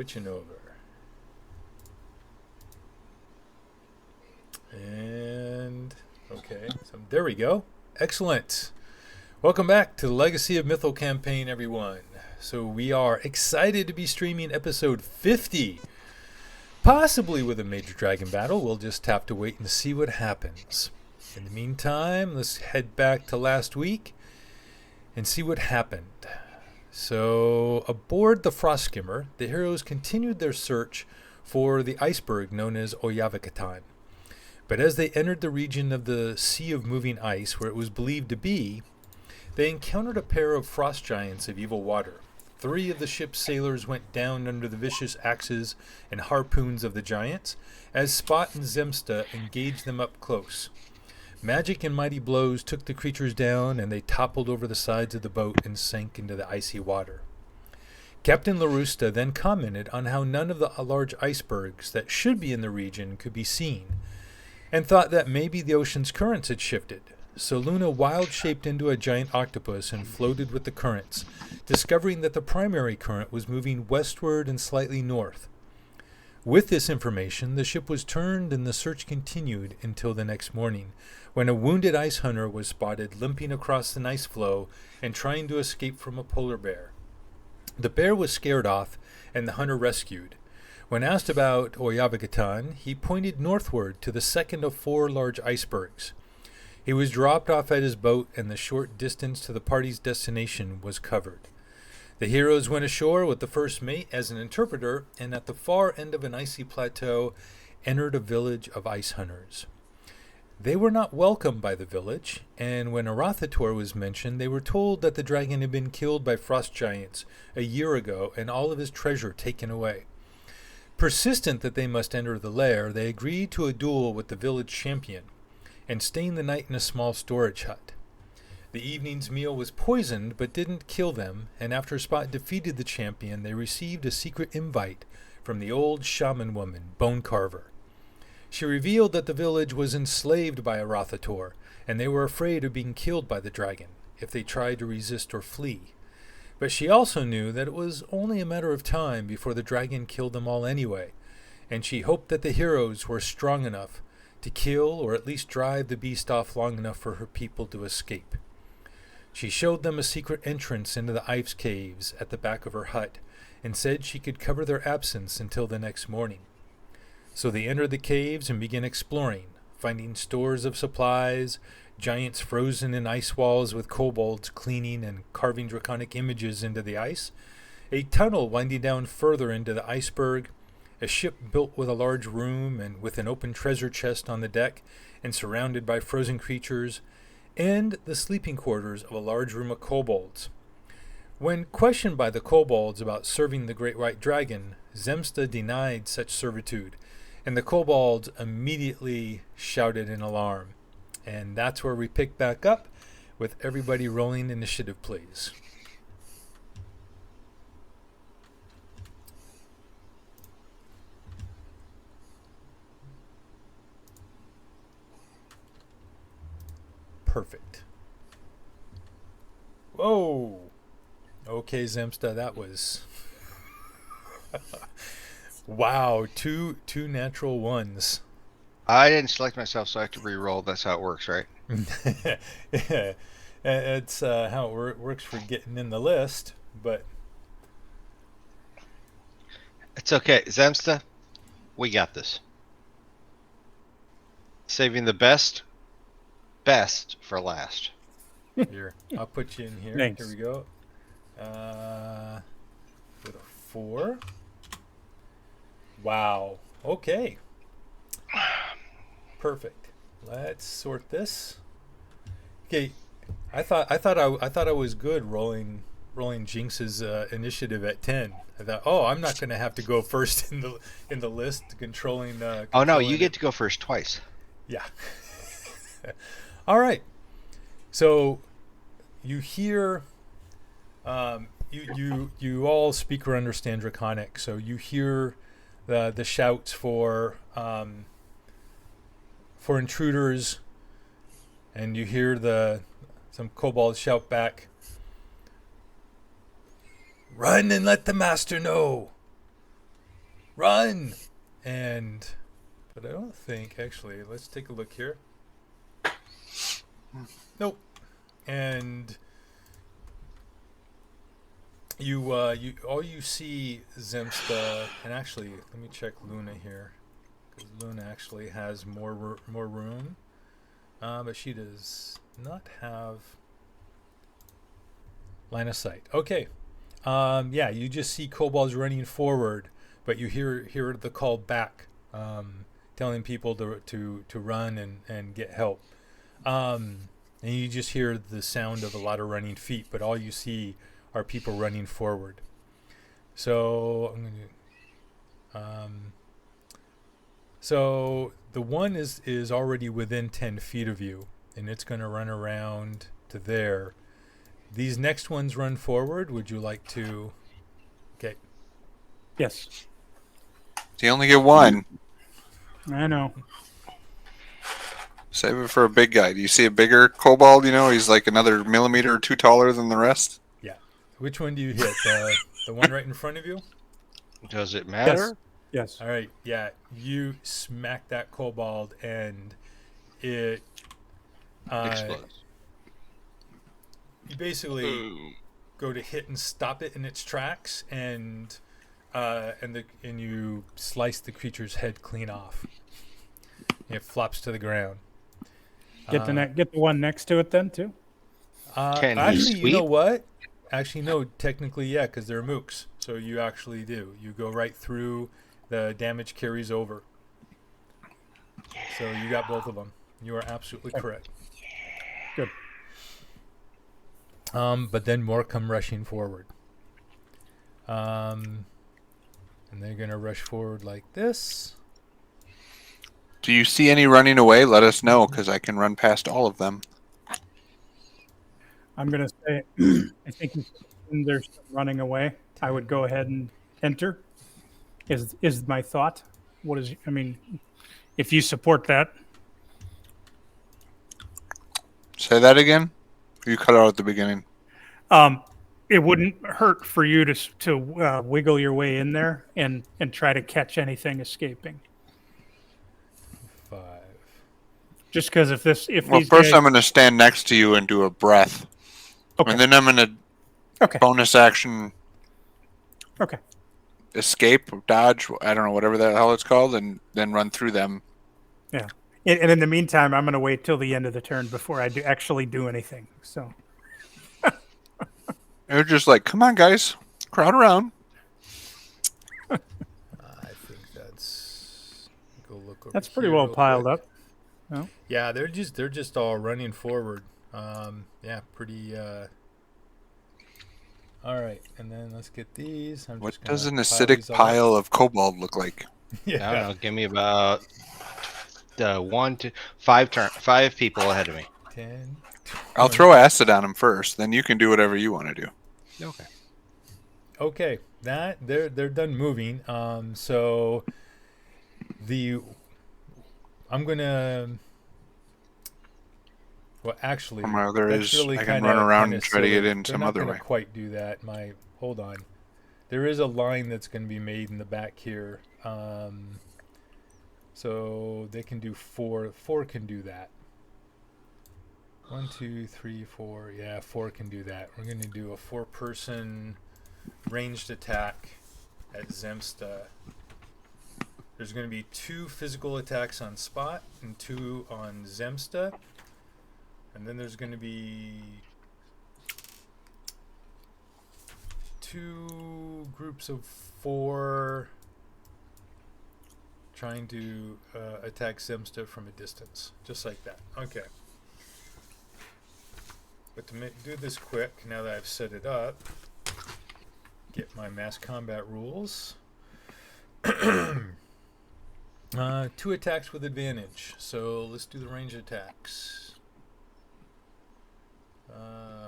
switching over. And, okay, so there we go. Excellent. Welcome back to the Legacy of Mythal campaign, everyone. So we are excited to be streaming episode 50. Possibly with a major dragon battle. We'll just have to wait and see what happens. In the meantime, let's head back to last week and see what happened. So, aboard the Frost Skimmer, the heroes continued their search for the iceberg known as Oyavakatan. But as they entered the region of the Sea of Moving Ice, where it was believed to be, they encountered a pair of frost giants of evil water. 3 of the ship's sailors went down under the vicious axes and harpoons of the giants, as Spot and Zemsta engaged them up close. Magic and mighty blows took the creatures down, and they toppled over the sides of the boat and sank into the icy water. Captain Larusta then commented on how none of the large icebergs that should be in the region could be seen, and thought that maybe the ocean's currents had shifted. So Luna wild-shaped into a giant octopus and floated with the currents, discovering that the primary current was moving westward and slightly north. With this information, the ship was turned and the search continued until the next morning, when a wounded ice hunter was spotted limping across the ice floe and trying to escape from a polar bear. The bear was scared off, and the hunter rescued. When asked about Oyavakatan, he pointed northward to the second of 4 large icebergs. He was dropped off at his boat, and the short distance to the party's destination was covered. The heroes went ashore with the first mate as an interpreter, and at the far end of an icy plateau entered a village of ice hunters. They were not welcomed by the village, and when Arathator was mentioned, they were told that the dragon had been killed by frost giants a year ago and all of his treasure taken away. Persistent that they must enter the lair, they agreed to a duel with the village champion and staying the night in a small storage hut. The evening's meal was poisoned but didn't kill them, and after Spot defeated the champion, they received a secret invite from the old shaman woman, Bone Carver. She revealed that the village was enslaved by Arathator, and they were afraid of being killed by the dragon if they tried to resist or flee. But she also knew that it was only a matter of time before the dragon killed them all anyway, and she hoped that the heroes were strong enough to kill or at least drive the beast off long enough for her people to escape. She showed them a secret entrance into the ice caves at the back of her hut, and said she could cover their absence until the next morning. So they entered the caves and began exploring, finding stores of supplies, giants frozen in ice walls with kobolds cleaning and carving draconic images into the ice, a tunnel winding down further into the iceberg, a ship built with a large room and with an open treasure chest on the deck and surrounded by frozen creatures, and the sleeping quarters of a large room of kobolds. When questioned by the kobolds about serving the great white dragon, Zemsta denied such servitude, and the kobolds immediately shouted in alarm. And that's where we pick back up, with everybody rolling initiative, please. Perfect. Whoa! Okay, Zemsta, that was... Wow, two natural ones. I didn't select myself, so I have to re-roll. That's how it works, right? Yeah, it's how it works for getting in the list, but... It's okay. Zemsta, we got this. Saving the best for last. Here, I'll put you in here. Thanks. Here we go. With a 4. Wow. Okay. Perfect. Let's sort this. Okay. I thought I was good rolling Jinx's initiative at 10. I thought, I'm not going to have to go first in the list controlling. Oh no, you get to go first twice. Yeah. All right. So you hear, you all speak or understand Draconic. So you hear the shouts for intruders, and you hear some kobolds shout back, "Run and let the master know." run! But I don't think, actually, let's take a look here. Nope. And all you see Zemsta, and actually, let me check Luna here, because Luna actually has more room, but she does not have line of sight. Okay, yeah, you just see kobolds running forward, but you hear the call back, telling people to run and get help. And you just hear the sound of a lot of running feet, but all you see are people running forward. So I'm gonna. So the one is already within 10 feet of you, and it's going to run around to there. These next ones run forward. Would you like to? Okay. Yes. You only get one. I know. Save it for a big guy. Do you see a bigger kobold? He's like another millimeter or two taller than the rest. Yeah. Which one do you hit? The one right in front of you? Does it matter? Yes. All right. Yeah. You smack that kobold, and it Explodes. you basically go to hit and stop it in its tracks, and you slice the creature's head clean off. It flops to the ground. Get the one next to it then too. Can he Actually, you know sweep? what? Actually, no. Technically, yeah, because they're mooks. So you actually do. You go right through. The damage carries over. So you got both of them. You are absolutely correct. Good. But then more come rushing forward. And they're gonna rush forward like this. Do you see any running away? Let us know, because I can run past all of them. I'm gonna say, I think when there's some running away, I would go ahead and enter. Is my thought? What is? I mean, if you support that, Say that again? You cut out at the beginning. it wouldn't hurt for you to wiggle your way in there and try to catch anything escaping. 5. Just because if Well, these first guys, I'm going to stand next to you and do a breath. okay, And then I'm going to okay, bonus action okay, escape, dodge, I don't know, whatever the hell it's called, and then run through them. yeah. And in the meantime, I'm going to wait till the end of the turn before I actually do anything. So They're just like, come on, guys, crowd around. I think that's. Go look over. that's pretty here well real piled quick. up. No? Yeah, they're just all running forward. Yeah, pretty. All right, and then let's get these. What just does gonna an pile acidic these all up. pile of kobold look like? Yeah. I don't know. Give me about 5 people ahead of me. 10. I'll 20. throw acid on them first, then you can do whatever you want to do. Okay. Okay, that they're done moving. So I'm gonna. Well, actually, My other that's is really I can kinda, run around kinda and try to silly. get in They're some not other gonna way. quite do that. Hold on. There is a line that's going to be made in the back here. So they can do 4. 4 can do that. 1, 2, 3, 4. Yeah, 4 can do that. We're going to do a 4-person ranged attack at Zemsta. There's going to be 2 physical attacks on Spot and 2 on Zemsta. And then there's going to be 2 groups of 4 trying to attack Zemsta from a distance. Just like that. Okay. But to do this quick, now that I've set it up, get my mass combat rules. 2 attacks with advantage. So let's do the range attacks.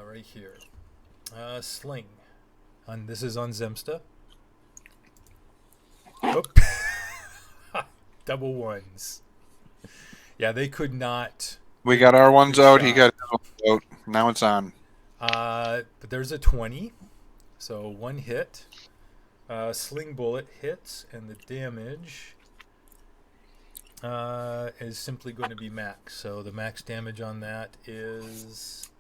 Right here. Sling. This is on Zemsta. Oh. Double ones. Yeah, they could not. We got our ones out. He shot. got his ones out. Now it's on. But there's a 20. So 1 hit. Sling bullet hits, and the damage is simply going to be max. So the max damage on that is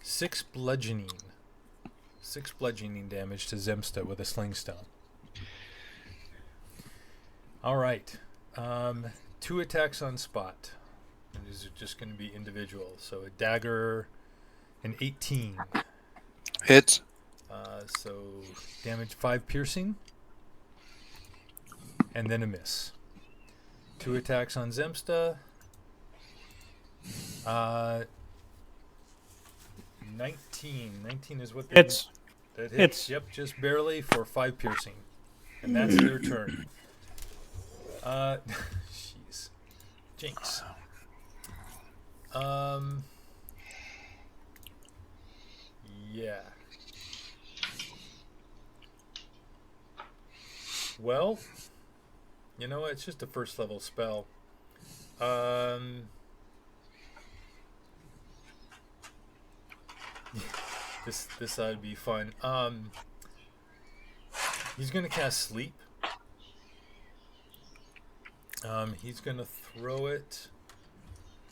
6 bludgeoning. 6 bludgeoning damage to Zemsta with a sling stone. All right. 2 attacks on spot. And these are just going to be individual. So a dagger, an 18. Hits. So damage 5 piercing. And then a miss. 2 attacks on Zemsta. 19. 19 is what they Hits. That hits. Hits. Yep, just barely for 5 piercing. And that's their turn. Jeez. Jinx. Yeah. Well, you know what? It's just a first level spell. This would be fun. He's gonna cast sleep. He's gonna throw it.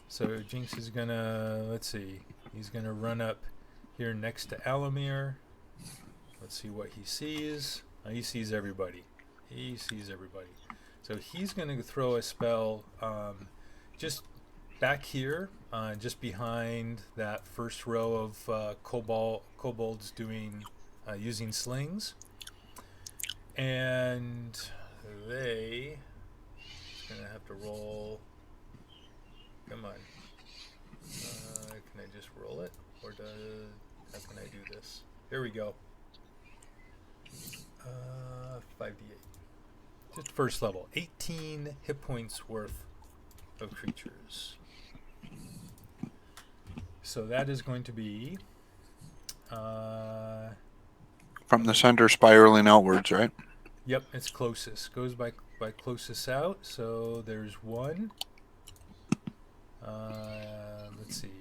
So Jinx is gonna, let's see, he's gonna run up here next to Alamir. Let's see what he sees. He sees everybody. He sees everybody. So he's gonna throw a spell just back here, just behind that first row of kobolds doing using slings, and they gonna have to roll. Come on. Can I just roll it? Or how can I do this? Here we go. 5d8. Just first level. 18 hit points worth of creatures. So that is going to be... From the center spiraling outwards, right? Yep, it's closest. Goes by closest out. So there's 1. Let's see.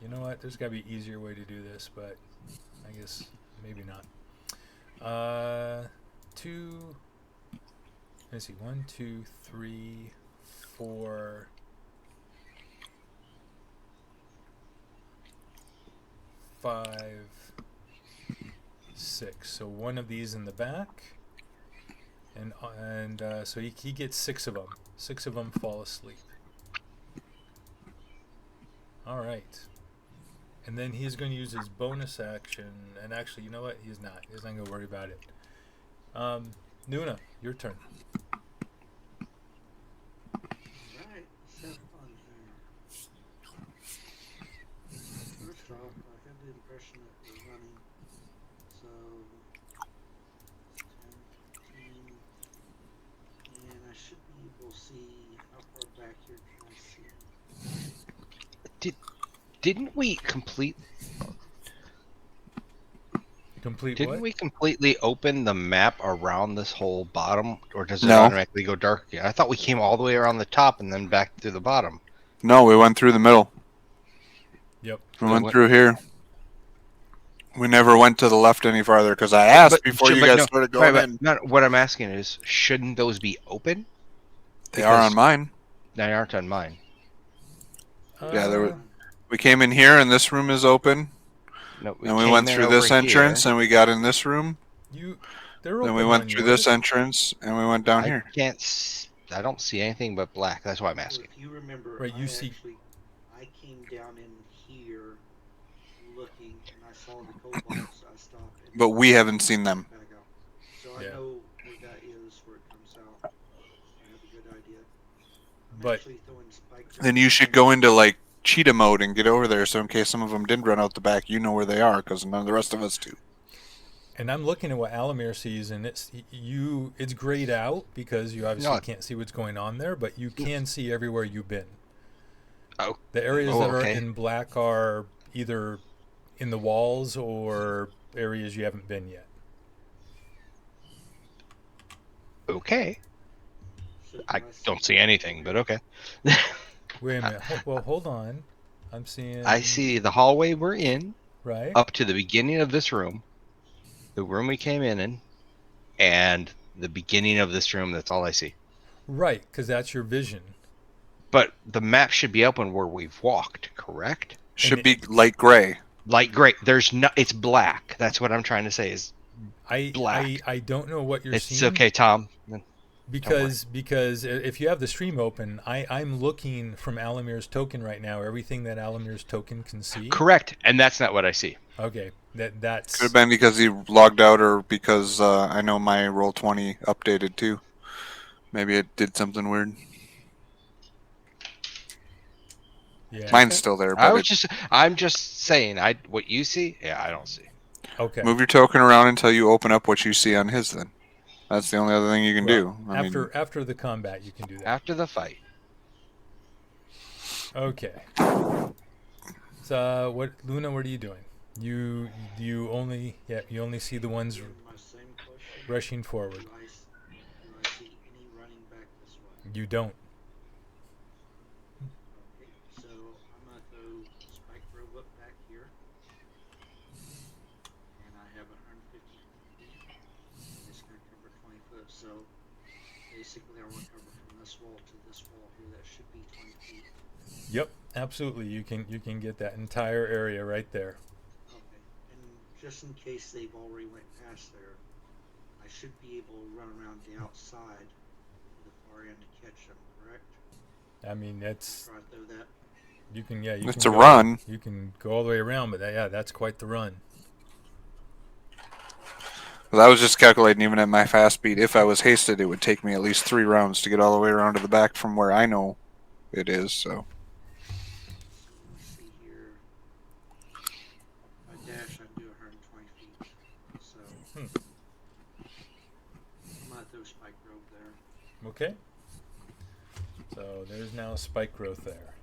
You know what? There's got to be an easier way to do this, but I guess maybe not. 2. Let's see. 1, 2, 3, 4, 5, 6. So one of these in the back, and so he gets 6 of them. 6 of them fall asleep. All right. And then he's going to use his bonus action. And actually, you know what? He's not. He's not going to worry about it. Nuna, your turn. Alright, let's have fun here. First off, I have the impression that we're running. So, 10, 15, and I should be able to see how far back here can I see. Didn't we complete? Complete Didn't what? we completely open the map around this whole bottom, or does it No. automatically go dark? Yeah, I thought we came all the way around the top and then back to the bottom. No, we went through the middle. Yep. We went through here. We never went to the left any farther because I asked before you guys started going in. What I'm asking is, shouldn't those be open? They are on mine. They aren't on mine. Yeah, we came in here and this room is open. No, And we went through this entrance and we got in this room. They're Then open we went on through yours. this entrance and we went down here. I don't see anything but black. That's why I'm asking. If you remember, Right, you see- I came down in here looking, and I saw the kobolds. I stopped. And But we haven't seen them. back out. So Yeah. I know where that is, where it comes out. I have a good idea. I'm But- actually throwing spike Then you should go into like cheetah mode and get over there so in case some of them did run out the back, you know where they are because none of the rest of us do. And I'm looking at what Alamir sees, and it's grayed out because you obviously No. can't see what's going on there, but you can see everywhere you've been. Oh. The areas Oh, that are okay. in black are either in the walls or areas you haven't been yet. Okay. So I do don't see anything, but okay. Wait a minute. Well, hold on. I'm seeing. I see the hallway we're in, Right. up to the beginning of this room. the room we came in, and the beginning of this room. That's all I see. Right, because that's your vision. But the map should be open where we've walked, correct? Should be light gray. Light gray. There's no. It's black. That's what I'm trying to say. Is black. I don't know what you're It's seeing. okay, Tom. Because if you have the stream open, I'm looking from Alamir's token right now. Everything that Alamir's token can see. Correct, and that's not what I see. Okay, that's Could have been because he logged out, or because I know my Roll20 updated too. Maybe it did something weird. yeah. Mine's still there. But I'm just saying. What you see, I don't see. Okay. Move your token around until you open up what you see on his. Then that's the only other thing you can do. After the combat, you can do that. After the fight. Okay. So Luna? What are you doing? You only see the ones My same question. rushing forward. Do I see any running back this way? You don't. Okay, so I'm gonna throw Spike Robe up back here, and I have 150 feet. It's gonna cover 20 foot. So basically, I want to cover from this wall to this wall here. That should be 20 feet. Yep, absolutely. You can get that entire area right there. Okay, and just in case they've already went past there, I should be able to run around the outside to the far end to catch them. Correct? I mean, that's Try to throw that. you can it's can a go, run. You can go all the way around, but that's quite the run. Well, I was just calculating, even at my fast speed, if I was hasted, it would take me at least 3 rounds to get all the way around to the back from where I know it is. So So let's see here. My dash, I can do 120 feet. So I'm gonna throw Spike Robe there. Okay. So there's now spike growth there.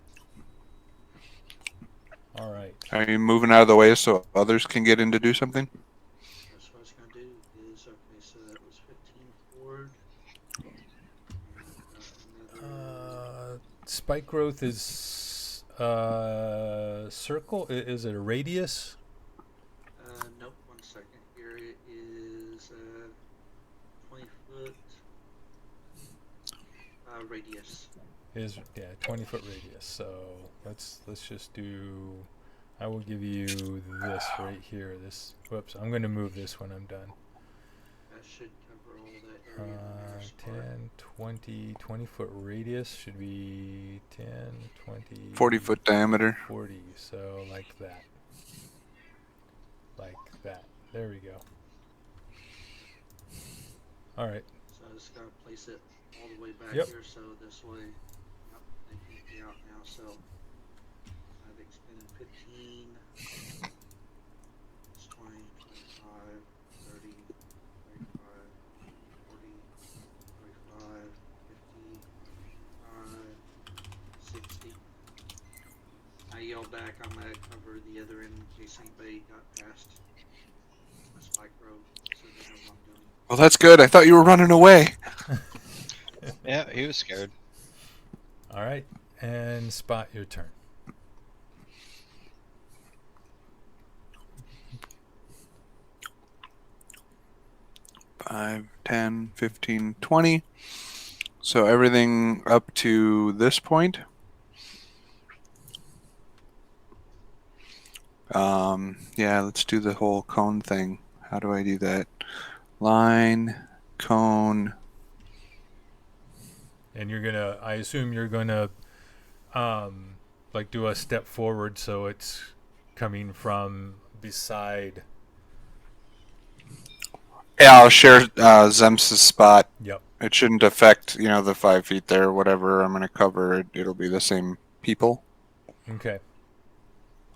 All right. are you moving out of the way so others can get in to do something? That's what I was gonna do. Is okay. So that was 15 forward. And another. Spike growth is circle. Is it a radius? Nope. 1 second. Here it is 20 foot radius. 20-foot radius. So let's just do. I will give you this right here. This. Whoops. I'm going to move this when I'm done. That should cover all that area. on the first part. 10, 20, 20-foot radius should be 10, 20, 40-foot diameter. 40. So like that. Like that. There we go. All right. So I just gotta place it all the way back Yep. here, so this way, yep, they can't be out now. So I've expended 15, it's 20, 25, 30, 35, 40, 45, 50, 60. I yell back, I'm gonna cover the other end in case anybody got past my Spike Robe, so they know what I'm doing. Well, that's good. I thought you were running away. Yeah, he was scared. All right. And Spot, your turn. Five, 10, 15, 20. So everything up to this point. Yeah, let's do the whole cone thing. How do I do that? Line, cone. And you're gonna. I assume you're gonna, like do a step forward, so it's coming from beside. Yeah, I'll share Zems's spot. Yep. It shouldn't affect, the 5 feet there, whatever I'm going to cover. It'll be the same people. Okay.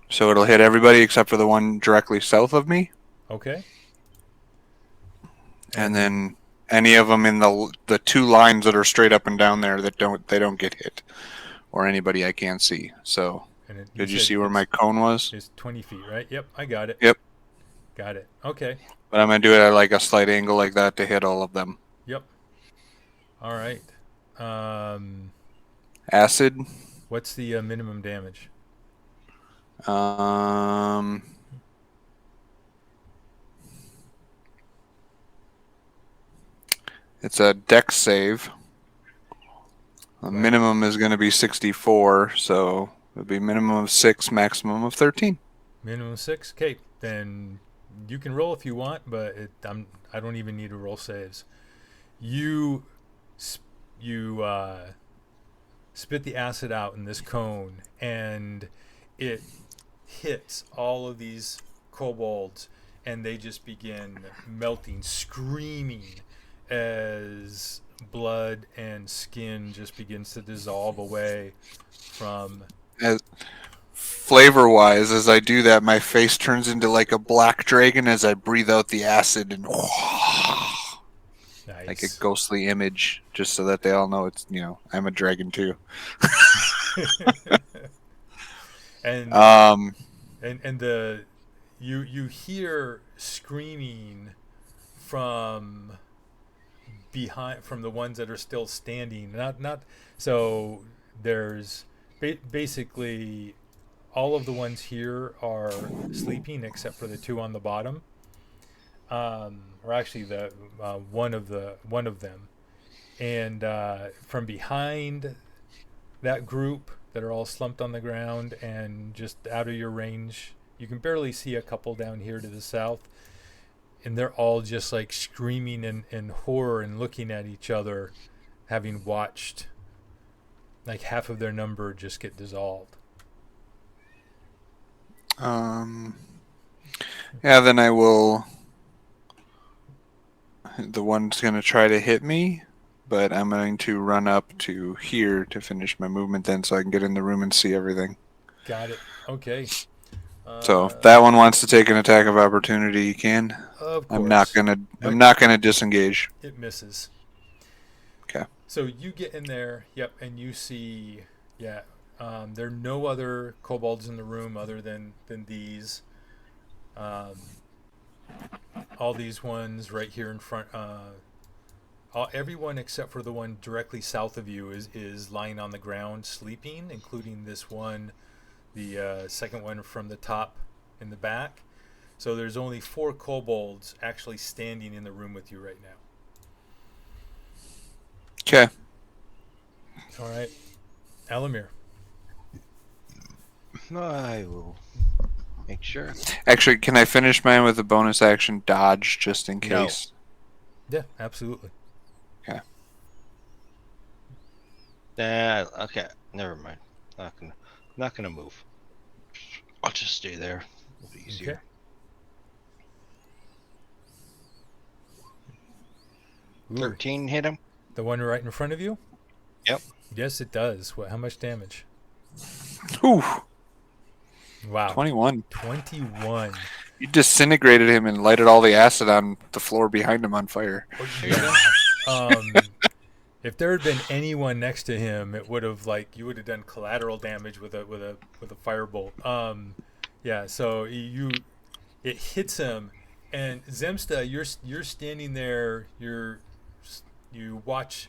So it'll hit everybody except for the one directly south of me. Okay. And then any of them in the 2 lines that are straight up and down there that don't get hit, or anybody I can't see. So did you see where my cone was? It's 20 feet, right? Yep, I got it. Yep. Got it. Okay. But I'm gonna do it at like a slight angle like that to hit all of them. Yep. All right. Acid. What's the minimum damage? It's a dex save. The minimum is going to be 64, so it'll be minimum of 6, maximum of 13. Minimum 6. Okay, then you can roll if you want, but I don't even need to roll saves. You spit the acid out in this cone, and it hits all of these kobolds, and they just begin melting, screaming as blood and skin just begins to dissolve away from. Flavor-wise, as I do that, my face turns into like a black dragon as I breathe out the acid and Nice. like a ghostly image, just so that they all know it's, I'm a dragon too. and you hear screaming from behind, from the ones that are still standing. Not so there's basically all of the ones here are sleeping except for the two on the bottom. Or actually the one of them, and from behind that group that are all slumped on the ground and just out of your range, you can barely see a couple down here to the south, and they're all just like screaming in horror and looking at each other, having watched like half of their number just get dissolved. Yeah, then I will. The one's going to try to hit me, but I'm going to run up to here to finish my movement then, so I can get in the room and see everything. Got it. Okay. So if that one wants to take an attack of opportunity, you can. Of course. I'm not gonna disengage. It misses. Okay. So you get in there, yep, and you see, there are no other kobolds in the room other than these. All these ones right here in front. Everyone except for the one directly south of you is lying on the ground sleeping, including this one, the second one from the top in the back. So there's only 4 kobolds actually standing in the room with you right now. Okay. All right. Alamir. I will make sure. Actually, can I finish mine with a bonus action dodge just in No. case? Yeah, absolutely. Okay. Okay. Never mind. Not gonna move. I'll just stay there. It'll be easier. Okay. Ooh, 13 hit him. the one right in front of you? Yep. Yes, it does. How much damage? Whew. Wow. 21. 21. You disintegrated him and lighted all the acid on the floor behind him on fire. If there had been anyone next to him, it would have you would have done collateral damage with a firebolt. So it hits him, and Zemsta, you're standing there. You watch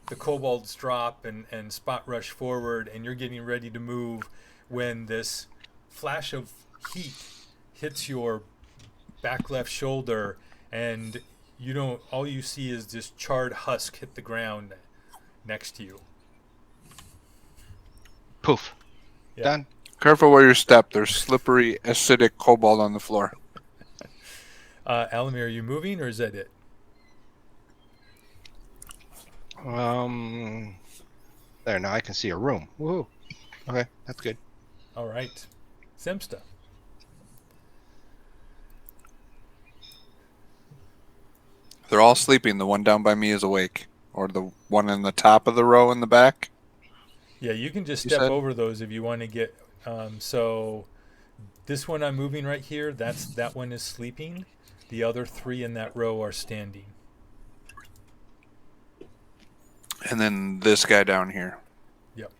the kobolds drop and spot rush forward, and you're getting ready to move when this flash of heat hits your back left shoulder, and all you see is this charred husk hit the ground next to you. Poof. Yeah. Done. Careful where you step. There's slippery, acidic kobold on the floor. Alamir, are you moving, or is that it? There, now I can see a room. Woohoo. Okay, that's good. All right. Zemsta. They're all sleeping. The one down by me is awake. Or the one in the top of the row in the back. Yeah, you can just You step said? over those if you want to get. So this one I'm moving right here, that one is sleeping. The other 3 in that row are standing. And then this guy down here. Yep.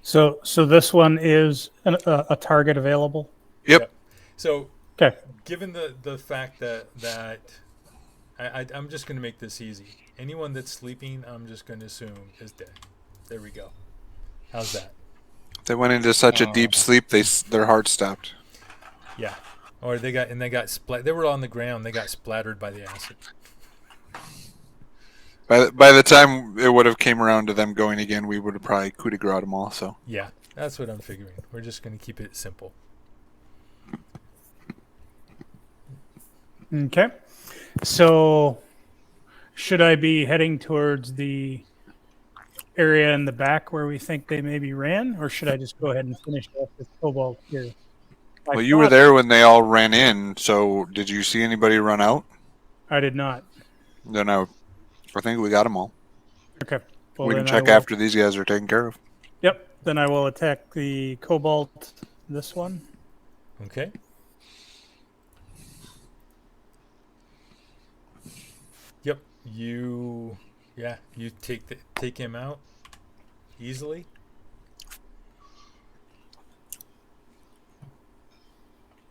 So this one is a target available. Yep. So Okay. given the fact that I'm just going to make this easy. Anyone that's sleeping, I'm just going to assume is dead. There we go. How's that? They went into such a deep sleep, their heart stopped. Yeah. Or they got splat. They were on the ground. They got splattered by the acid. By the time it would have came around to them going again, we would have probably coup de grace them all. So Yeah, that's what I'm figuring. We're just going to keep it simple. Okay. So, should I be heading towards the area in the back where we think they maybe ran, or should I just go ahead and finish off this cobalt here? well, you were there when they all ran in. So did you see anybody run out? I did not. Then I think we got them all. Okay. Well, We can then check after these guys are taken care of. Yep. Then I will attack the cobalt. This one. Okay. Yep. You take him out easily.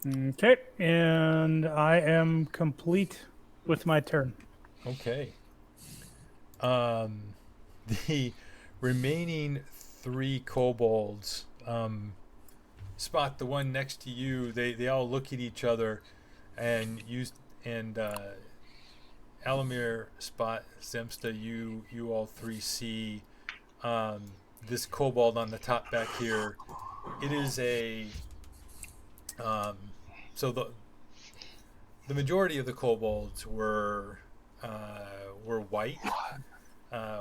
Okay. And I am complete with my turn. Okay. The remaining 3 kobolds, Spot, the one next to you, they all look at each other, and Alamir, Spot, Zemsta, you all 3 see this kobold on the top back here. It is a so the majority of the kobolds were white.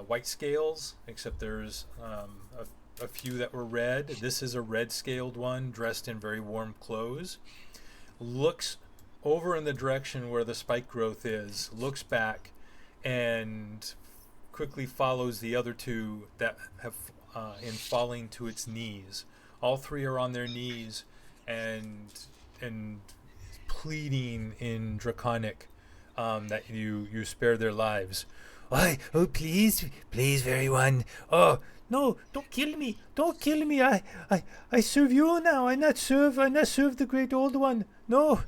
White scales, except there's a few that were red. This is a red scaled one, dressed in very warm clothes. Looks over in the direction where the spike growth is, looks back, and quickly follows the other 2 that have in falling to its knees. All 3 are on their knees and pleading in Draconic that you spare their lives. Why? Oh, please, very one. Oh, no, don't kill me. Don't kill me. I serve you now. I not serve the great old one. No.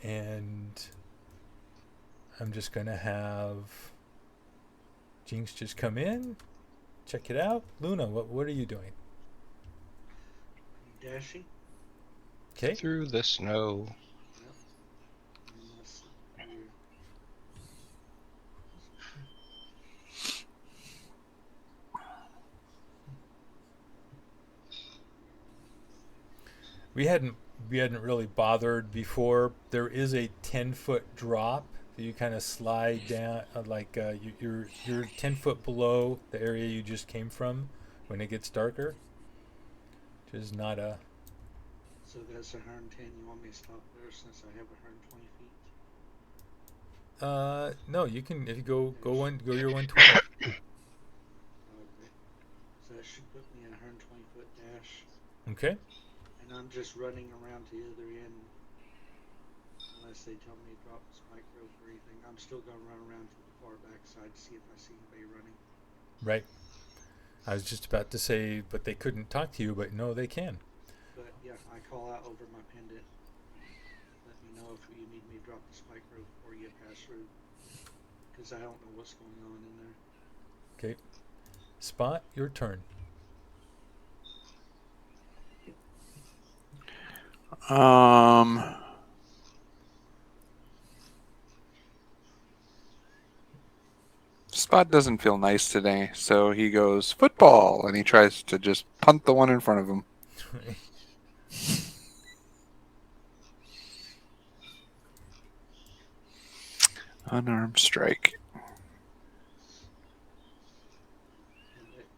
And I'm just going to have Jinx just come in, check it out. Luna, what are you doing? Dashing. Okay. Through the snow. We hadn't really bothered before. There is a 10-foot drop that you kind of slide down, you're 10 foot below the area you just came from when it gets darker, which is not a. So that's 110. You want me to stop there since I have 120 feet? No, you can if you go your 120. Okay. So that should put me in a 120-foot dash. Okay. And I'm just running around to the other end. Unless they tell me to drop the spike rope or anything. I'm still going to run around to the far back side to see if I see anybody running. Right. I was just about to say, but they couldn't talk to you, but no, they can. But yeah, I call out over my pendant. Let me know if you need me to drop the spike rope or you pass through. Because I don't know what's going on in there. Okay. Spot, your turn. Spot doesn't feel nice today, so he goes football, and he tries to just punt the one in front of him. Unarmed strike.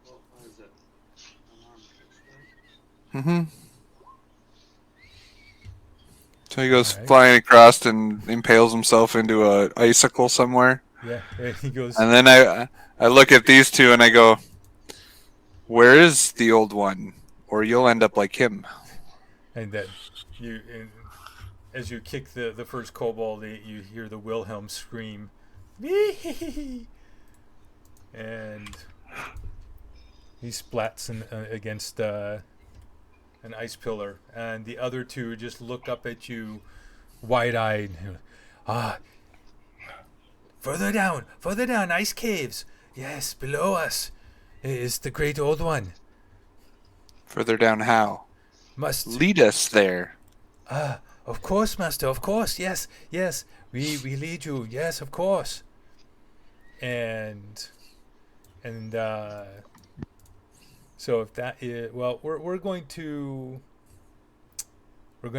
What was it? Unarmed strike? Mm-hmm. So he goes Alright. flying across and impales himself into a icicle somewhere. Yeah, he goes. And then I look at these 2 and I go, "Where is the old one? Or you'll end up like him." And that as you kick the first kobold, you hear the Wilhelm scream, and he splats against an ice pillar, and the other 2 just look up at you, wide-eyed. Further down, ice caves. Yes, below us is the great old one. Further down how? Must Lead us there. Of course, master. Of course. Yes. Yes. We lead you. Yes, of course. And so if that is well, we're going to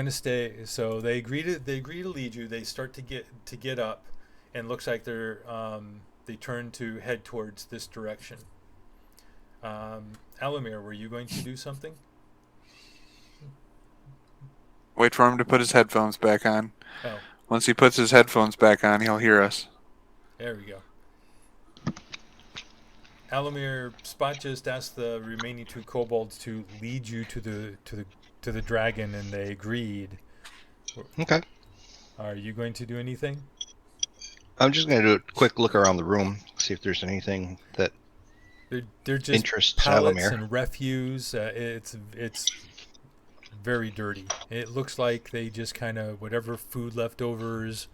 stay. So they agree to lead you. They start to get up, and looks like they turn to head towards this direction. Alamir, were you going to do something? Wait for him to put his headphones back on. Oh, Once he puts his headphones back on, he'll hear us. there we go. Alamir, Spot just asked the remaining two kobolds to lead you to the dragon, and they agreed. Okay. Are you going to do anything? I'm just going to do a quick look around the room, see if there's anything that They're just interests pallets Alamir. and refuse. It's very dirty. It looks like they just kind of whatever food leftovers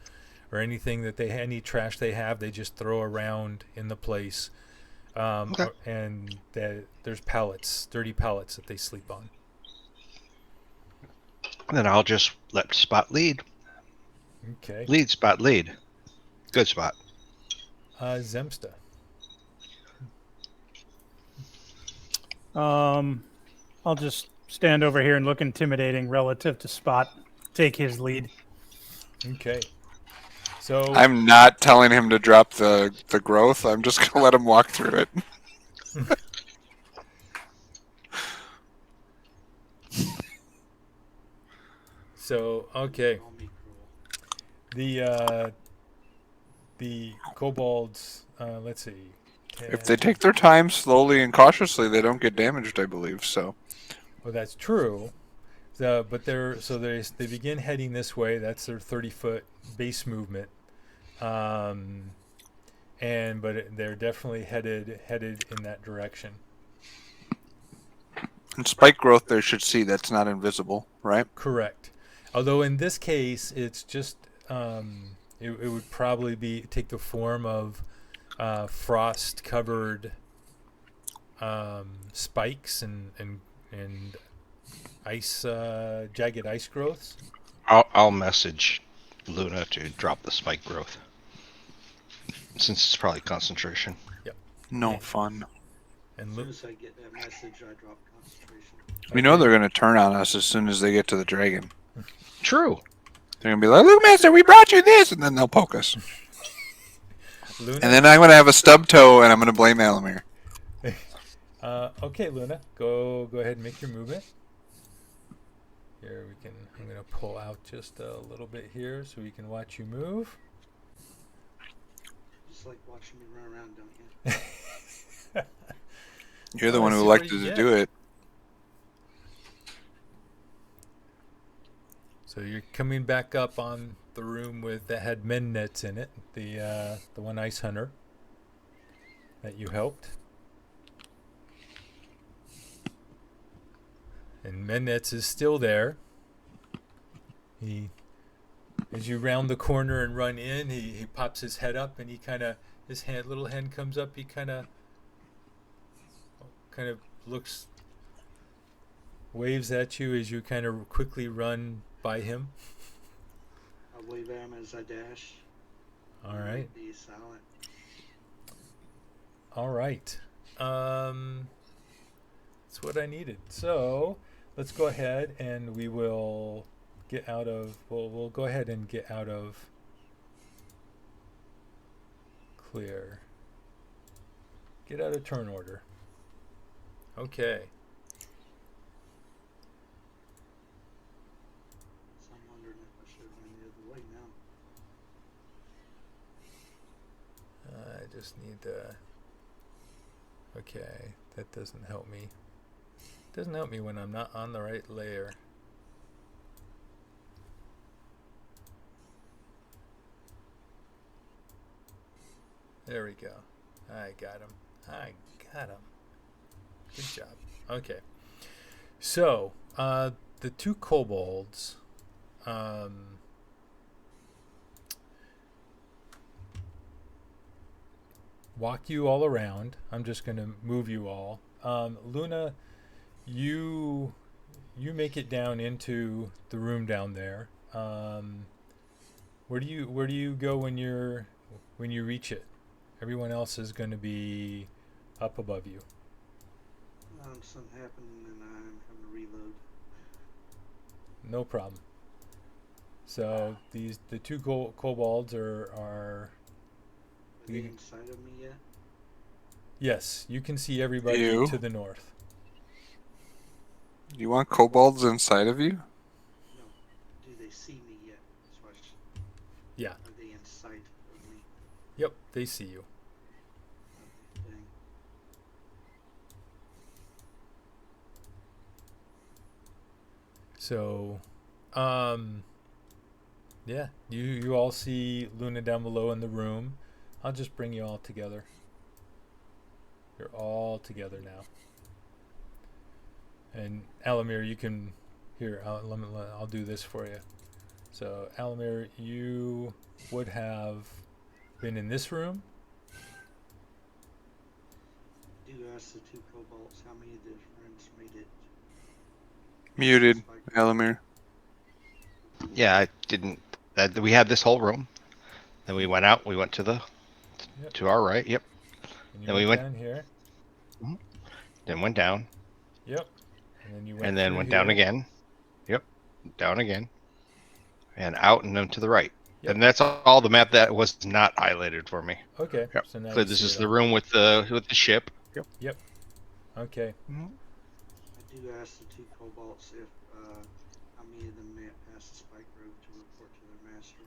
or anything that any trash they have, they just throw around in the place. Okay. And there's pallets, dirty pallets that they sleep on. Then I'll just let Spot lead. Okay. Lead, Spot, lead. Good Spot. Zemsta. I'll just stand over here and look intimidating relative to Spot. Take his lead. Okay. So I'm not telling him to drop the growth. I'm just going to let him walk through it. So okay. Call me cruel. The kobolds. Let's see. If they take their time slowly and cautiously, they don't get damaged, I believe. So. Well, that's true. But they begin heading this way. That's their 30-foot base movement. But they're definitely headed in that direction. And spike growth they should see that's not invisible, right? Correct. Although in this case, it's just it would probably take the form of frost-covered spikes and ice jagged ice growths. I'll message Luna to drop the spike growth, since it's probably concentration. No fun. And As soon as I get that message, I drop concentration. We know they're going to turn on us as soon as they get to the dragon. True. They're going to be like, "Look, Master, we brought you this," and then they'll poke us. Luna? And then I'm going to have a stub toe, and I'm going to blame Alamir. Okay, Luna, go ahead and make your movement. Here I'm going to pull out just a little bit here so we can watch you move. Just like watching me run around, don't you? You're the one who see what elected you to get. do it. So you're coming back up on the room that had men nets in it, the one ice hunter that you helped. And Mennetz is still there. As you round the corner and run in, he pops his head up and his little hand comes up. He kind of looks, waves at you as you kind of quickly run by him. I wave at him as I dash. All right. Be silent. All right. That's what I needed. So let's go ahead and we will get out of. We'll go ahead and get out of clear. Get out of turn order. Okay. So I'm wondering if I should have run the other way now. I just need to. Okay, that doesn't help me. Doesn't help me when I'm not on the right layer. There we go. I got him. Good job. Okay. So, the two kobolds, walk you all around. I'm just going to move you all. Luna, you make it down into the room down there. Where do you go when you reach it? Everyone else is going to be up above you. Something happened and I'm having to reload. No problem. So the two kobolds are Are they inside of me yet? yes, you can see everybody You? to the north. You want kobolds inside of you? No. Do they see me yet? That's what Yeah. Are they in sight of me? Yep, they see you. Okay, dang. So, yeah, you all see Luna down below in the room. I'll just bring you all together. You're all together now. And Alamir, you can here. I'll do this for you. So, Alamir, you would have been in this room. Do ask the two kobolds how many of their friends made it. Muted, Spike. Elamir. Yeah, I didn't. We had this whole room. Then we went out. We went to the Yep. to our right. Yep. And you Then went we went down here. Then went down. Yep. And then you went And then through went here. down again. Yep. Down again. And out and then to the right. Yep. And that's all the map that was not highlighted for me. Okay. Yep. So now So you this see is it the all. room with the ship. Yep. Yep. Okay. I do ask the two kobolds if how many of them made it past the spike road to report to their master.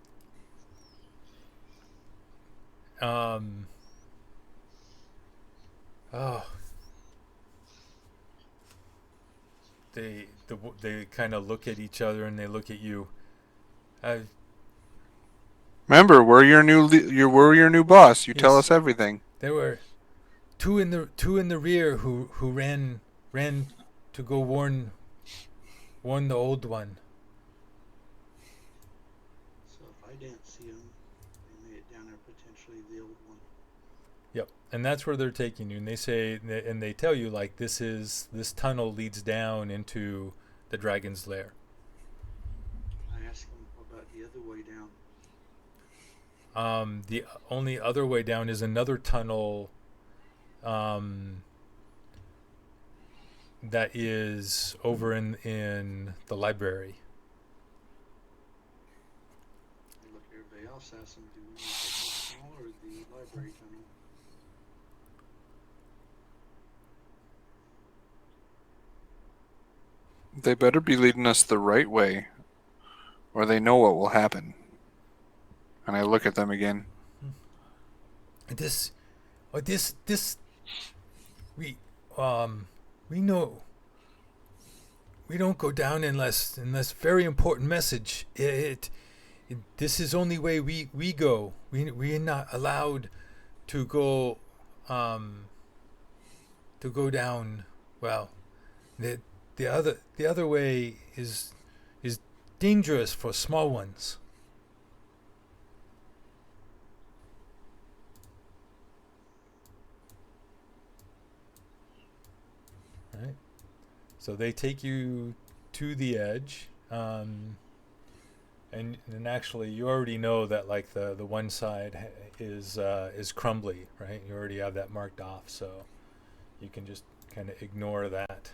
Oh. They kind of look at each other and they look at you. Remember, we're your new boss. You tell Yes. us everything. There were two in the rear who ran to go warn the old one. So if I didn't see them, they made it down there, potentially the old one. Yep. And that's where they're taking you. And they say and they tell you like this tunnel leads down into the dragon's lair. I asked them about the other way down. The only other way down is another tunnel that is over in the library. I look at everybody else, ask them, do we want to take this tunnel or the library tunnel? They better be leading us the right way, or they know what will happen. And I look at them again. We know we don't go down unless very important message. This is only way we go. We're not allowed to go down. Well, the other way is dangerous for small ones. Right. So they take you to the edge, and actually you already know that like the one side is crumbly, right? You already have that marked off, so you can just kind of ignore that.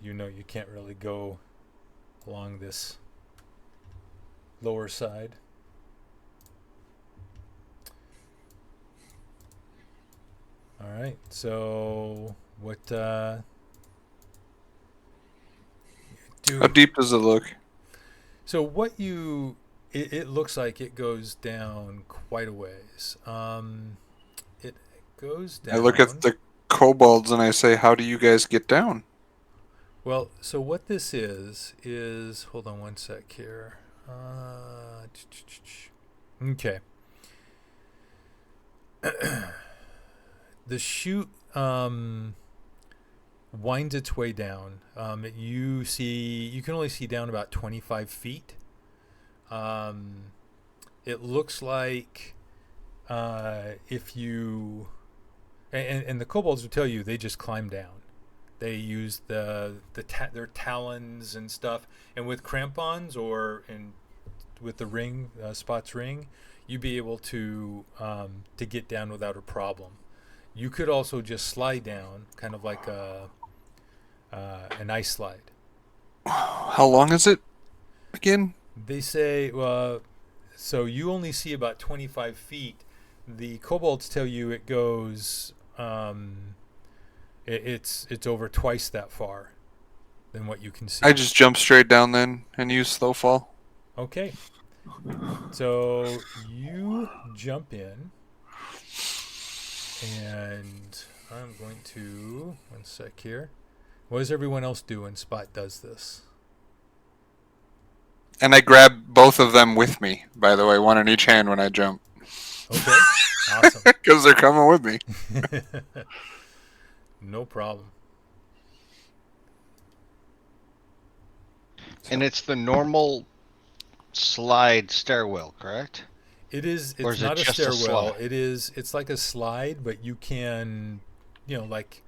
You know you can't really go along this lower side. All right. So what How deep does it look? So what it looks like it goes down quite a ways. It goes down. I look at the kobolds and I say, "How do you guys get down?" Well, so what this is hold on one sec here. Okay. The chute winds its way down. You can only see down about 25 feet. It looks like if you and the kobolds will tell you they just climb down. They use their talons and stuff, and with crampons with the ring, Spot's ring, you'd be able to get down without a problem. You could also just slide down, kind of like an ice slide. How long is it again? They say, so you only see about 25 feet. The kobolds tell you it goes, it's over twice that far than what you can see. I just jump straight down then and use slow fall. Okay. So you jump in, and I'm going to, one sec here. What does everyone else do when Spot does this? And I grab both of them with me, by the way, one in each hand when I jump. Okay, awesome. Because they're coming with me. No problem. And it's the normal slide stairwell, correct? It is. Or It's is it not a just a stairwell. slide? It's like a slide, but you can, like.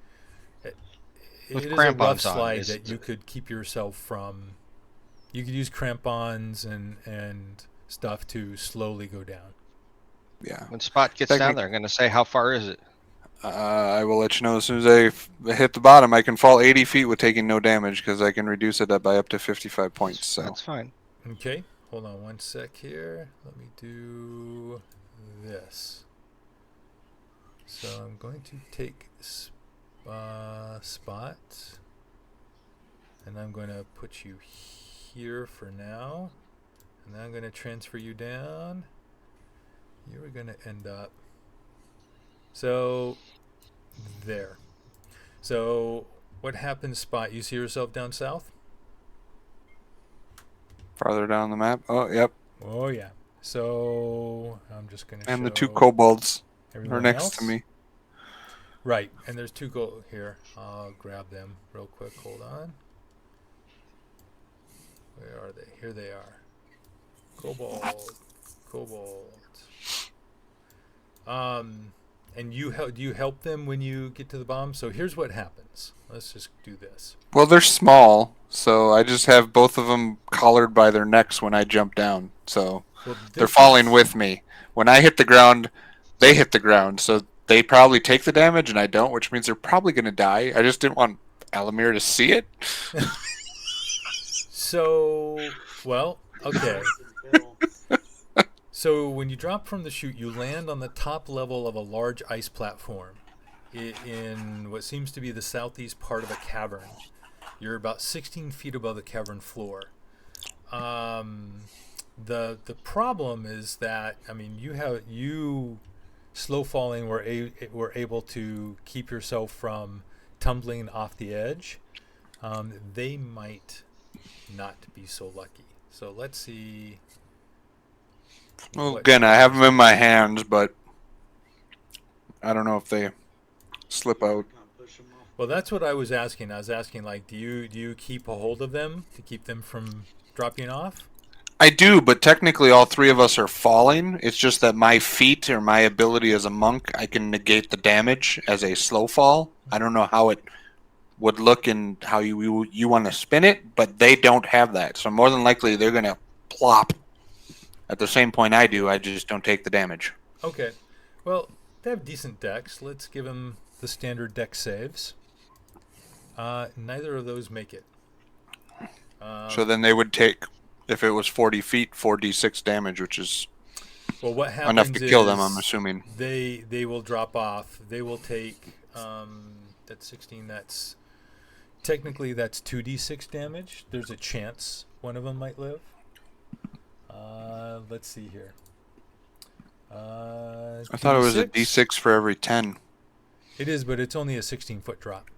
With It is a rough crampons on, slide is that you could keep yourself from. You could use crampons and stuff to slowly go down. Yeah. When Spot gets down there, I'm going to say, how far is it? I will let you know as soon as I hit the bottom. I can fall 80 feet with taking no damage because I can reduce it by up to 55 points. So That's fine. Okay, hold on one sec here. Let me do this. So I'm going to take Spot, and I'm going to put you here for now, and then I'm going to transfer you down. You are going to end up. So there. So what happens, Spot? You see yourself down south? farther down the map. Oh, yep. Oh yeah. So I'm just going to And show the two kobolds everyone are next else. to me. Right, and there's two here. I'll grab them real quick. Hold on. Where are they? Here they are. Kobold. And do you help them when you get to the bomb? So here's what happens. Let's just do this. Well, they're small, so I just have both of them collared by their necks when I jump down. So Well, they're falling with me. When I hit the ground, they hit the ground. So they probably take the damage and I don't, which means they're probably going to die. I just didn't want Alamir to see it. So, well, okay. So when you drop from the chute, you land on the top level of a large ice platform in what seems to be the southeast part of a cavern. You're about 16 feet above the cavern floor. The problem is that, I mean, you slow falling were able to keep yourself from tumbling off the edge. They might not be so lucky. So let's see. Well, again, I have them in my hands, but I don't know if they slip out. Well, that's what I was asking. I was asking, like, do you keep a hold of them to keep them from dropping off? I do, but technically all three of us are falling. It's just that my feat or my ability as a monk, I can negate the damage as a slow fall. I don't know how it would look and how you want to spin it, but they don't have that. So more than likely they're going to plop at the same point I do. I just don't take the damage. Okay. Well, they have decent decks. Let's give them the standard deck saves. Neither of those make it. So then they would take, if it was 40 feet, 4d6 damage, which is what happens enough to kill them, I'm assuming. They will drop off. They will take, that's 16, that's, technically that's 2d6 damage. There's a chance one of them might live. Let's see here. I thought it was a d6 for every 10. It is, but it's only a 16-foot drop.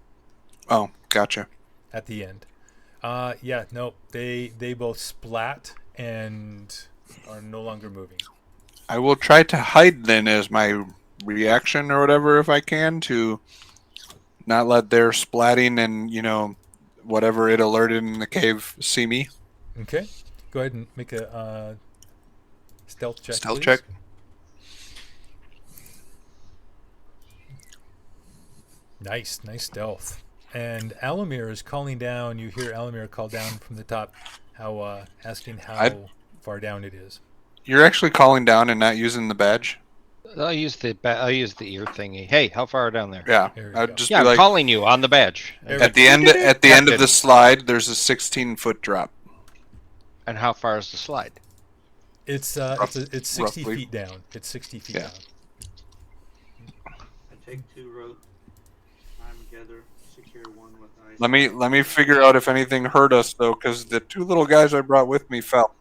Oh, gotcha. At the end. Yeah, no, they both splat and are no longer moving. I will try to hide then as my reaction or whatever if I can to not let their splatting and, whatever it alerted in the cave see me. Okay. Go ahead and make a stealth check, Stealth please. check. Nice stealth. And Alamir is calling down. You hear Alamir call down from the top, asking how far down it is. You're actually calling down and not using the badge? I'll use the ear thingy. Hey, how far down there? Yeah. There we I'd go. just Yeah, be I'm like, calling you on the badge. There at we the go. end at the end of Captain. the slide, there's a 16-foot drop. And how far is the slide? It's 60 roughly. feet down. It's 60 feet Yeah. down. I take 2 rope, tie 'em together, secure one with ice. Let me figure out if anything hurt us though, because the 2 little guys I brought with me fell.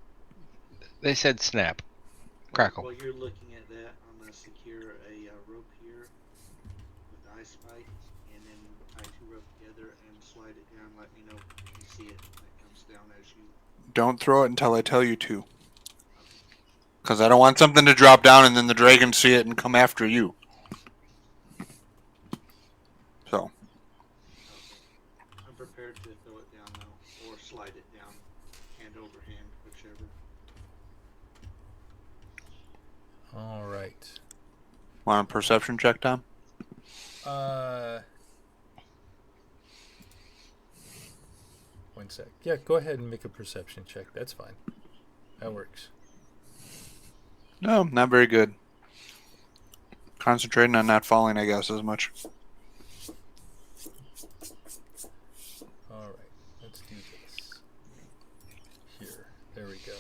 They said snap. Crackle. While you're looking at that, I'm gonna secure a rope here with the ice spike, and then tie 2 rope together and slide it down. Let me know if you see it. It comes down as you. Don't throw it until I tell you to. Because I don't want something to drop down and then the dragon see it and come after you. So, Okay. I'm prepared to throw it down though, or slide it down, hand over hand, whichever. All right. want a perception check, Tom? One sec. Yeah, go ahead and make a perception check. That's fine. That works. No, not very good. Concentrating on not falling, I guess, as much. All right. Let's do this. Here. There we go.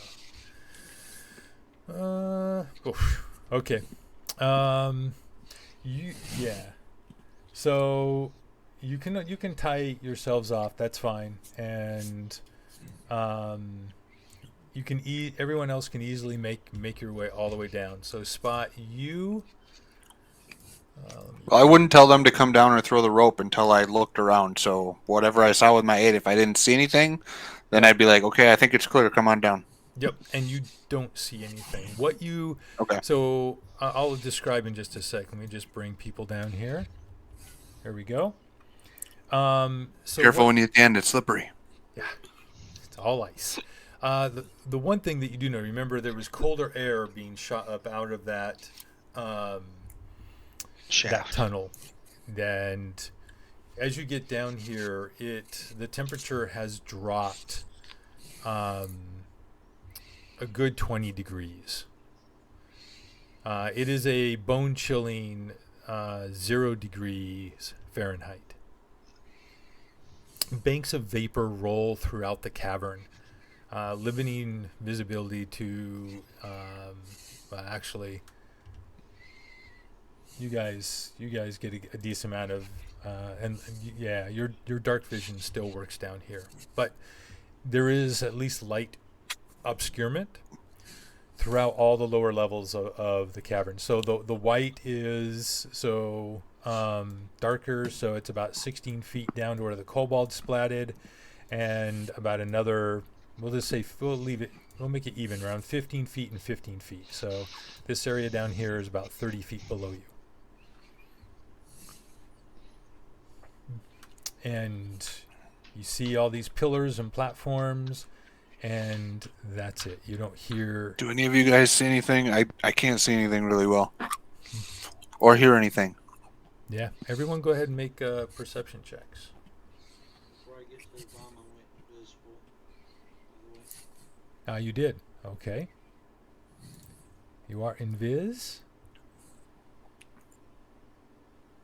Okay. Yeah. So you can tie yourselves off. That's fine, and you can everyone else can easily make your way all the way down. So Spot, you. Well, I wouldn't tell them to come down or throw the rope until I looked around. So whatever I saw with my 8, if I didn't see anything, then I'd be like, okay, I think it's clear. Come on down. Yep, and you don't see anything. What you Okay. So I'll describe in just a sec. Let me just bring people down here. There we go. So Careful when you stand; it's slippery. Yeah, it's all ice. The one thing that you do know, remember there was colder air being shot up out of that that Shaft. tunnel, and as you get down here, the temperature has dropped a good 20 degrees. It is a bone-chilling 0 degrees Fahrenheit. Banks of vapor roll throughout the cavern, limiting visibility to actually you guys get a decent amount of yeah, your dark vision still works down here, but there is at least light obscurement throughout all the lower levels of the cavern. So the white is darker, so it's about 16 feet down to where the kobold splatted, and about another, we'll just say, we'll make it even, around 15 feet and 15 feet. So this area down here is about 30 feet below you. And you see all these pillars and platforms, and that's it. You don't hear... Do any of you guys see anything? I can't see anything really well. Or hear anything. Yeah, everyone go ahead and make perception checks. Before I get to the bomb, I went invisible. By the way. You did. Okay. You are invis.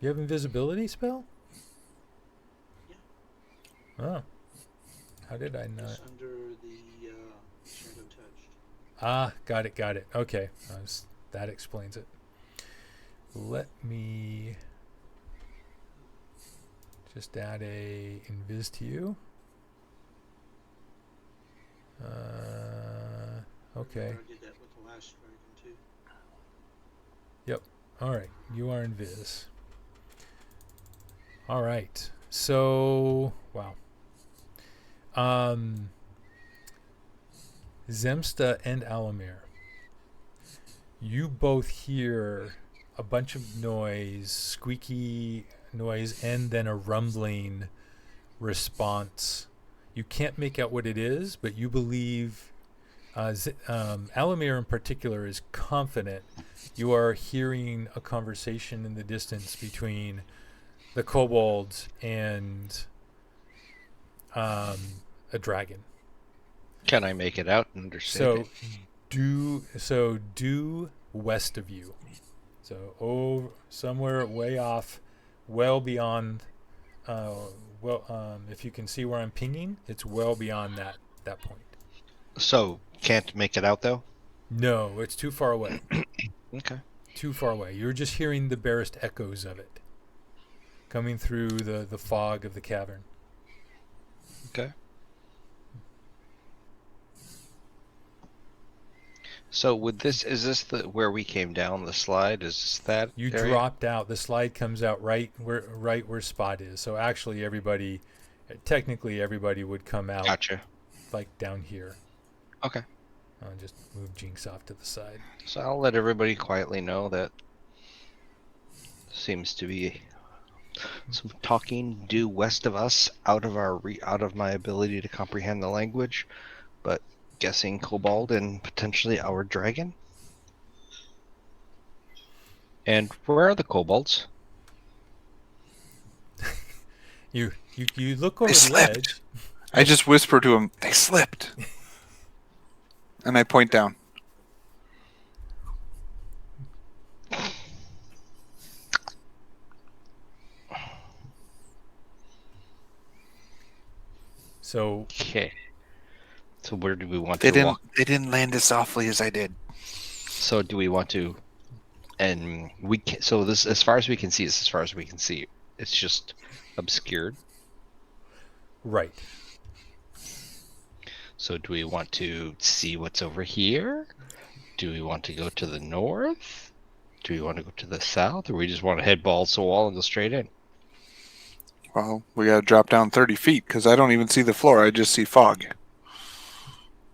You have invisibility spell? Yeah. Oh. How did I not? Just under the shadow touched. Ah, got it. Okay. That explains it. Let me just add a invis to you. Okay. I did that with the last dragon too. Yep. All right. You are invis. All right. So, wow. Zemsta and Alamir, you both hear a bunch of noise, squeaky noise, and then a rumbling response. You can't make out what it is, but you believe Alamir in particular is confident you are hearing a conversation in the distance between the kobolds and a dragon. Can I make it out and understand So due west of you. So somewhere way off, well beyond. If you can see where I'm pinging, it's well beyond that point. it? So, can't make it out, though? No, it's too far away. Okay. Too far away. You're just hearing the barest echoes of it coming through the fog of the cavern. Okay. So, is this where we came down the slide? Is this that You area? dropped out. The slide comes out right where Spot is. So actually, technically everybody would come out Gotcha. like down here. Okay. I'll just move Jinx off to the side. So I'll let everybody quietly know that seems to be some talking due west of us, out of my ability to comprehend the language, but guessing kobold and potentially our dragon. And where are the kobolds? You look over They the slipped. ledge. I just whisper to him, they slipped. And I point down. So Okay. So where do we want They to walk? didn't land as softly as I did. So do we want to? And we can. So this, as far as we can see, is as far as we can see. It's just obscured. right. So do we want to see what's over here? Do we want to go to the north? Do we want to go to the south, or we just want to head balls to the wall and go straight in? Well, we gotta drop down 30 feet because I don't even see the floor. I just see fog.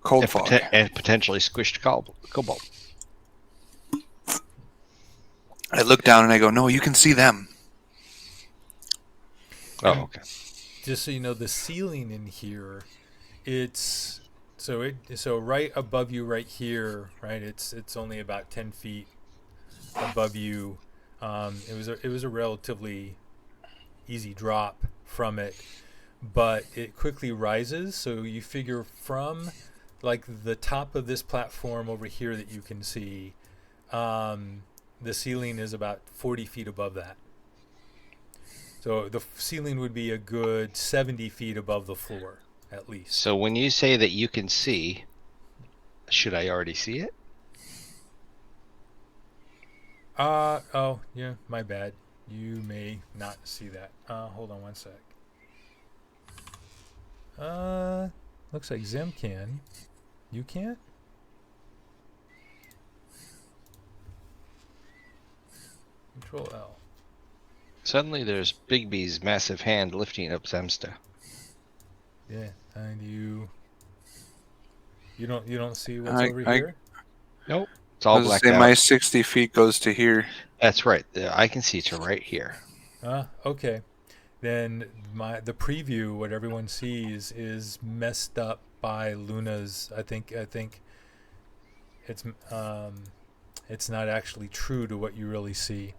Cold And, fog. and potentially squished cobalt. I look down and I go, no, you can see them. Oh, okay. Just so you know, the ceiling in here, it's so right above you, right here, right. It's only about 10 feet above you. It was a relatively easy drop from it, but it quickly rises. So you figure from like the top of this platform over here that you can see, the ceiling is about 40 feet above that. So the ceiling would be a good 70 feet above the floor, at least. So when you say that you can see, should I already see it? Oh, yeah, my bad. You may not see that. Hold on one sec. Looks like Zim can. You can't? Control L. Suddenly there's Bigby's massive hand lifting up Zemsta. Yeah, and you don't see what's I- over I- here? Nope. It's I all was blacked say out. my 60 feet goes to here. That's right. I can see to right here. Okay. Then the preview, what everyone sees, is messed up by Luna's. I think it's not actually true to what you really see.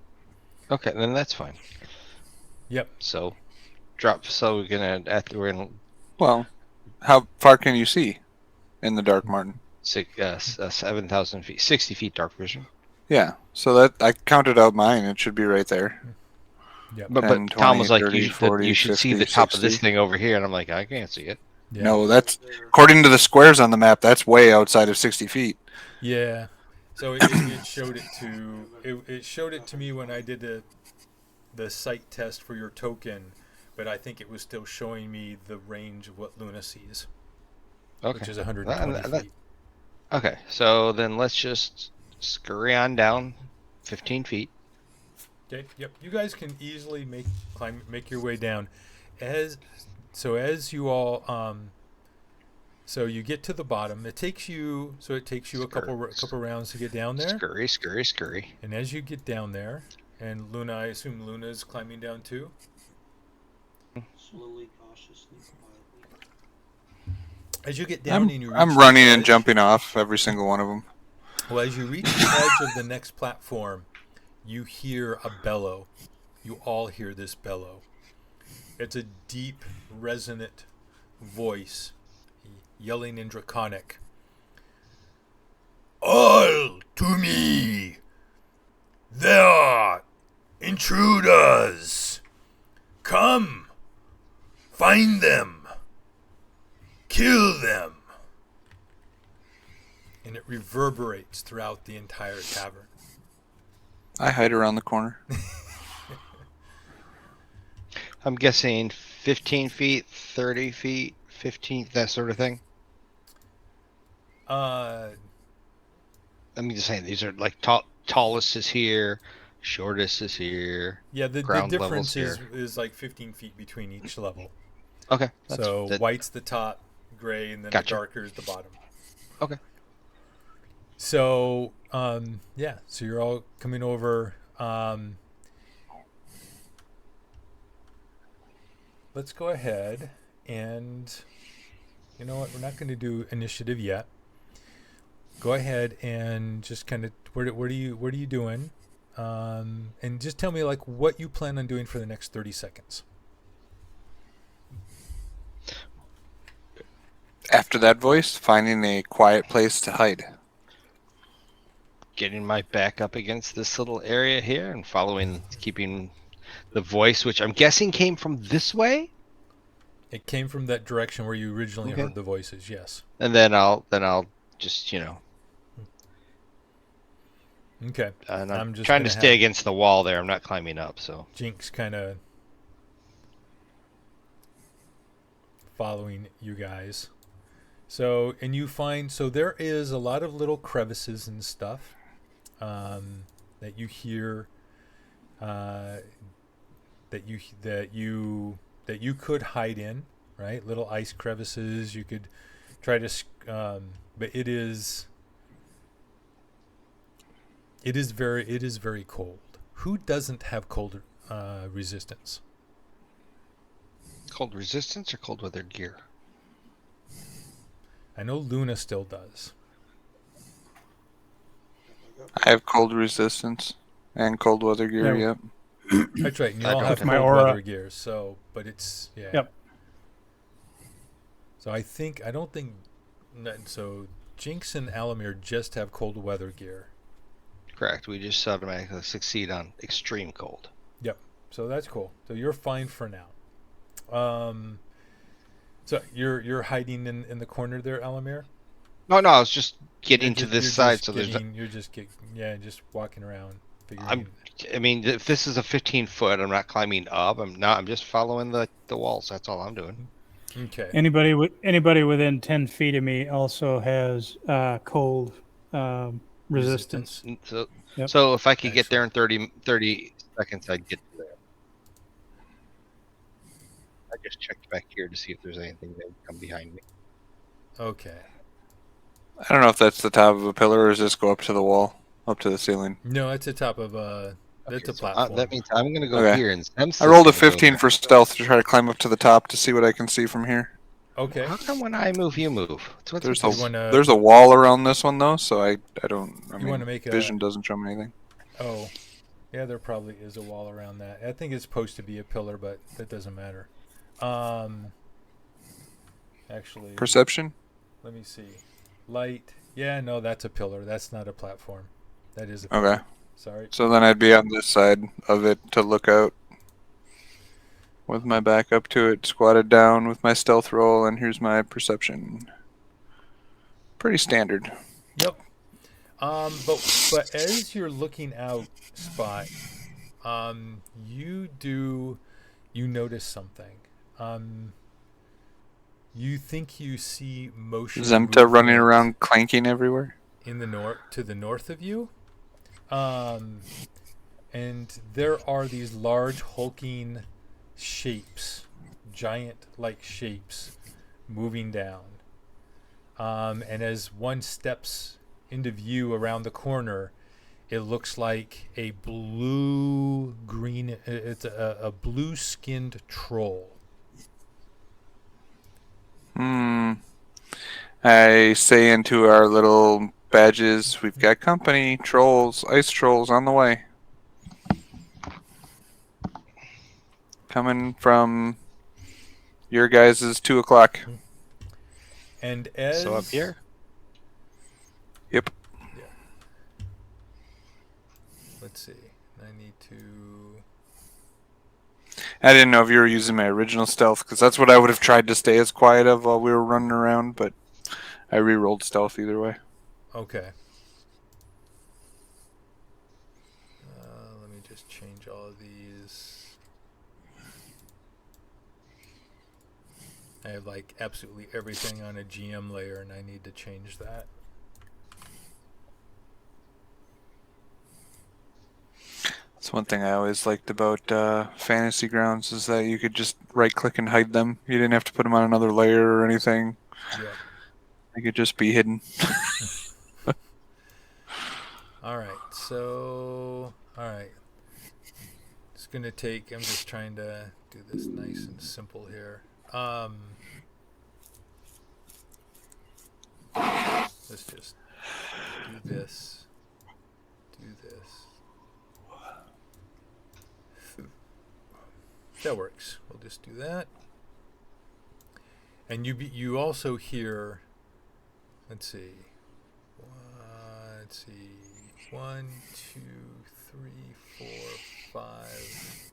Okay, then that's fine. Yep. So, drop. So we're gonna Well, how far can you see in the dark, Martin? 7,000 feet, 60 feet dark vision. Yeah, so that I counted out mine. It should be right there. Yep. But 10, Tom was 20, like, 30, 40, you should see 50, the top of this 60. thing over here, and I'm like, I can't see it. Yeah. No, that's according to the squares on the map. That's way outside of 60 feet. Yeah. So it showed it showed it to me when I did the sight test for your token, but I think it was still showing me the range of what Luna sees, Okay. which is 120 feet. Okay, so then let's just scurry on down 15 feet. Okay. Yep. You guys can easily make your way down, as you all so you get to the bottom. It takes you a couple rounds to get down there. Scurry. And as you get down there, and Luna, I assume Luna's climbing down too. Slowly, cautiously, quietly. As you get down and you reach I'm the running and edge- jumping off every single one of them. Well, as you reach the edge of the next platform, you hear a bellow. You all hear this bellow. It's a deep, resonant voice, yelling in Draconic. All to me! There are intruders! Come! Find them! Kill them! And it reverberates throughout the entire tavern. I hide around the corner. I'm guessing 15 feet, 30 feet, 15, that sort of thing. I'm just saying these are like tallest is here, shortest is here. Yeah, the Ground difference levels is like 15 feet between each level. Okay. So white's the top, gray, and then Gotcha. the darker is the bottom. Okay. So, yeah, so you're all coming over. Let's go ahead and, you know what, we're not going to do initiative yet. Go ahead and just kind of, what are you doing? And just tell me like what you plan on doing for the next 30 seconds. After that voice, finding a quiet place to hide. Getting my back up against this little area here and keeping the voice, which I'm guessing came from this way. It came from that direction where you originally Okay. heard the voices, yes. And then I'll just Okay. and I'm just trying gonna to stay have against the wall there. I'm not climbing up, so Jinx kind of following you guys. So, and you find, so there is a lot of little crevices and stuff that you hear, that you could hide in, right? Little ice crevices. You could try to, but it is very cold. Who doesn't have cold resistance? cold resistance or cold weather gear. I know Luna still does. I have cold resistance and cold weather gear, Yeah. yep. That's right. And you I all don't have have my cold aura. weather gear, so but it's yeah. Yep. So I don't think so. Jinx and Alamir just have cold weather gear. Correct. We just automatically succeed on extreme cold. So that's cool. So you're fine for now. So you're hiding in the corner there, Alamir? No, I was just getting You're to just- this you're side, just so there's. you're just just walking around figuring. I mean, if this is a 15 foot, I'm not climbing up. I'm just following the walls. That's all I'm doing. Okay. Anybody within 10 feet of me also has cold resistance. So, Yep. so if I could get there in 30 seconds, I'd get to there. I just checked back here to see if there's anything that would come behind me. Okay. I don't know if that's the top of a pillar or does this go up to the wall, up to the ceiling. No, it's the top of that's a platform. That means I'm gonna go Okay. here and I rolled a 15 for stealth to try to climb up to the top to see what I can see from here. Okay. How come when I move, you move? What's There's with You this? wanna- there's a wall around this one though, so I You wanna make a- vision doesn't show me anything. Oh, yeah, there probably is a wall around that. I think it's supposed to be a pillar, but that doesn't matter. Actually, Perception? let me see. Light. Yeah, no, that's a pillar. That's not a platform. That is a pillar. Okay. Sorry. So then I'd be on this side of it to look out. With my back up to it, squatted down with my stealth roll, and here's my perception. Pretty standard. Yep. But as you're looking out, Spot, you notice something. You think you see motion. Zemta running movement around clanking everywhere. in the north of you. And there are these large hulking shapes, giant-like shapes, moving down. And as one steps into view around the corner, it looks like a blue-green. It's a blue-skinned troll. I say into our little badges, we've got company, trolls, ice trolls on the way. Coming from Your guys is 2 o'clock. And as So up here. Yep. Yeah. Let's see. I need to. I didn't know if you were using my original stealth, because that's what I would have tried to stay as quiet of while we were running around, but I re-rolled stealth either way. Okay. Let me just change all of these. I have like absolutely everything on a GM layer, and I need to change that. That's one thing I always liked about Fantasy Grounds is that you could just right-click and hide them. You didn't have to put them on another layer or anything. Yep. They could just be hidden. All right. So, all right. It's going to take, I'm just trying to do this nice and simple here. Let's just do this. Do this. That works. We'll just do that. And you also hear, let's see. Let's see. 1, 2, 3, 4, 5.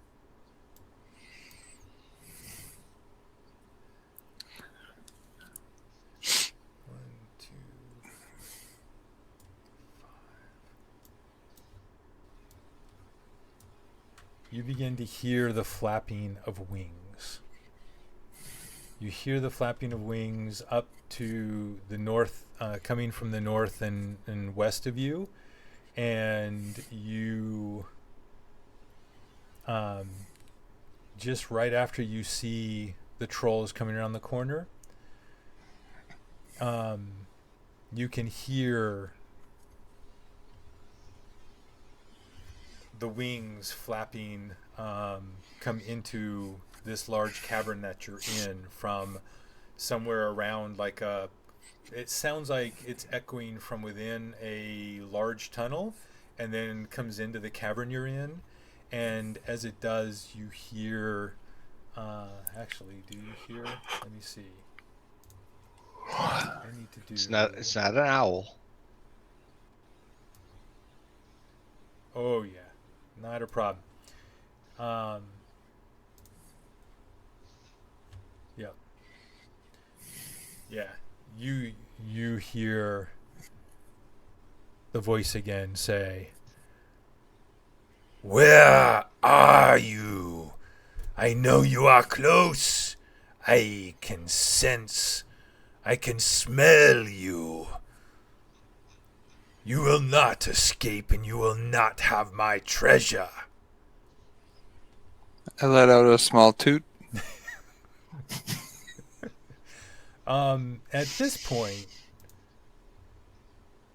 You begin to hear the flapping of wings. You hear the flapping of wings up to the north, coming from the north and west of you, and you, just right after you see the trolls coming around the corner, you can hear the wings flapping come into this large cavern that you're in from somewhere around like a, it sounds like it's echoing from within a large tunnel and then comes into the cavern you're in. And as it does, you hear, actually, do you hear? Let me see. I need to do. It's not an owl. Oh yeah, not a problem. Yeah. Yeah. You hear the voice again say, "Where are you? I know you are close. I can sense. I can smell you. You will not escape, and you will not have my treasure." I let out a small toot. At this point,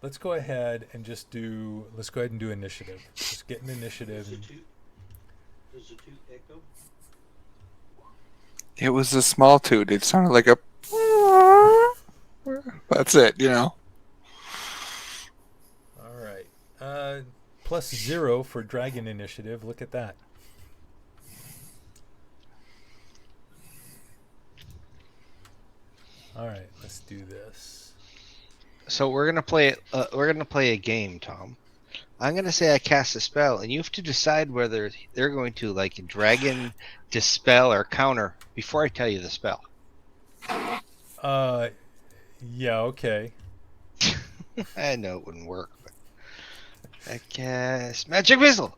let's go ahead and do initiative. Just get an initiative. Does the toot echo? It was a small toot. It sounded like a... That's it, you know. All right. +0 for dragon initiative. Look at that. All right, let's do this. So we're gonna play it. We're gonna play a game, Tom. I'm gonna say I cast a spell, and you have to decide whether they're going to like dragon, dispel, or counter before I tell you the spell. Yeah, okay. I know it wouldn't work, but I cast magic missile.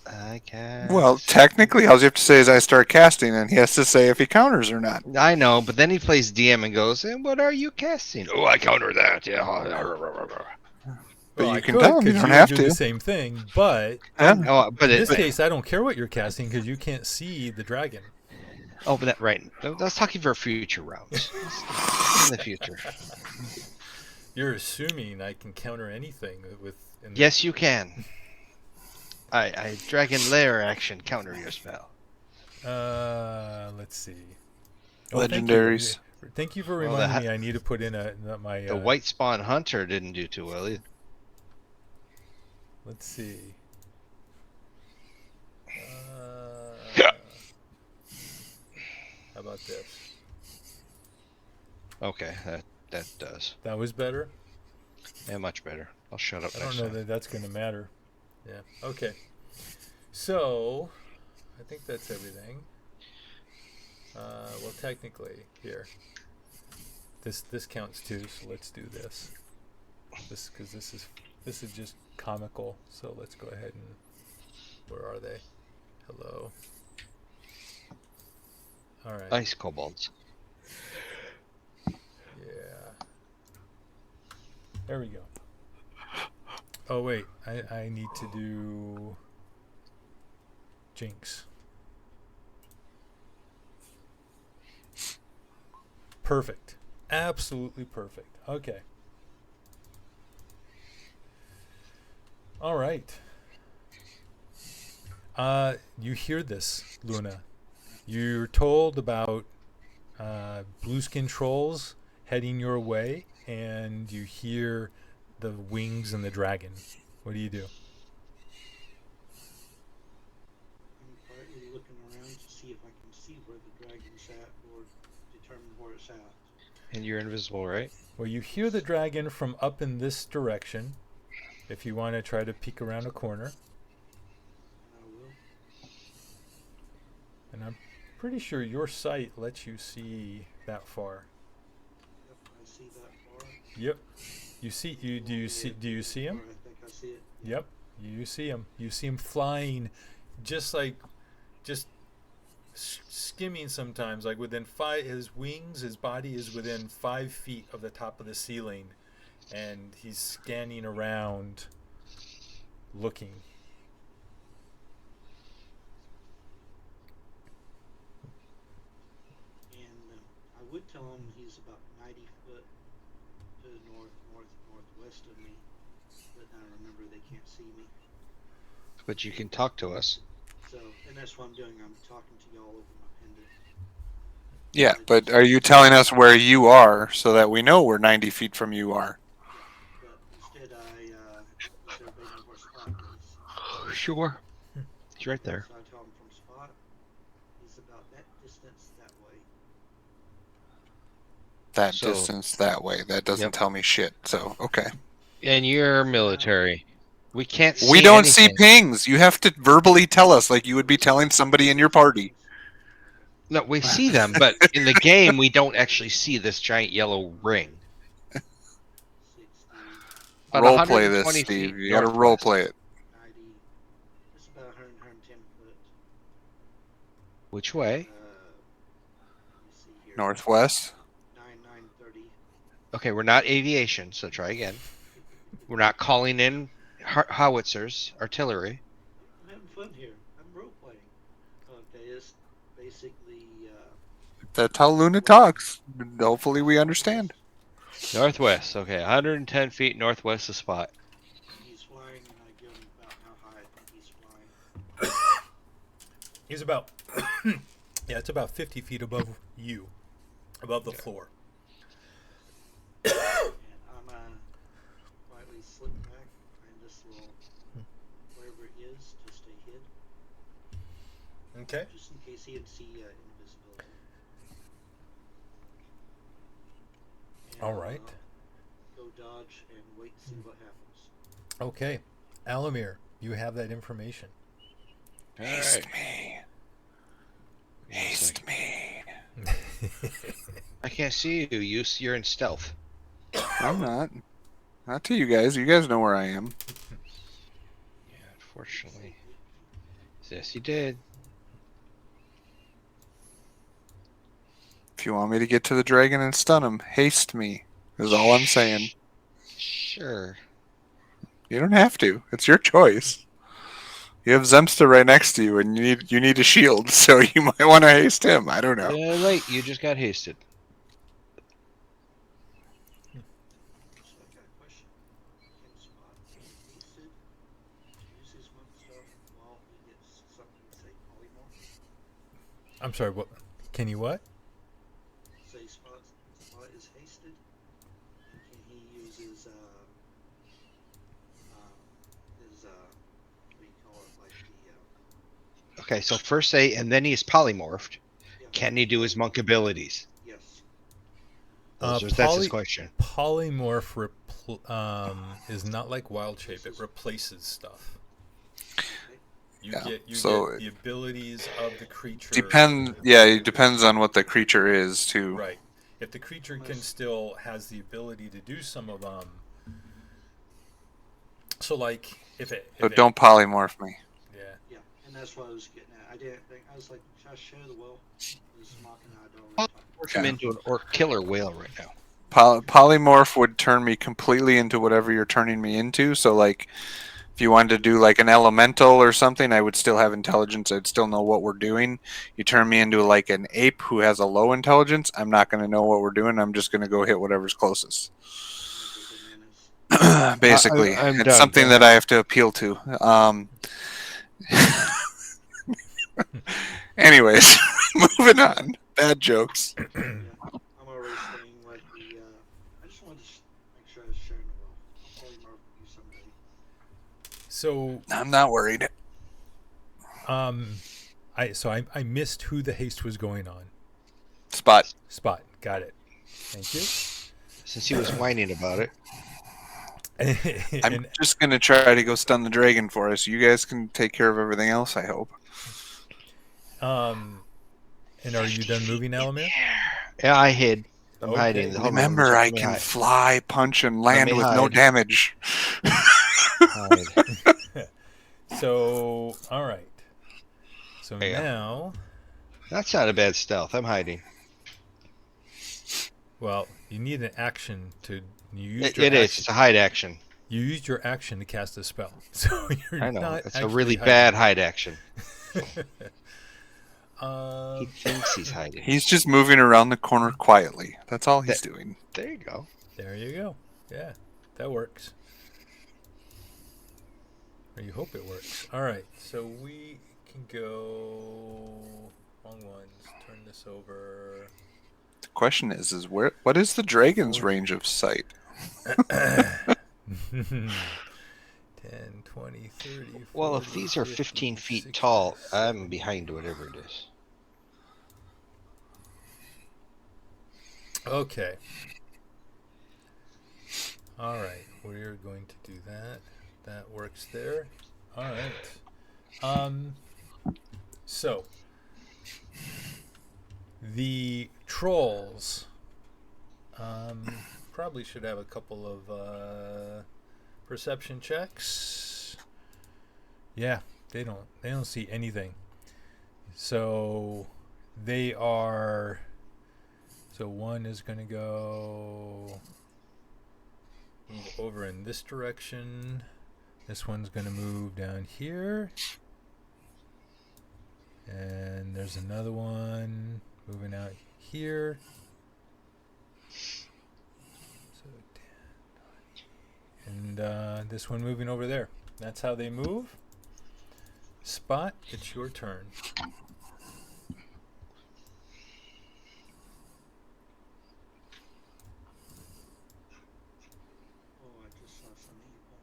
I cast. Well, technically, all you have to say is I start casting, and he has to say if he counters or not. I know, but then he plays DM and goes, "And what are you casting?" Oh, I counter that. Yeah. But Well, you I can could, tell him. You 'cause don't would have do to. the same thing, but Yeah. Oh, but in this case, I don't care what you're casting because you can't see the dragon. oh, but that right. I was talking for future rounds. In the future. You're assuming I can counter anything with. Yes, you can. I dragon lair action counter your spell. Let's see. Oh, Legendaries. Thank you for Well, reminding me. I need to put in my. The white spawn hunter didn't do too well either. Let's see. How about this? Okay, that does. That was better. Yeah, much better. I'll shut up I don't next know time. that that's going to matter. Yeah. Okay. So, I think that's everything. Well, technically, here. This counts too. So let's do this. Because this is just comical. So let's go ahead and where are they? Hello. All right. Ice kobolds. Yeah. There we go. Oh wait, I need to do Jinx. Perfect. Absolutely perfect. Okay. All right. You hear this, Luna. You're told about blue skin trolls heading your way, and you hear the wings and the dragon. What do you do? I'm quietly looking around to see if I can see where the dragon's at or determine where it's at. And you're invisible, right? Well, you hear the dragon from up in this direction. If you want to try to peek around a corner, And I will. and I'm pretty sure your sight lets you see that far. Yep, I see that far. Yep. You see you do you see him? Or I think I see it. Yep. You see him. You see him flying just skimming sometimes, like within his wings, his body is within 5 feet of the top of the ceiling, and he's scanning around looking. And I would tell him he's about 90 foot to the northwest of me, but now remember they can't see me. But you can talk to us. So, and that's what I'm doing. I'm talking to y'all over my pendant. Yeah, but are you telling us where you are so that we know where 90 feet from you are? Yeah, but instead does everybody know where Spot is? Sure. He's right there. So I tell him from Spot, he's about that distance that way. That So- distance that way. That doesn't Yep. tell me shit. So, okay. And you're military. We can't see We don't see anything. pings. You have to verbally tell us like you would be telling somebody in your party. No, we see them, but in the game we don't actually see this giant yellow ring. 60, About Role play 120 this, Steve. feet You got to role northwest. play it. 90. It's about 100, 110 foot. Which way? Let me see here. Northwest. 930. Okay, we're not aviation, so try again. We're not calling in howitzers, artillery. I'm having fun here. I'm role playing. Okay, it's basically That's how Luna talks. Hopefully we understand. Northwest. Okay, 110 feet northwest of Spot. he's flying, and I give him about how high I think he's flying. He's about yeah, it's about 50 feet above you, above the floor. And I'm quietly slip back behind this little wherever it is to stay hid, Okay. just in case he would see invisibility. And All right. Go dodge and wait to see what happens. Okay. Alamir, you have that information. Haste me. Haste me. I can't see you. You're in stealth. I'm not. Not to you guys. You guys know where I am. Yeah, unfortunately. Yes, you did. If you want me to get to the dragon and stun him, haste me. Is all I'm saying. Sure. You don't have to. It's your choice. You have Zemsta right next to you, and you need a shield, so you might want to haste him. I don't know. Yeah, right. You just got hasted. So I got a question. Can Spot be hasted to use his monk stuff while he gets something, say polymorph? I'm sorry, what? Can you what? Say Spot is hasted, and can he use his what do you call it, like the Okay, so first say, and then he's polymorphed. yeah, Can he do his monk abilities? Yes. That's his question. Polymorph is not like wild shape. It replaces stuff. You Yeah, get so the abilities of the creature. It depends on what the creature is too. Right. If the creature can still has the ability to do some of them. So like if it. So don't polymorph me. Yeah. Yeah, and that's what I was getting at. I didn't think I was like, should I share the will? This mocking I don't really talk. Work him into an orc killer whale right now. Polymorph would turn me completely into whatever you're turning me into. So like, if you wanted to do like an elemental or something, I would still have intelligence. I'd still know what we're doing. You turn me into like an ape who has a low intelligence, I'm not going to know what we're doing. I'm just going to go hit whatever's closest. I'm gonna go bananas. Basically, I'm it's done. something that I have to appeal to. Anyways, moving on. Bad jokes. Yeah, I'm already staying like the. I just wanted to make sure I was sharing the will. I'll probably mark you someday. So I'm not worried. I missed who the haste was going on. Spot. Spot. Got it. Thank you. Since he was whining about it. I'm just going to try to go stun the dragon for us. You guys can take care of everything else, I hope. And are you done moving, Alamir? Yeah, I hid. I'm Okay. hiding. Hold on, Remember, I let me can hide. fly, punch, and land me with no hide. damage. Hide. So, all right. So Yeah. now, That's not a bad stealth. I'm hiding. well, you need an action to. It is. It's a hide action. You used your action to cast a spell, so you're I know. not. It's a actually really hiding. bad hide action. He Um, thinks he's hiding. He's just moving around the corner quietly. That's all he's doing. There you go. there you go. Yeah, that works. Or you hope it works. All right, so we can go. Wrong ones. Turn this over. The question is what is the dragon's range of sight? 10, 20, 30, 40, Well, if these are 50, 15 feet 60, tall, I'm behind whatever it is. Okay. All right, we're going to do that. That works there. All right. So the trolls probably should have a couple of perception checks. Yeah, they don't see anything. So they are. So one is going to go move over in this direction. This one's going to move down here. And there's another one moving out here. So, and this one moving over there. That's how they move. Spot, it's your turn. Oh, I just saw some evil.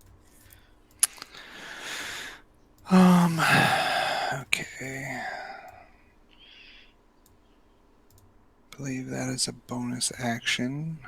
Okay. Believe that is a bonus action.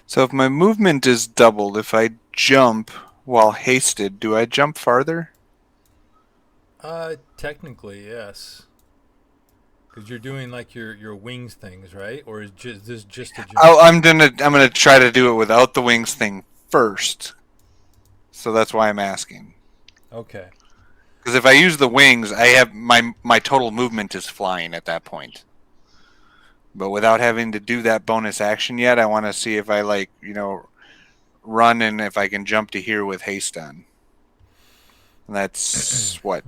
So if my movement is doubled, if I jump while hasted, do I jump farther? Technically, yes. Because you're doing like your wings things, right? Or is this just a jump? Oh, I'm gonna try to do it without the wings thing first. So that's why I'm asking. Okay. Because if I use the wings, I have my total movement is flying at that point. But without having to do that bonus action yet, I want to see if I run and if I can jump to here with haste on. And that's what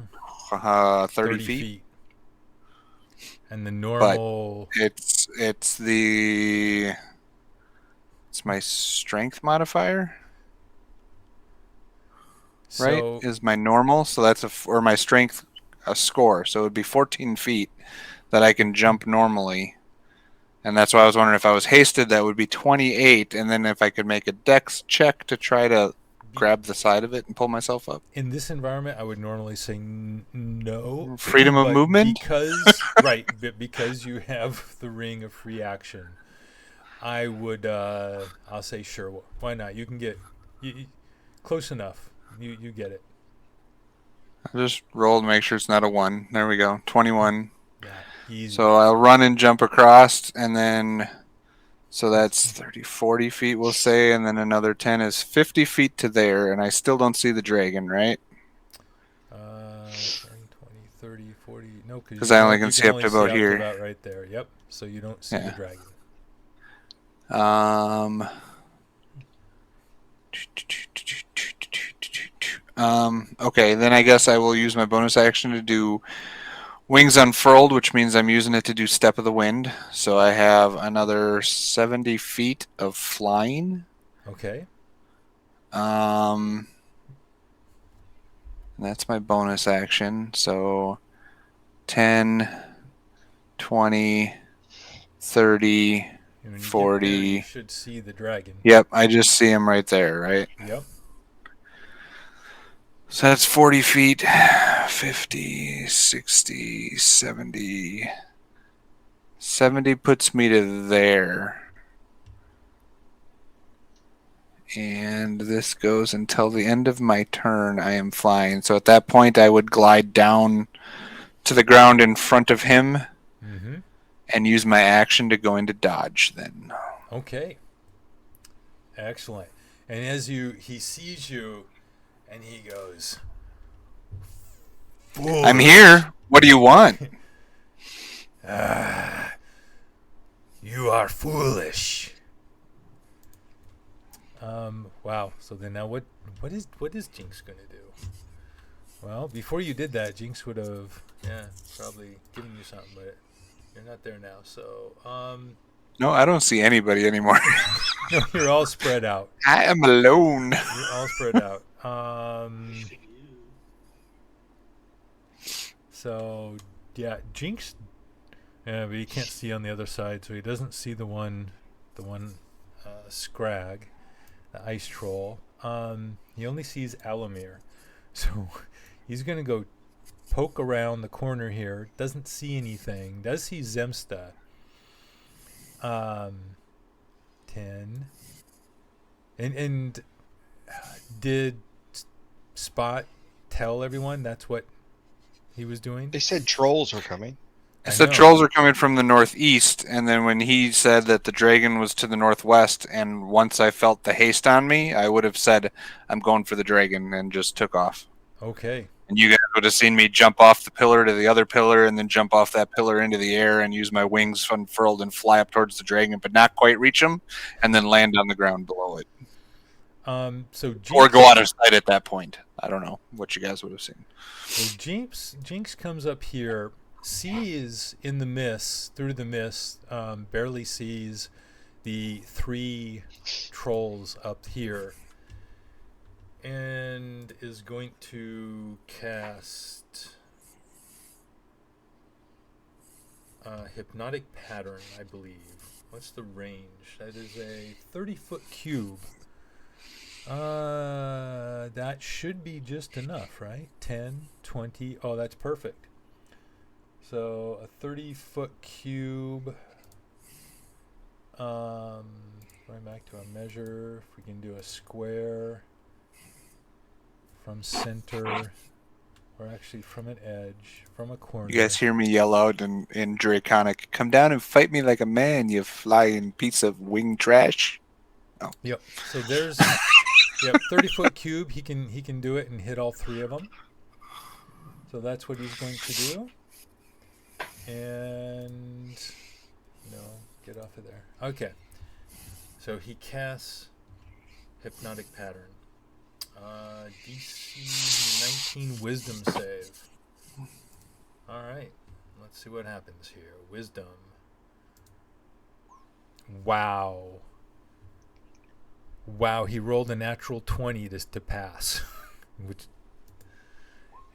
30 feet. And the normal. But it's my strength modifier, right? So, Is my normal, so that's or my strength a score, so it would be 14 feet that I can jump normally. And that's why I was wondering if I was hasted, that would be 28, and then if I could make a dex check to try to grab the side of it and pull myself up. In this environment, I would normally say no. Freedom of but movement? because you have the ring of free action, I would. I'll say sure. Why not? You can get close enough. You get it. I just roll to make sure it's not a 1. There we go. 21. Yeah, easy. So I'll run and jump across, and then... So that's 30, 40 feet, we'll say, and then another 10 is 50 feet to there, and I still don't see the dragon, right? 10, 20, 30, 40. No, because I only can see up to about here. About right there. Yep. So you don't see the dragon. Okay, then I guess I will use my bonus action to do Wings Unfurled, which means I'm using it to do Step of the Wind. So I have another 70 feet of flying. Okay. That's my bonus action. So 10, 20, 30, 40. You should see the dragon. Yep, I just see him right there, right? Yep. So that's 40 feet, 50, 60, 70. 70 puts me to there. And this goes until the end of my turn. I am flying. So at that point, I would glide down to the ground in front of him and use my action to go into dodge then. Okay. Excellent. And as he sees you, and he goes, "Foolish. I'm here. What do you want?" You are foolish. Wow. So then now what is Jinx gonna do? Well, before you did that, Jinx would have probably given you something, but you're not there now. So no, I don't see anybody anymore. No, you're all spread out. I am alone. You're all spread out. So yeah, Jinx. Yeah, but he can't see on the other side, so he doesn't see the one Scrag, the ice troll. He only sees Alamir, so he's gonna go poke around the corner here. Doesn't see anything. Does see Zemsta. 10. And did Spot tell everyone that's what he was doing? They said trolls were coming. I said trolls are coming from the northeast, and then when he said that the dragon was to the northwest, and once I felt the haste on me, I would have said, I'm going for the dragon, and just took off. Okay. And you guys would have seen me jump off the pillar to the other pillar, and then jump off that pillar into the air, and use my wings unfurled and fly up towards the dragon, but not quite reach him, and then land on the ground below it. So Jinx, or go out of sight at that point. I don't know what you guys would have seen. So Jinx comes up here, sees in the mist, through the mist, barely sees the 3 trolls up here, and is going to cast Hypnotic Pattern, I believe. What's the range? That is a 30-foot cube. That should be just enough, right? 10, 20. Oh, that's perfect. So a 30-foot cube. Going back to a measure. If we can do a square from center, or actually from an edge, from a corner. You guys hear me yell out in Draconic, "Come down and fight me like a man, you flying piece of wing trash." Oh. Yep. So there's 30-foot cube. He can do it and hit all 3 of them. So that's what he's going to do. And get off of there. Okay. So he casts Hypnotic Pattern. DC 19 Wisdom save. All right. Let's see what happens here. Wisdom. Wow, he rolled a natural 20 to pass.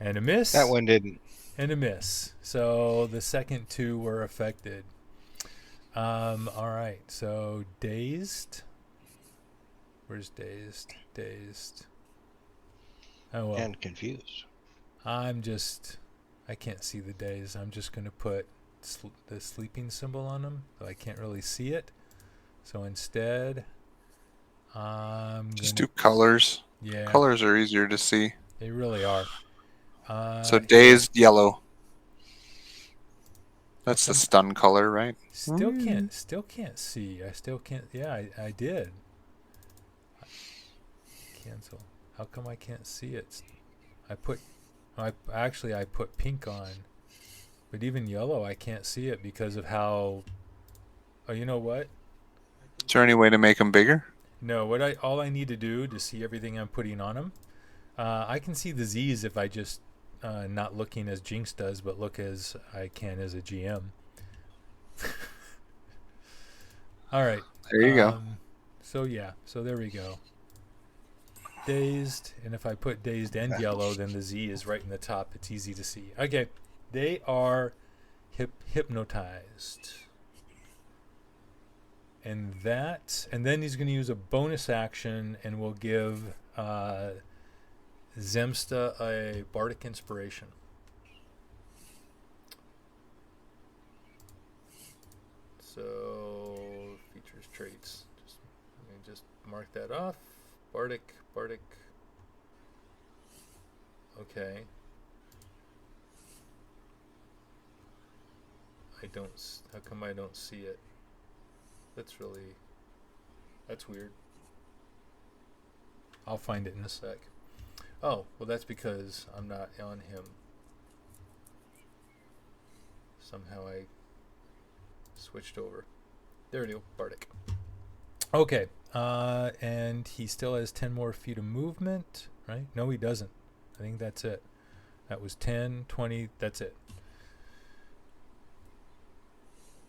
And a miss. That one didn't. And a miss. So the second 2 were affected. All right. So dazed. Where's dazed? Dazed. Oh well. And confused. I can't see the days. I'm just gonna put the sleeping symbol on them, so I can't really see it. So instead, Just do colors. Yeah, Colors are easier to see. they really are. So dazed yellow. That's the come- stun color, right? Still can't see. I still can't. Yeah, I did. Cancel. How come I can't see it? I put pink on, but even yellow I can't see it because of how. Oh, you know what? Is there any way to make them bigger? No, all I need to do to see everything I'm putting on them, I can see the Z's if I just not looking as Jinx does, but look as I can as a GM. All right. There you go. So there we go. Dazed, and if I put dazed and yellow, then the Z is right in the top. It's easy to see. Okay, they are hypnotized. And then he's going to use a bonus action, and we'll give Zemsta a bardic inspiration. So features, traits. Let me just mark that off. Bardic. Okay. How come I don't see it? That's weird. I'll find it in a sec. Oh, well that's because I'm not on him. Somehow I switched over. There we go, Bardic. Okay, and he still has 10 more feet of movement, right? No, he doesn't. I think that's it. That was 10, 20, that's it.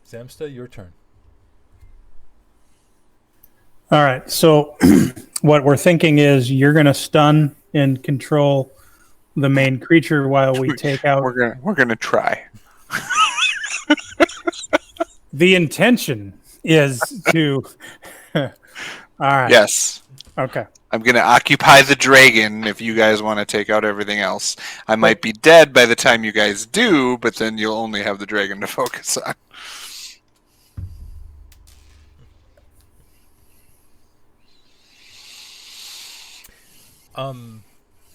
Zemsta, your turn. All right. So what we're thinking is you're going to stun and control the main creature while we take out. We're gonna try. The intention is to. All right. Yes. Okay. I'm gonna occupy the dragon if you guys want to take out everything else. I might be dead by the time you guys do, but then you'll only have the dragon to focus on.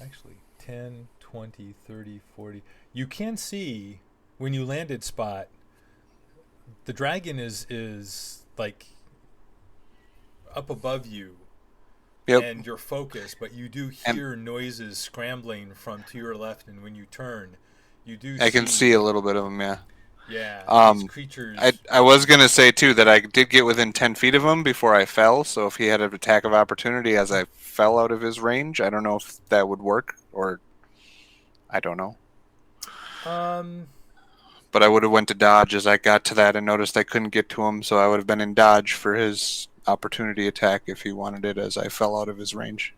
Actually 10, 20, 30, 40. You can see when you landed Spot, the dragon is like up above you. Yep. And your focus, but you do hear noises scrambling from to your left, and when you turn, you do I can see a little bit of them, yeah. Yeah, these creatures. I was going to say, too, that I did get within 10 feet of him before I fell, so if he had an attack of opportunity as I fell out of his range, I don't know if that would work, or I don't know. But I would have went to dodge as I got to that and noticed I couldn't get to him, so I would have been in dodge for his opportunity attack if he wanted it as I fell out of his range.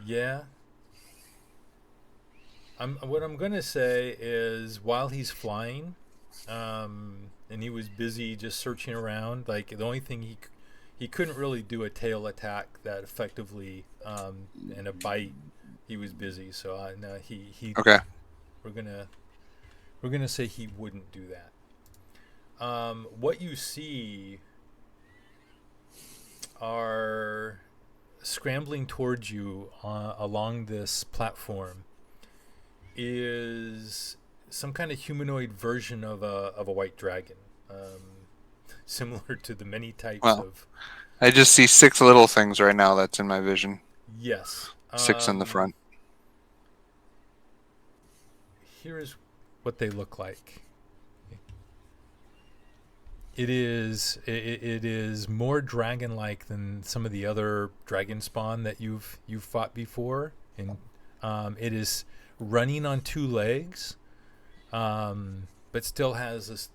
Yeah. What I'm going to say is while he's flying, and he was busy just searching around, like the only thing he couldn't really do a tail attack that effectively, and a bite. He was busy, so no, he. Okay. We're gonna say he wouldn't do that. What you see are scrambling towards you along this platform is some kind of humanoid version of a white dragon, similar to the many types of. I just see 6 little things right now. That's in my vision. Yes. 6 in the front. Here's what they look like. It is more dragon-like than some of the other dragon spawn that you've fought before, and it is running on 2 legs, but still has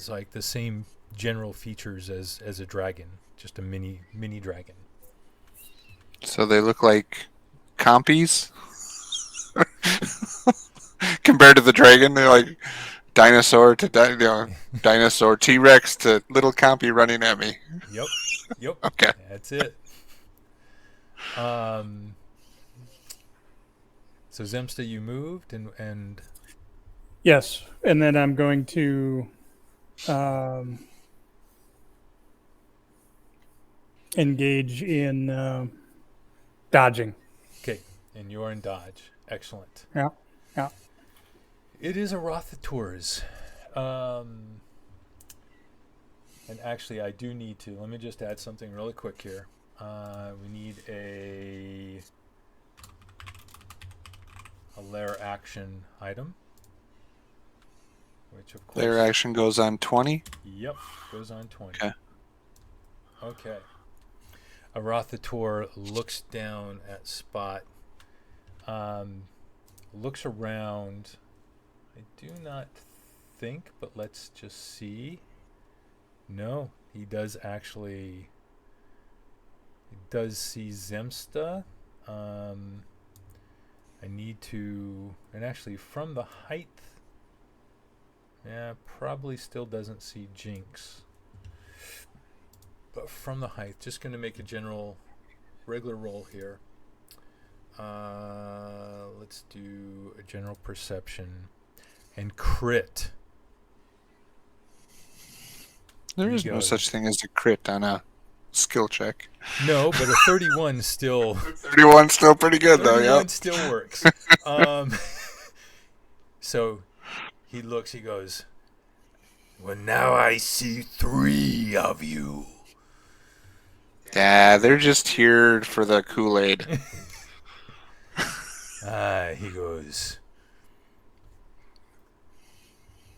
like the same general features as a dragon, just a mini dragon. So they look like compies compared to the dragon. They're like Dinosaur to dinosaur T-Rex to little compy running at me. Yep. Yep. Okay. That's it. So Zemsta, you moved and Yes, and then I'm going to engage in dodging. okay, and you're in dodge. Excellent. Yeah, yeah. It is a Rothator's. And actually, I do need to. Let me just add something really quick here. We need a lair action item, which of course. Lair action goes on 20. Yep, goes on 20. Okay. Okay. A Rothator looks down at Spot. Looks around. I do not think, but let's just see. No, he does actually. He does see Zemsta. I need to, and actually from the height, yeah, probably still doesn't see Jinx. But from the height, just going to make a regular roll here. Let's do a general perception and crit. There is no such thing as a crit on a skill check. No, but a 31 still. 31 still pretty good though. 31 Yep. still works. So he looks. He goes, "Well, now I see 3 of you." Yeah, they're just here for the Kool-Aid. He goes,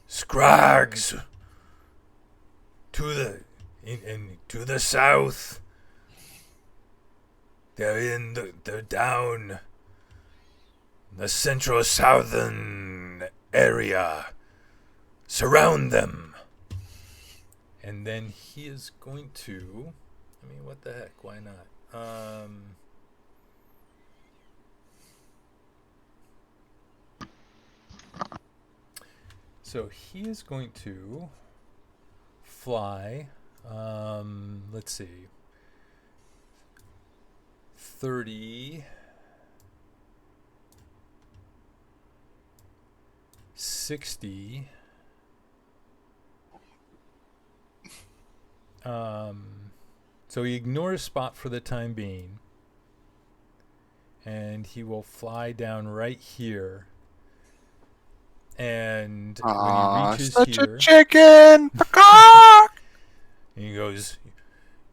"Scrags to the south. They're down the central southern area. Surround them." And then he is going to. I mean, what the heck? Why not? So he is going to fly. Let's see. 30, 60. So he ignores Spot for the time being, and he will fly down right here. And when he reaches such here, a chicken! Peacock! he goes,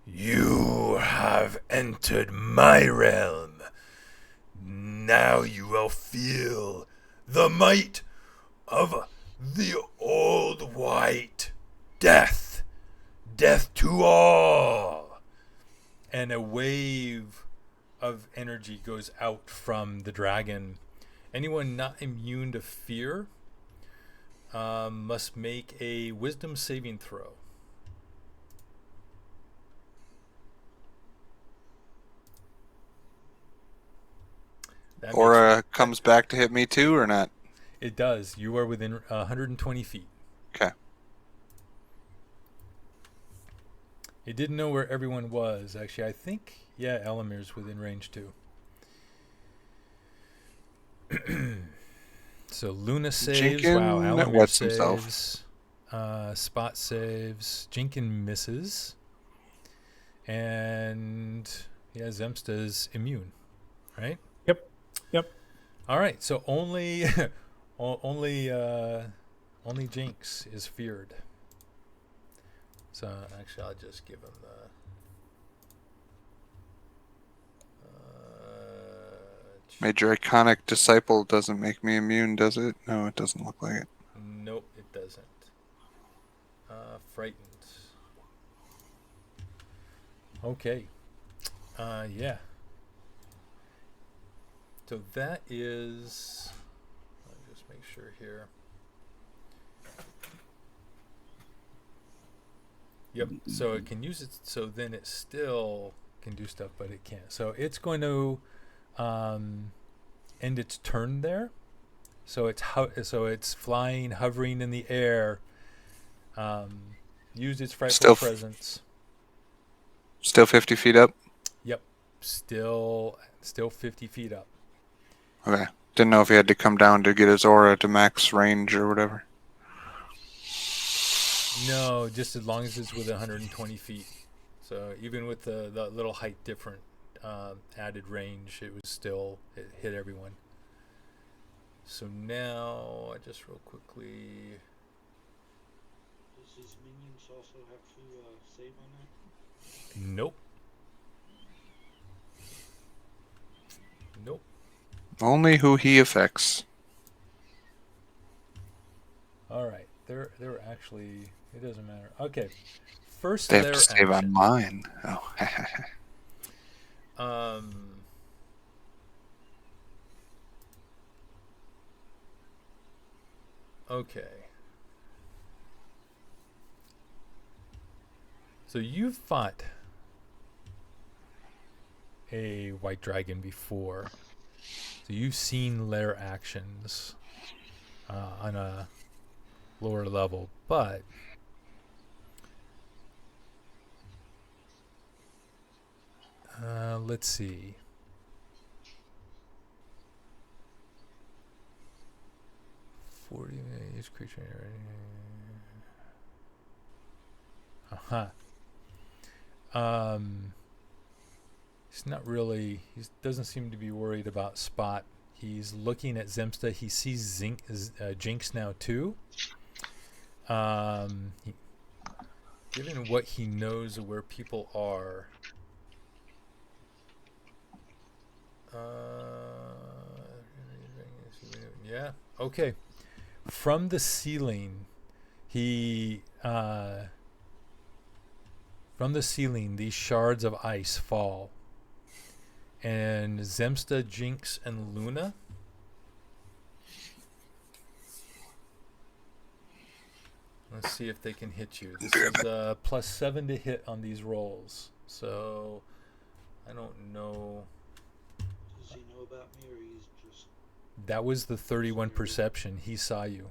"You have entered my realm. Now you will feel the might of the old white death. Death to all." And a wave of energy goes out from the dragon. Anyone not immune to fear must make a wisdom saving throw. That Aura comes back to hit me too, or not? It does. You are within 120 feet. Okay. It didn't know where everyone was. Actually, I think, yeah, Elamir's within range too. So Luna saves. Jinkin Wow, Elamir wets saves. himself. Spot saves. Jinkin misses. And yeah, Zemsta's immune, right? Yep. All right, so only only Jinx is feared. So actually, I'll just give him the. My draconic disciple doesn't make me immune, does it? No, it doesn't look like it. Nope, it doesn't. Frightened. Okay. Yeah. So that is. I'll just make sure here. Yep. So it can use it. So then it still can do stuff, but it can't. So it's going to end its turn there. So it's flying, hovering in the air. Used its frightful presence. Still 50 feet up? Yep. Still 50 feet up. Okay. Didn't know if he had to come down to get his aura to max range or whatever. No, just as long as it's within 120 feet. So even with the little height different added range, it hit everyone. So now, just real quickly. Does his minions also have to save on that? Nope. Nope. Only who he affects. All right. They're actually, it doesn't matter. Okay. First, They have their to save action. on mine. Oh. Okay. So you've fought a white dragon before. So you've seen their actions on a lower level, but let's see. Each creature. He's not really. He doesn't seem to be worried about Spot. He's looking at Zemsta. He sees Jinx now too. Given what he knows of where people are. Yeah. Okay. From the ceiling, these shards of ice fall. And Zemsta, Jinx, and Luna. Let's see if they can hit you. This is +7 to hit on these rolls. So, I don't know. Does he know about me, or he's just... That was the 31 perception. He saw you.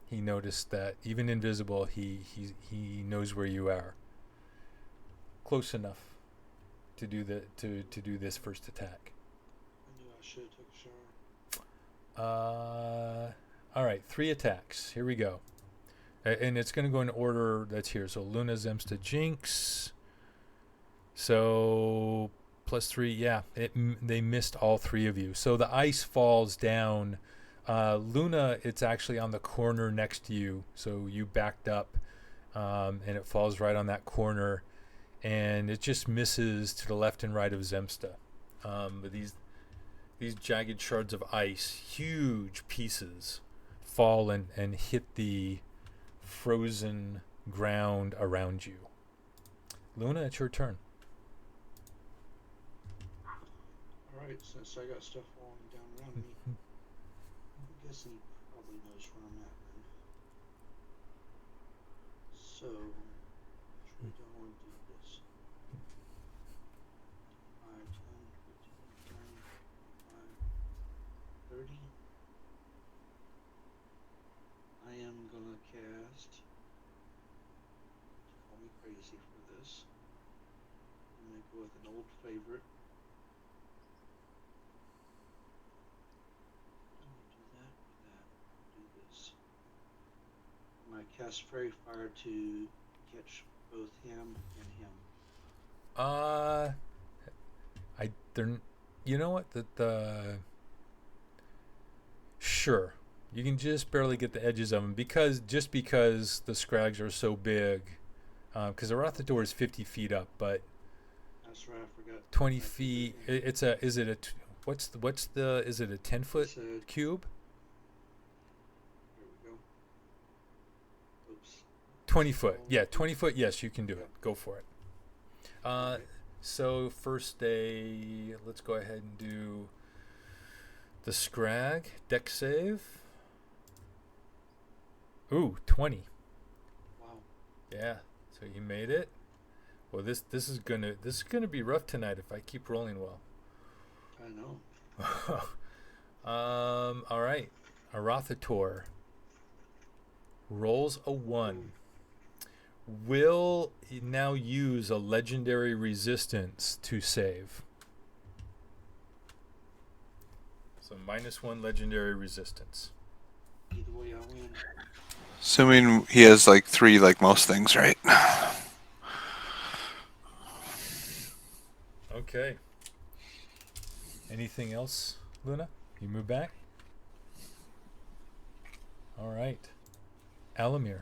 He noticed that even invisible, he knows where you are. Close enough to do this first attack. I knew I should have took a shower. All right, 3 attacks. Here we go. And it's going to go in order that's here. So Luna, Zemsta, Jinx. So +3, yeah. They missed all 3 of you. So the ice falls down. Luna, it's actually on the corner next to you. So you backed up, and it falls right on that corner. And it just misses to the left and right of Zemsta. But these jagged shards of ice, huge pieces, fall and hit the frozen ground around you. Luna, it's your turn. Alright, since I got stuff falling down around me, I'm guessing he probably knows where I'm at then. So, sure don't want to do this. 5, 10, 15, 20, 25, 30. I am gonna cast. Call me crazy for this. I'm gonna go with an old favorite. I cast Fairy Fire to catch both him and him. You know what? Sure. You can just barely get the edges of them because the scrags are so big. Because the Rothador is 50 feet up, but that's right, I forgot. 20 feet. Is it a 10-foot cube? 20 foot. Yeah, 20 foot. Yes, you can do it. Go for it. So first let's go ahead and do the Scrag deck save. Ooh, 20. Wow. Yeah. So you made it. Well, this is gonna be rough tonight if I keep rolling well. I know. All right. Arathator rolls a 1. Will now use a legendary resistance to save. So -1 legendary resistance. Either way, I win. Assuming he has like 3, like most things, right? Okay. Anything else, Luna? You move back? All right. Alamir.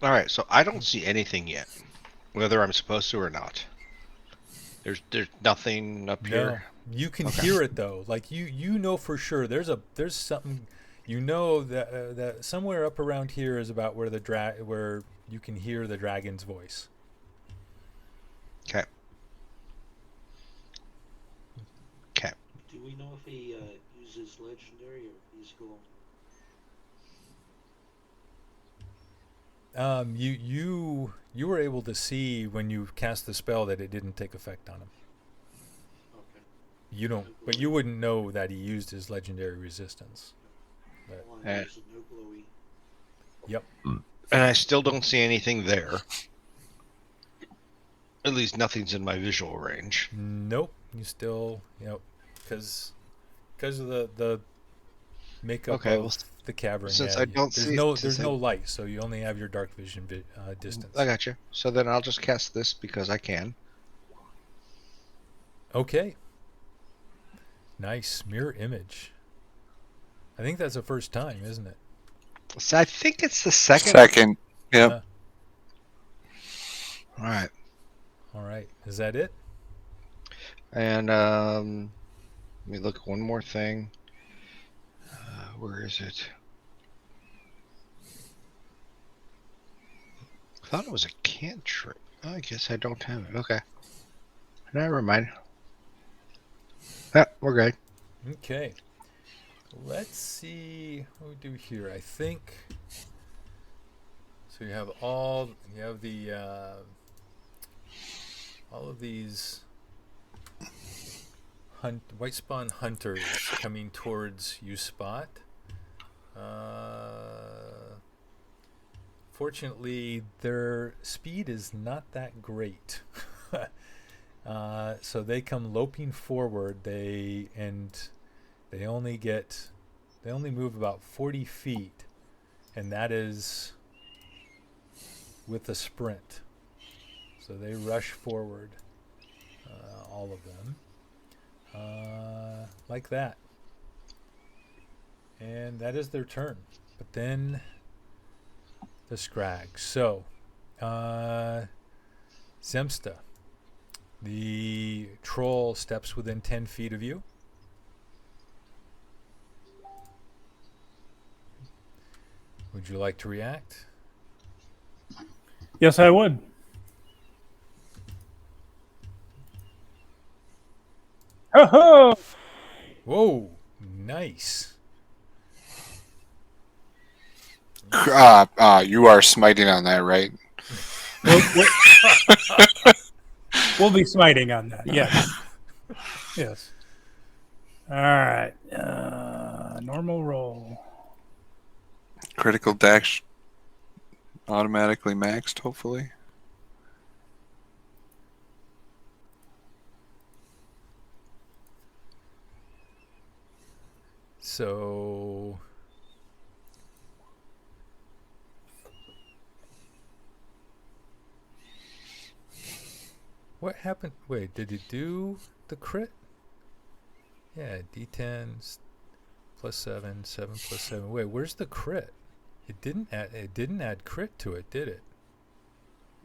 All right, so I don't see anything yet, whether I'm supposed to or not. There's nothing up No. here. You can Okay. hear it though. Like you know for sure there's something you know that somewhere up around here is about where where you can hear the dragon's voice. Okay. Okay. Do we know if he uses legendary or physical? You were able to see when you cast the spell that it didn't take effect on him. Okay. You don't, but you wouldn't know that he used his legendary resistance. But, All I know is a no glowy. yep. And I still don't see anything there. At least nothing's in my visual range. Nope. You still, because of the makeup Okay, of well, the cavern. since yeah, I don't there's see- no since there's I- no light, so you only have your dark vision distance. I got you. So then I'll just cast this because I can. Okay. Nice mirror image. I think that's the first time, isn't it? So I think it's the second. Second. Yep. All right. All right. Is that it? And let me look one more thing. Where is it? I thought it was a cantrip. Oh, I guess I don't have it. Okay. Never mind. We're good. Okay. Let's see what we do here. I think so. You have the all of these white spawn hunters coming towards you, Spot. Fortunately, their speed is not that great. So they come loping forward. They only move about 40 feet, and that is with a sprint. So they rush forward, all of them, like that. And that is their turn. But then the Scrag. So, Zemsta. The troll steps within 10 feet of you. Would you like to react? Yes, I would. Ho-ho! Whoa, nice. You are smiting on that, right? We'll be smiting on that. Yes. Yes. All right. Normal roll. Critical dash automatically maxed, hopefully. So what happened? Wait, did it do the crit? Yeah, D10 +7, 7 +7. Wait, where's the crit? It didn't add crit to it, did it?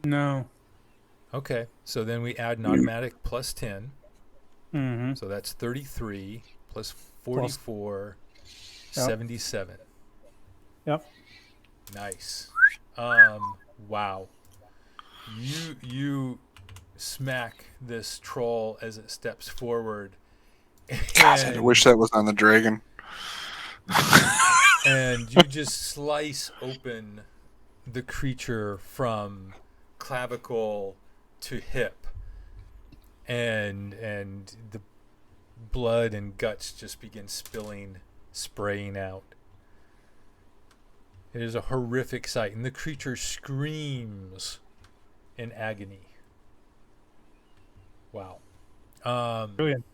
No. Okay, so then we add an automatic +10. Mm-hmm. So that's 33 plus 44, Yep. 77. Yep. Nice. Wow. You smack this troll as it steps forward. God, I wish that was on the dragon. And you just slice open the creature from clavicle to hip, and blood and guts just begin spraying out. It is a horrific sight, and the creature screams in agony. Wow. Brilliant.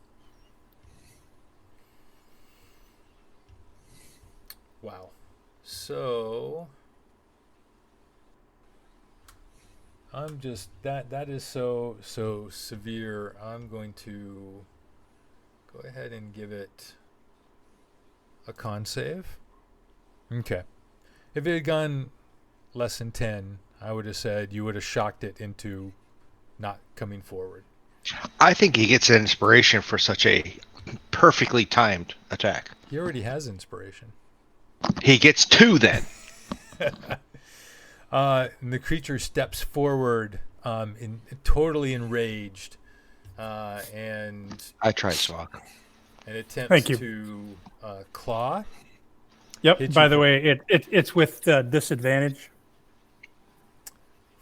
Wow. So I'm just that is so severe. I'm going to go ahead and give it a con save. Okay. If it had gone less than 10, I would have said you would have shocked it into not coming forward. I think he gets an inspiration for such a perfectly timed attack. He already has inspiration. He gets 2 then. And the creature steps forward, totally enraged, and I tried Swag. attempts Thank you. to claw. Yep. Hit By you the for- way, it's with disadvantage.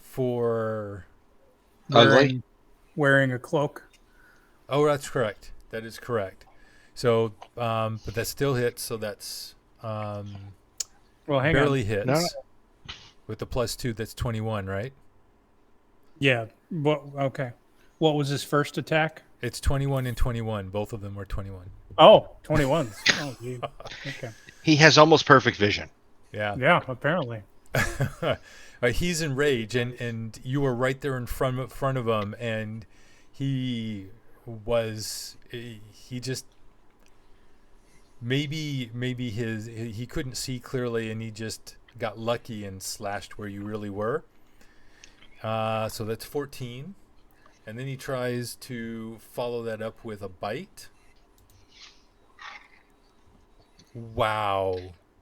For Ugly? Wearing a cloak. oh, that's correct. That is correct. So, but that still hits. So that's Well, hang barely on. hits. No. With the +2, that's 21, right? Yeah. Okay. What was his first attack? It's 21 and 21. Both of them were 21. Oh, 21s. Oh, gee. Okay. He has almost perfect vision. Yeah. Yeah, apparently. He's in rage, and you were right there in front of him, and he just maybe he couldn't see clearly, and he just got lucky and slashed where you really were. So that's 14, and then he tries to follow that up with a bite. Wow,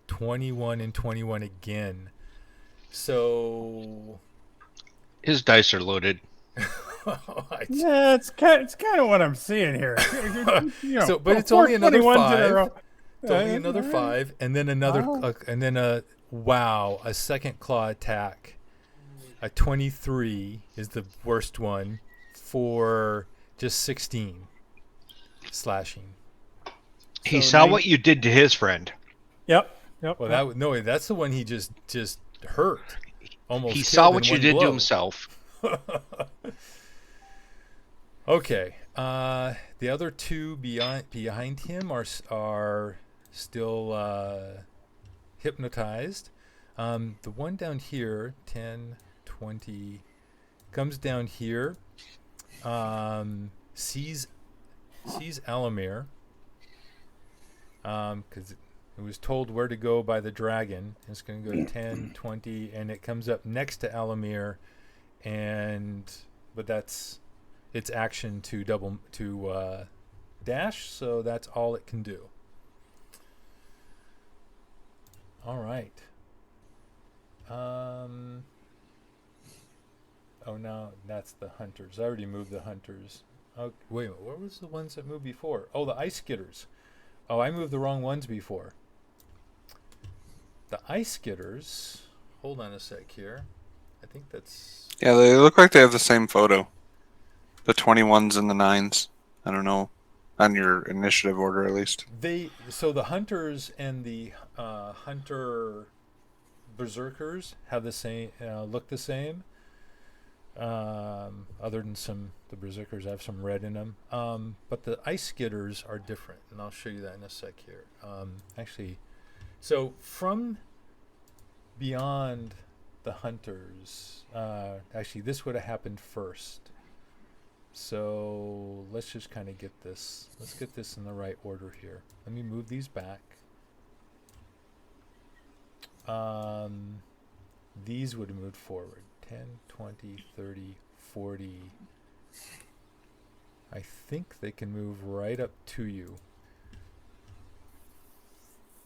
21 and 21 again. So His dice are loaded. Yeah, it's kind of what I'm seeing here. You know, So, but it's only another 21s in a 5. row. It's only another all right. 5, and then another, Wow. and then a second claw attack. A 23 is the worst one for just 16 slashing. He So saw nine- what you did to his friend. Yep. Well, that's the one he just hurt. Almost. He killed saw in what you one did to blow. himself. Okay. The other 2 behind him are still hypnotized. The one down here, 10, 20, comes down here. Sees Alamir. Because it was told where to go by the dragon. It's going to go 10, 20, and it comes up next to Alamir, but that's its action to dash, so that's all it can do. All right. Oh, no, that's the hunters. I already moved the hunters. Oh, wait, what was the ones that moved before? Oh, the ice skitters. Oh, I moved the wrong ones before. The ice skitters. Hold on a sec here. I think that's. Yeah, they look like they have the same photo. The 21s and the 9s. I don't know. On your initiative order, at least. So the hunters and the hunter berserkers have the same look the same. Other than the berserkers have some red in them. But the ice skitters are different, and I'll show you that in a sec here. Actually, so from beyond the hunters, actually this would have happened first. So let's just kind of get this. Let's get this in the right order here. Let me move these back. These would have moved forward. 10, 20, 30, 40. I think they can move right up to you.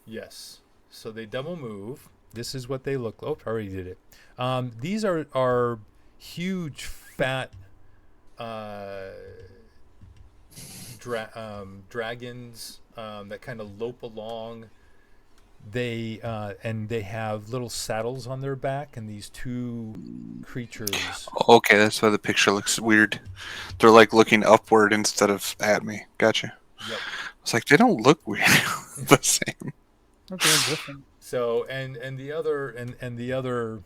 Yes. So they double move. This is what they look. Oh, I already did it. These are huge, fat dragons that kind of lope along. They have little saddles on their back, and these 2 creatures. Okay, that's why the picture looks weird. They're like looking upward instead of at me. Gotcha. Yep. It's like they don't look weird the same. Okay, different. So and the other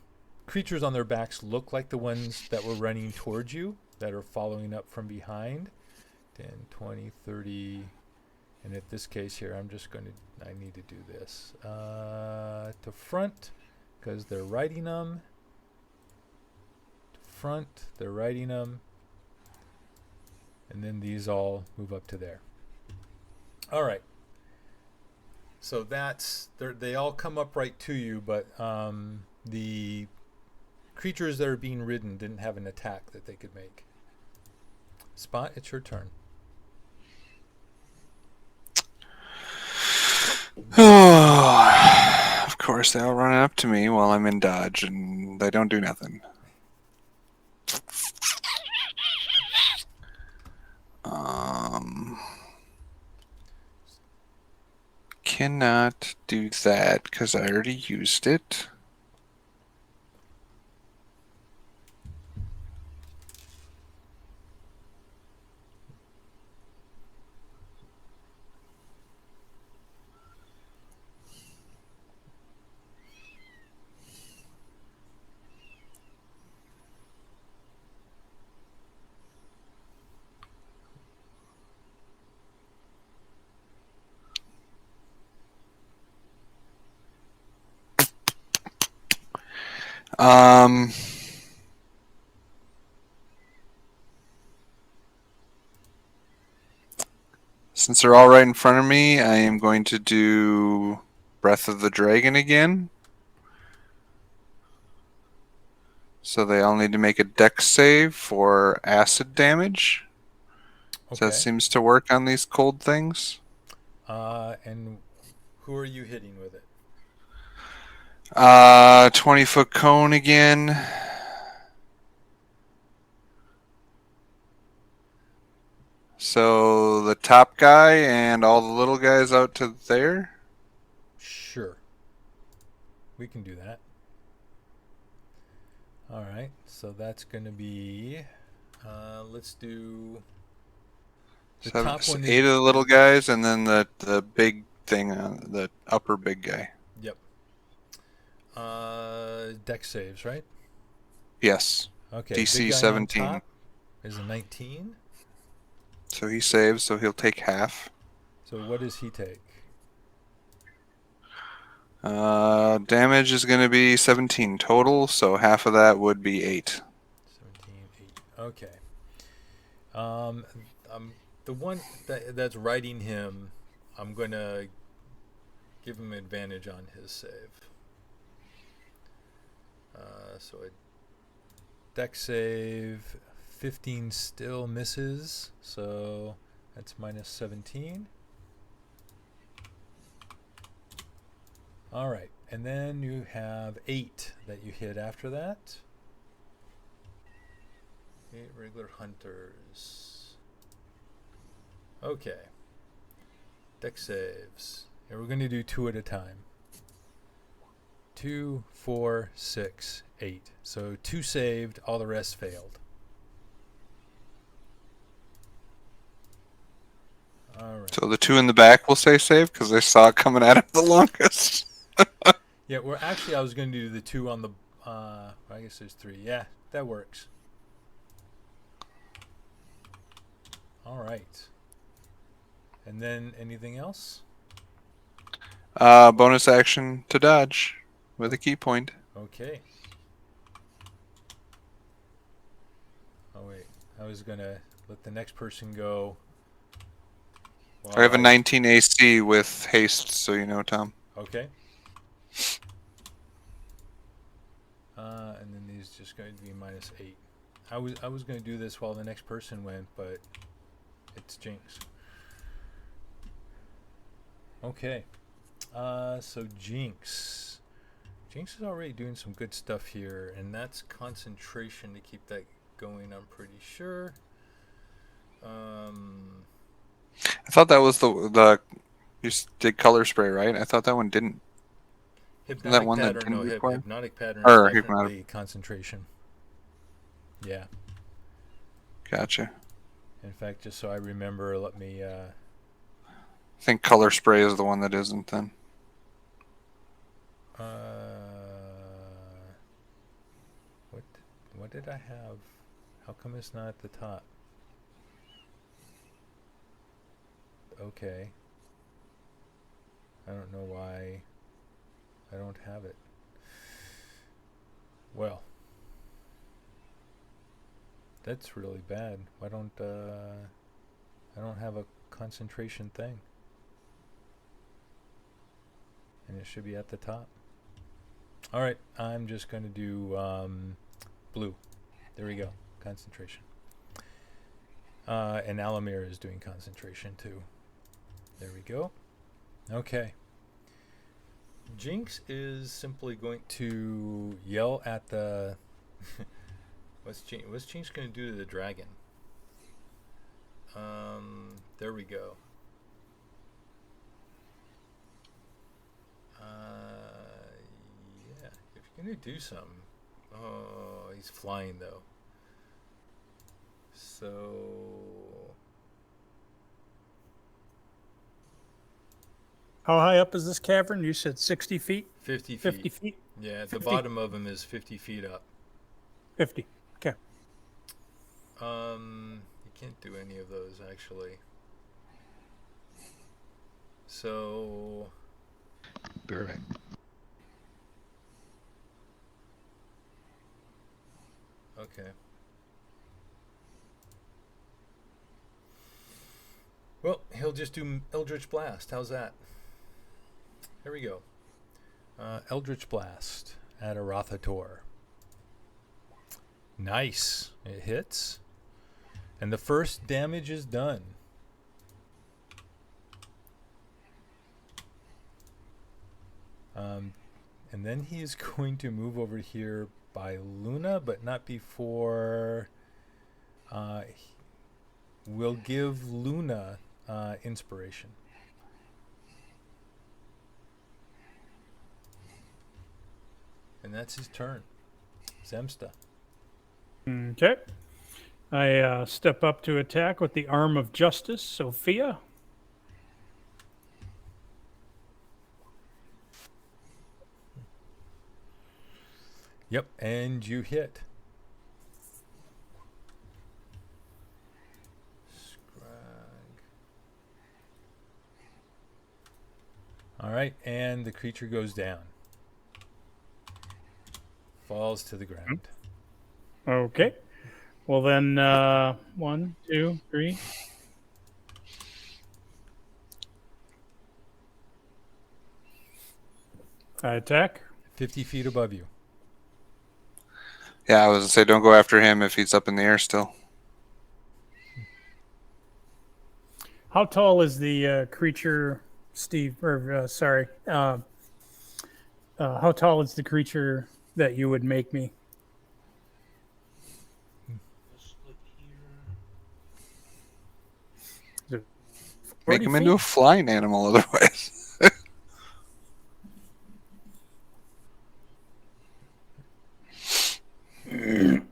creatures on their backs look like the ones that were running towards you, that are following up from behind. 10, 20, 30. And at this case here, I need to do this. To front, because they're riding them. To front, they're riding them. And then these all move up to there. All right. So they all come up right to you, but the creatures that are being ridden didn't have an attack that they could make. Spot, it's your turn. Oh, of course, they all run up to me while I'm in dodge, and they don't do nothing. Cannot do that because I already used it. Um, since they're all right in front of me, I am going to do Breath of the Dragon again. So they all need to make a dex save for acid damage. So that seems to work on these cold things. And who are you hitting with it? 20-foot cone again. So the top guy and all the little guys out to there. Sure. We can do that. All right. So that's going to be. Let's do. The top one. 8 of the little guys, and then the big thing, the upper big guy. Yep. Dex saves, right? Yes. Okay. DC big guy 17. On top is a 19. So he saves, so he'll take half. So what does he take? Damage is going to be 17 total, so half of that would be 8. 17, 8. Okay. The one that's riding him, I'm going to give him advantage on his save. So a dex save, 15 still misses, so that's minus 17. All right, and then you have 8 that you hit after that. 8 regular hunters. Okay. Dex saves. And we're going to do 2 at a time. 2, 4, 6, 8. So 2 saved, all the rest failed. All right. So the 2 in the back will say save because they saw it coming at him the longest. Yeah, well, actually, I was going to do the 2 on the. I guess there's 3. Yeah, that works. All right. And then anything else? Bonus action to dodge with a key point. Okay. Oh wait, I was gonna let the next person go. I have a 19 AC with haste, so you know, Tom. Okay. And then these just going to be minus 8. I was going to do this while the next person went, but it's Jinx. Okay. So Jinx. Jinx is already doing some good stuff here, and that's concentration to keep that going, I'm pretty sure. I thought that was the you did color spray, right? I thought that one didn't. Hypnotic that one pattern, that didn't require? hypnotic pattern Or is definitely hypnotic. concentration. Yeah. Gotcha. In fact, just so I remember, let me I think color spray is the one that isn't then. What did I have? How come it's not at the top? Okay. I don't know why I don't have it. Well, that's really bad. Why don't I don't have a concentration thing? And it should be at the top. All right, I'm just going to do blue. There we go, concentration. And Alamir is doing concentration too. There we go. Okay. Jinx is simply going to yell at the... What's Jinx going to do to the dragon? There we go. Yeah, if you're going to do something... Oh, he's flying though. So... How high up is this cavern? You said 60 feet? 50 feet. 50 feet? Yeah, 50. the bottom of him is 50 feet up. 50. Okay. You can't do any of those actually. So... Perfect. Okay. Well, he'll just do Eldritch Blast. How's that? There we go. Eldritch Blast at Arathator. Nice. It hits. And the first damage is done. And then he is going to move over here by Luna, but not before... we'll give Luna inspiration. And that's his turn. Zemsta. Okay. I step up to attack with the Arm of Justice, Sophia. Yep, and you hit. All right, and the creature goes down. Falls to the ground. Okay. Well then, 1, 2, 3. I attack. 50 feet above you. Yeah, I was gonna say don't go after him if he's up in the air still. How tall is the creature, Steve? Or sorry, how tall is the creature that you would make me? Let's look here. Make 40 him feet? into a flying animal otherwise. Gotta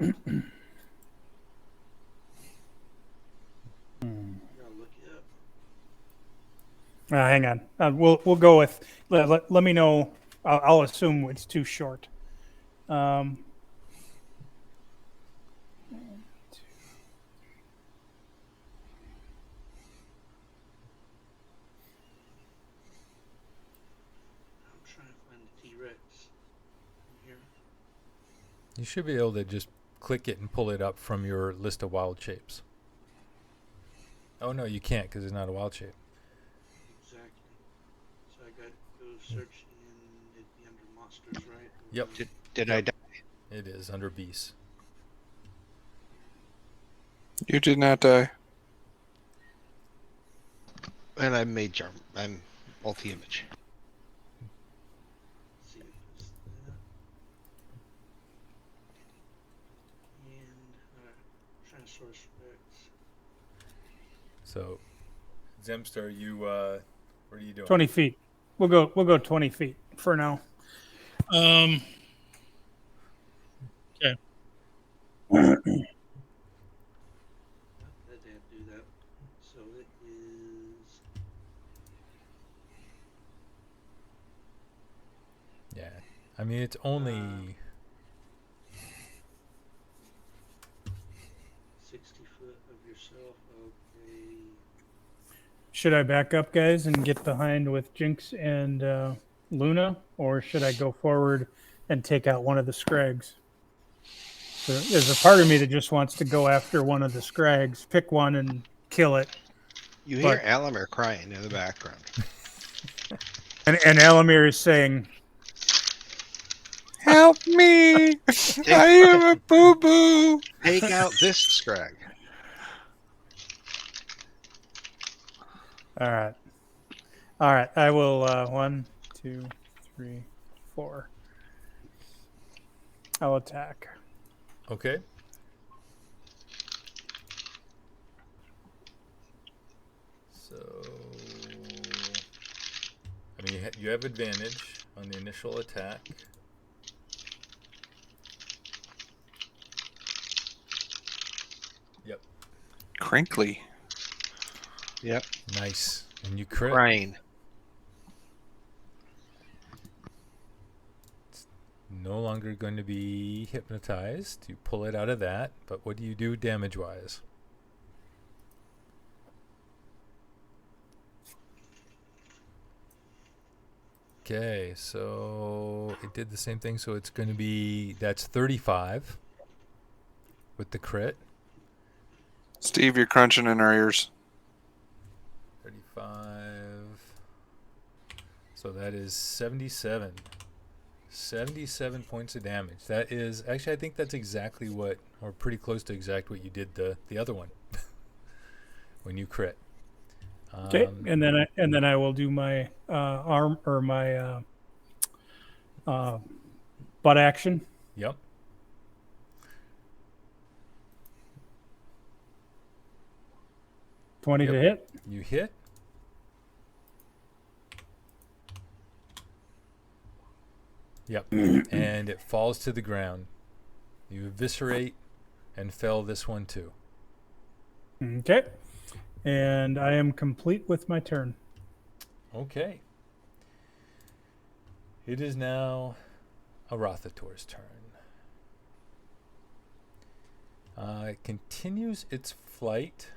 look it up. Hang on. We'll go with. Let me know. I'll assume it's too short. I'm trying to find the T-Rex here. You should be able to just click it and pull it up from your list of wild shapes. Oh no, you can't because it's not a wild shape. Exactly. So I got to go search in, it'd be under monsters, right? Yep. Did I die? It is under beasts. You did not die. And I'm mage arm. I'm multi-image. Let's see if it's that. And, trying to source Rex. So, Zemster, what are you doing? 20 feet. We'll go 20 feet for now. Okay. That didn't do that. So it is Yeah. I mean, it's only 60 foot of yourself. Okay. Should I back up, guys, and get behind with Jinx and Luna, or should I go forward and take out one of the Scrags? There's a part of me that just wants to go after one of the Scrags, pick one and kill it. You hear But- Alamir crying in the background. And Alamir is saying, Help me! I am a boo boo. Take out this Scrag. all right. All right. I will, 1, 2, 3, 4. I'll attack. okay. So, I mean, you have advantage on the initial attack. Yep. Crinkly. Yep. Nice. And you crit. Crying. No longer going to be hypnotized. You pull it out of that. But what do you do damage-wise? Okay, so it did the same thing. So it's going to be, that's 35 with the crit. Steve, you're crunching in our ears. 35. So that is 77. 77 points of damage. That is, actually, I think that's exactly what, or pretty close to exact what you did the other one when you crit. Okay. And then I will do my arm or my butt action. Yep. Twenty Yep. to hit. You hit. Yep. And it falls to the ground. You eviscerate and fell this one too. Okay. And I am complete with my turn. Okay. It is now Arathator's turn. It continues its flight.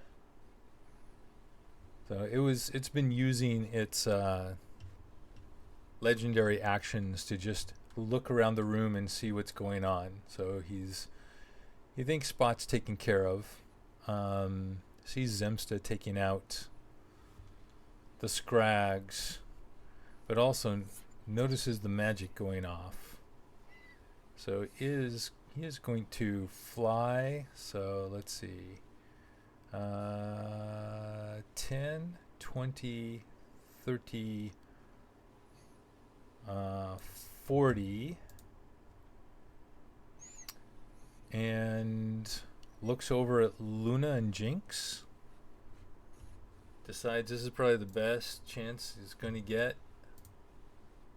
So it's been using its legendary actions to just look around the room and see what's going on. So he thinks Spot's taken care of. Sees Zemsta taking out the Scrags, but also notices the magic going off. So he is going to fly. So let's see. 10, 20, 30, 40, and looks over at Luna and Jinx. Decides this is probably the best chance he's going to get.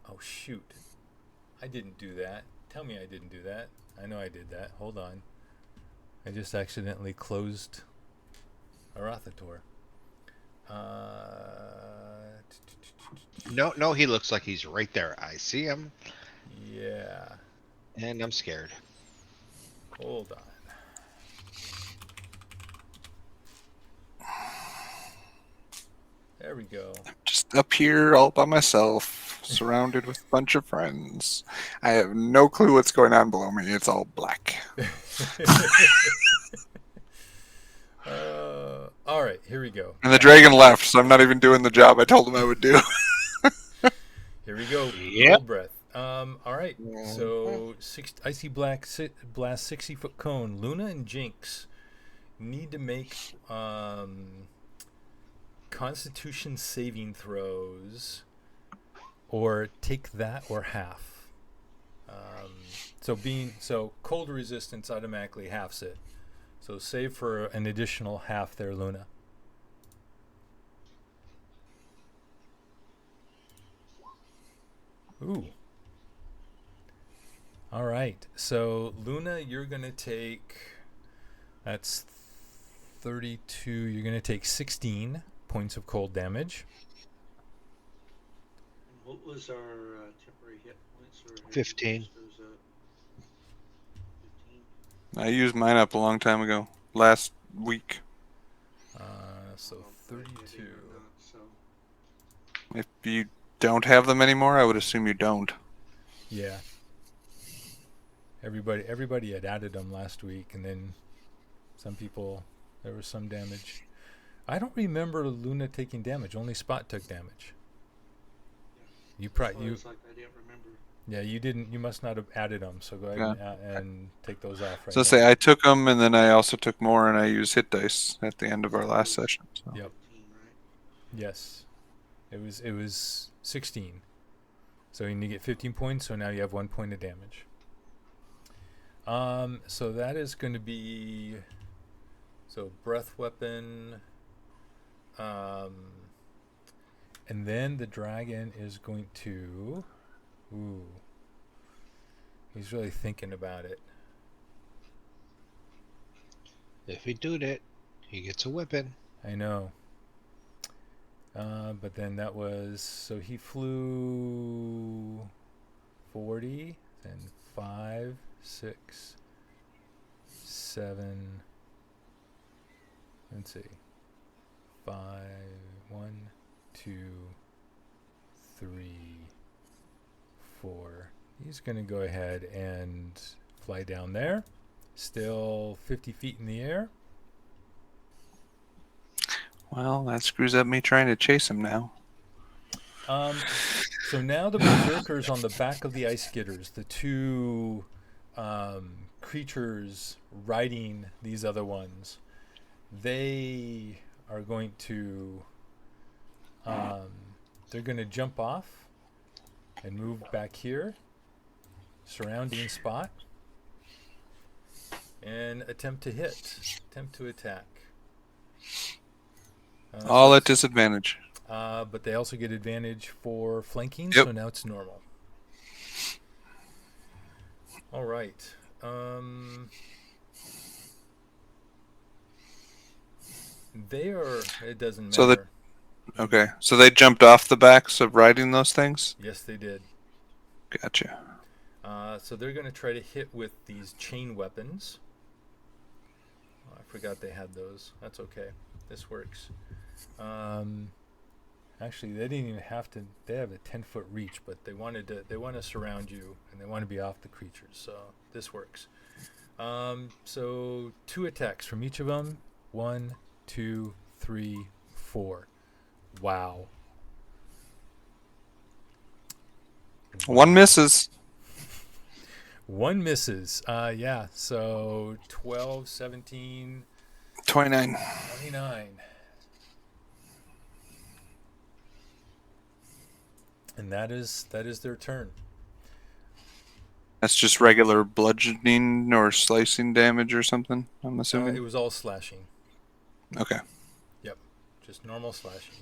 Oh, shoot. I didn't do that. Tell me I didn't do that. I know I did that. Hold on. I just accidentally closed Arathator. No, he looks like he's right there. I see him, Yeah. and I'm scared. Hold on. There we go. Just up here all by myself, surrounded with a bunch of friends. I have no clue what's going on below me. It's all black. All right, here we go. And the dragon left, so I'm not even doing the job I told him I would do. Here we go. Yep. Cold breath. All right. So icy blast 60-foot cone. Luna and Jinx need to make Constitution saving throws, or take that or half. So cold resistance automatically halves it. So save for an additional half there, Luna. Ooh. All right. So Luna, you're gonna take. That's 32. You're gonna take 16 points of cold damage. What was our temporary hit points? Or have you 15. used those up? 15. I used mine up a long time ago, last week. So Well, but yeah, they 32. were not, so If you don't have them anymore, I would assume you don't. Yeah. Everybody had added them last week, and then some people, there was some damage. I don't remember Luna taking damage. Only Spot took damage. yeah. You That's probably why you it's like I didn't remember. yeah you didn't you must not have added them. So go ahead Yeah. and take those off right So now. say I took them, and then I also took more, and I used hit dice at the end of our That last was session. So. Yep. 15, right? Yes, it was 16. So you need to get 15 points. So now you have 1 point of damage. So that is going to be breath weapon. And then the dragon is going to. Ooh. He's really thinking about it. If he do that, he gets a weapon. I know. But then that was. So he flew 40, then 5, 6, 7. Let's see. 5, 1, 2, 3, 4. He's going to go ahead and fly down there. Still 50 feet in the air. Well, that screws up me trying to chase him now. So now the berserkers on the back of the ice skitters, the two creatures riding these other ones, they are going to they're going to jump off and move back here, surrounding Spot, and attempt to attack. All at disadvantage. But they also get advantage for flanking, Yep. so now it's normal. All right. They are. It doesn't So matter. Okay, so they jumped off the backs of riding those things? Yes, they did. Gotcha. So they're going to try to hit with these chain weapons. Oh, I forgot they had those. That's okay. This works. Actually, they didn't even have to. They have a 10-foot reach, but they want to surround you, and they want to be off the creatures. So this works. So 2 attacks from each of them. 1, 2, 3, 4. Wow. One misses. 1 misses. Yeah. So 12, 17, 29. 29. And that is their turn. That's just regular bludgeoning or slicing damage or something, I'm assuming? It was all slashing. Okay. Yep. Just normal slashing.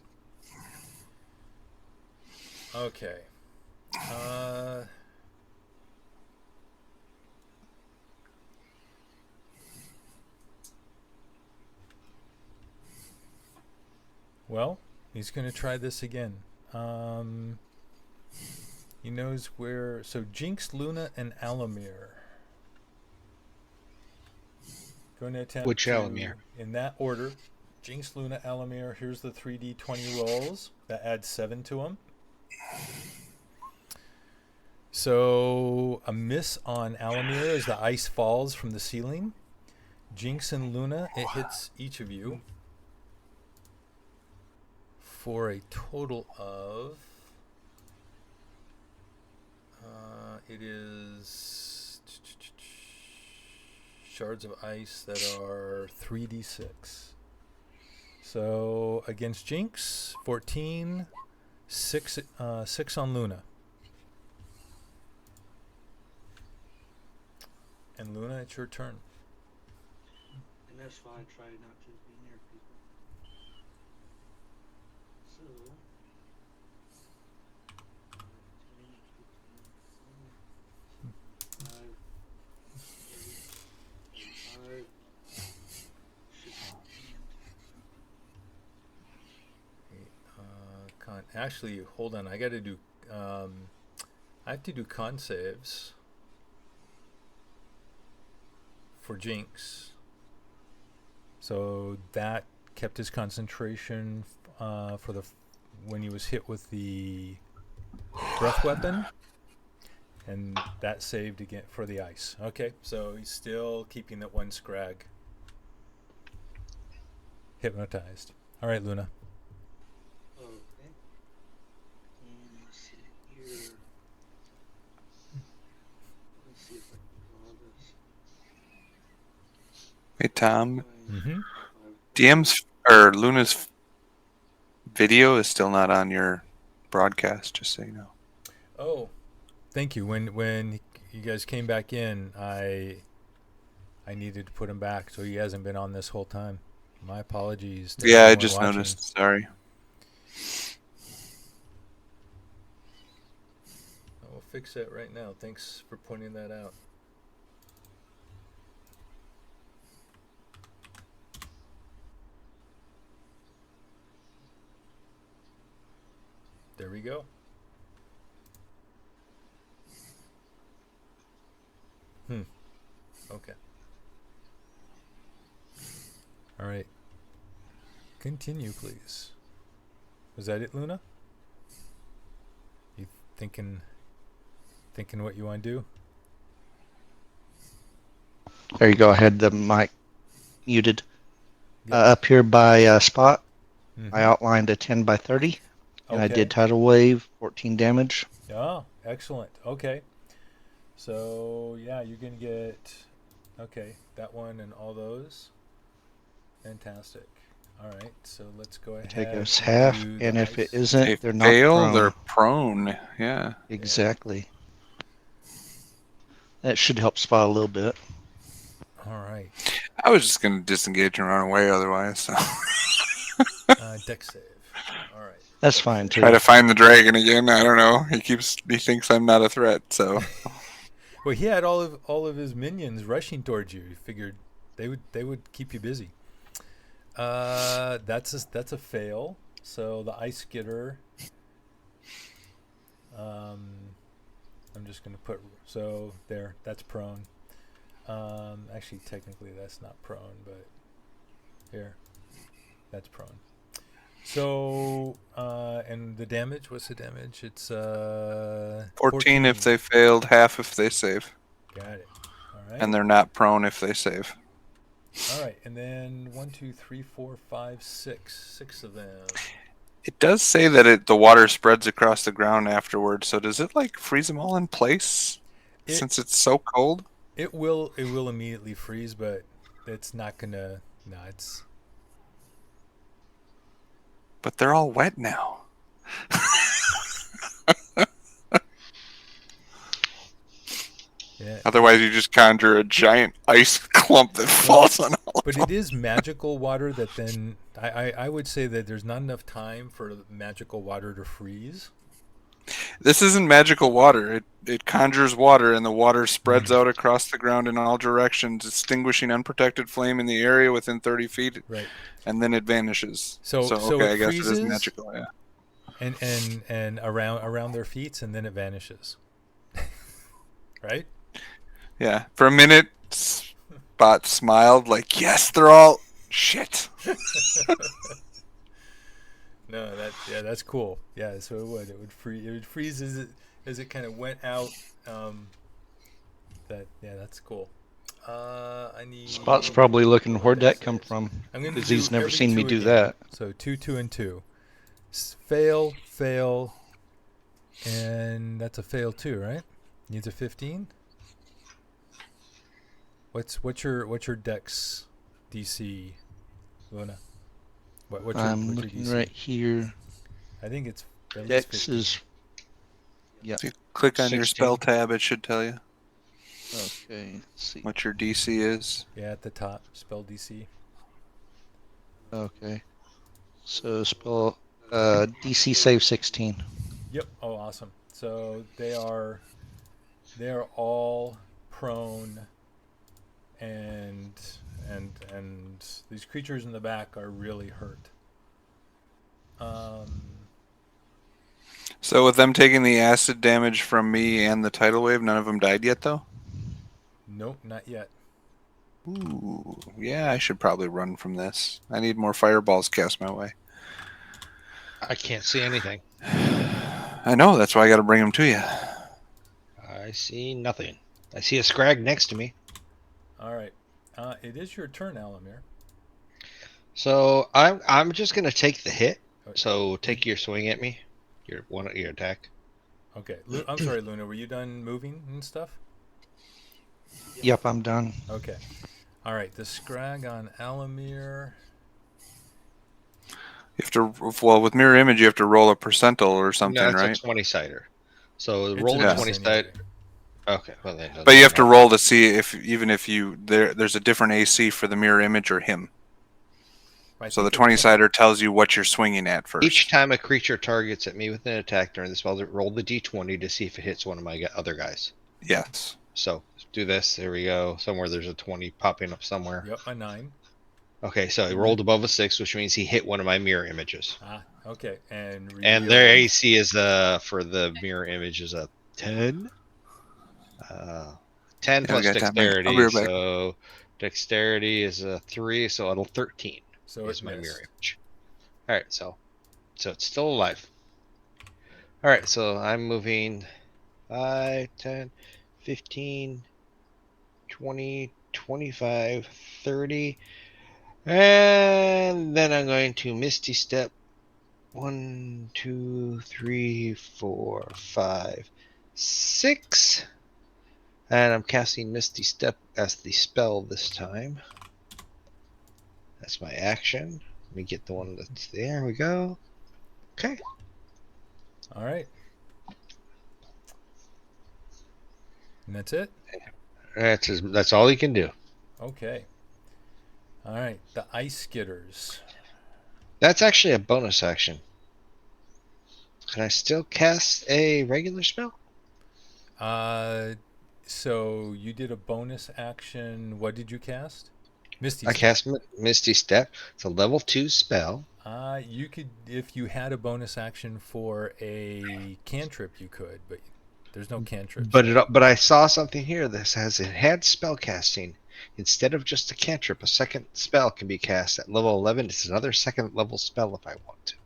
Okay. Well, he's going to try this again. He knows where. So Jinx, Luna, and Alamir. Going to attempt Which to, Alamir? in that order. Jinx, Luna, Alamir. Here's the 3d20 rolls. That adds 7 to them. So a miss on Alamir as the ice falls from the ceiling. Jinx and Luna, it hits each of you for a total of it is shards of ice that are 3d6. So against Jinx, 14, 6 on Luna. And Luna, it's your turn. And that's why I try not to be near people. So, 10, 15, 20, 25, 30, 35. Actually, hold on. I got to do I have to do con saves for Jinx. So that kept his concentration for the when he was hit with the breath weapon, and that saved again for the ice. Okay, so he's still keeping that one scrag hypnotized. All right, Luna. Okay. And let's see here. Let's see if I can draw this. Hey Tom, Mm-hmm. DM's or Luna's video is still not on your broadcast, just so you know. Oh, thank you. When you guys came back in, I needed to put him back, so he hasn't been on this whole time. My apologies to Yeah, I everyone just watching. noticed. Sorry. I'll fix that right now. Thanks for pointing that out. There we go. Okay. All right. Continue, please. Was that it, Luna? You thinking what you want to do? There you go. I had the mic muted. Yep. Up here by spot, Mm-hmm. I outlined a 10 by 30, and I Okay. did tidal wave, 14 damage. Oh, excellent. Okay. So, yeah, you're going to get, okay, that one and all those. Fantastic. All right, so let's go ahead Take us and half, do the and if it ice. isn't, They they're not fail, prone. they're prone. Yeah. Exactly. That should help spot a little bit. All right. I was just gonna disengage and run away otherwise. So Deck save. All right. That's Dex fine save. too. try to find the dragon again. I don't know. He thinks I'm not a threat. So Well, he had all of his minions rushing towards you. He figured they would keep you busy. That's a fail. So the ice getter. I'm just gonna put so there. That's prone. Actually, technically that's not prone, but here, that's prone. So and the damage. What's the damage? It's 14 if they failed, half if they save, Got it. All right. and they're not prone if they save. All right, and then 1, 2, 3, 4, 5, 6. 6 of them. It does say that the water spreads across the ground afterwards. So does it like freeze them all in place since it's so cold? It will immediately freeze, but it's not gonna. No, it's. But they're all wet now. Yeah. Otherwise, you just conjure a giant ice clump that falls on all of But them. it is magical water that then I would say that there's not enough time for magical water to freeze. This isn't magical water. It conjures water, and the water spreads out across the ground in all directions, extinguishing unprotected flame in the area within 30 feet. Right. And then it vanishes. So okay, it I guess freezes, it is magical. Yeah. And around their feet, and then it vanishes. Right. Yeah. For a minute, Spot smiled like, "Yes, they're all shit." No, that's cool. Yeah, so it would freeze as it kind of went out. That's cool. I need Spot's probably looking, where'd that come saves. from? I'm gonna Because do he's never every seen me two do again. that. So 2, 2, and 2. Fail, and that's a fail too, right? Needs a 15. What's your dex DC, Luna? What's your I'm looking DC? right here. I think it's at least Dex 15. is, yeah. If you click on your 16. spell tab, it should tell you Okay, let's see. what your DC is. Yeah, at the top, spell DC. Okay. So spell DC save 16. Yep. Oh, awesome. So they are all prone, and these creatures in the back are really hurt. So with them taking the acid damage from me and the tidal wave, none of them died yet, though? Nope, not yet. Ooh, yeah, I should probably run from this. I need more fireballs cast my way. I can't see anything. I know, that's why I got to bring them to you. I see nothing. I see a scrag next to me. All right. It is your turn, Alamir. So I'm just gonna take the hit. Okay. So take your swing at me. Your attack. Okay. I'm sorry, Luna. Were you done moving and stuff? Yep, I'm done. Okay. All right. The scrag on Alamir. You have to, well, with mirror image, you have to roll a percentile or something, No, it's right? a 20-sider. So It's roll a a miss 20-side. anyway. Okay, well then. But you have to roll to see if there's a different AC for the mirror image or him. So the 20-sider tells you what you're swinging at first. Each time a creature targets at me with an attack during the spell, roll the d20 to see if it hits one of my other guys. Yes. So do this. There we go. Somewhere there's a 20 popping up somewhere. Yep, a 9. Okay, so he rolled above a 6, which means he hit one of my mirror images. Okay. And their AC is for the mirror image is a 10. 10 plus dexterity. I'll be right back. So dexterity is a 3, so it'll 13. So is it's my missed. mirror image. All right, so it's still alive. All right, so I'm moving 5, 10, 15, 20, 25, 30. And then I'm going to Misty Step 1, 2, 3, 4, 5, 6. And I'm casting Misty Step as the spell this time. That's my action. Let me get the one that's there. We go. Okay. All right. And that's it? That's all you can do. Okay. All right. The Ice Skitters. That's actually a bonus action. Can I still cast a regular spell? So you did a bonus action. What did you cast? Misty I Step. cast Misty Step. It's a level 2 spell. You could, if you had a bonus action for a cantrip, you could, but there's no cantrips. But I saw something here that says it had spell casting. Instead of just a cantrip, a second spell can be cast at level 11. It's another second level spell if I want to.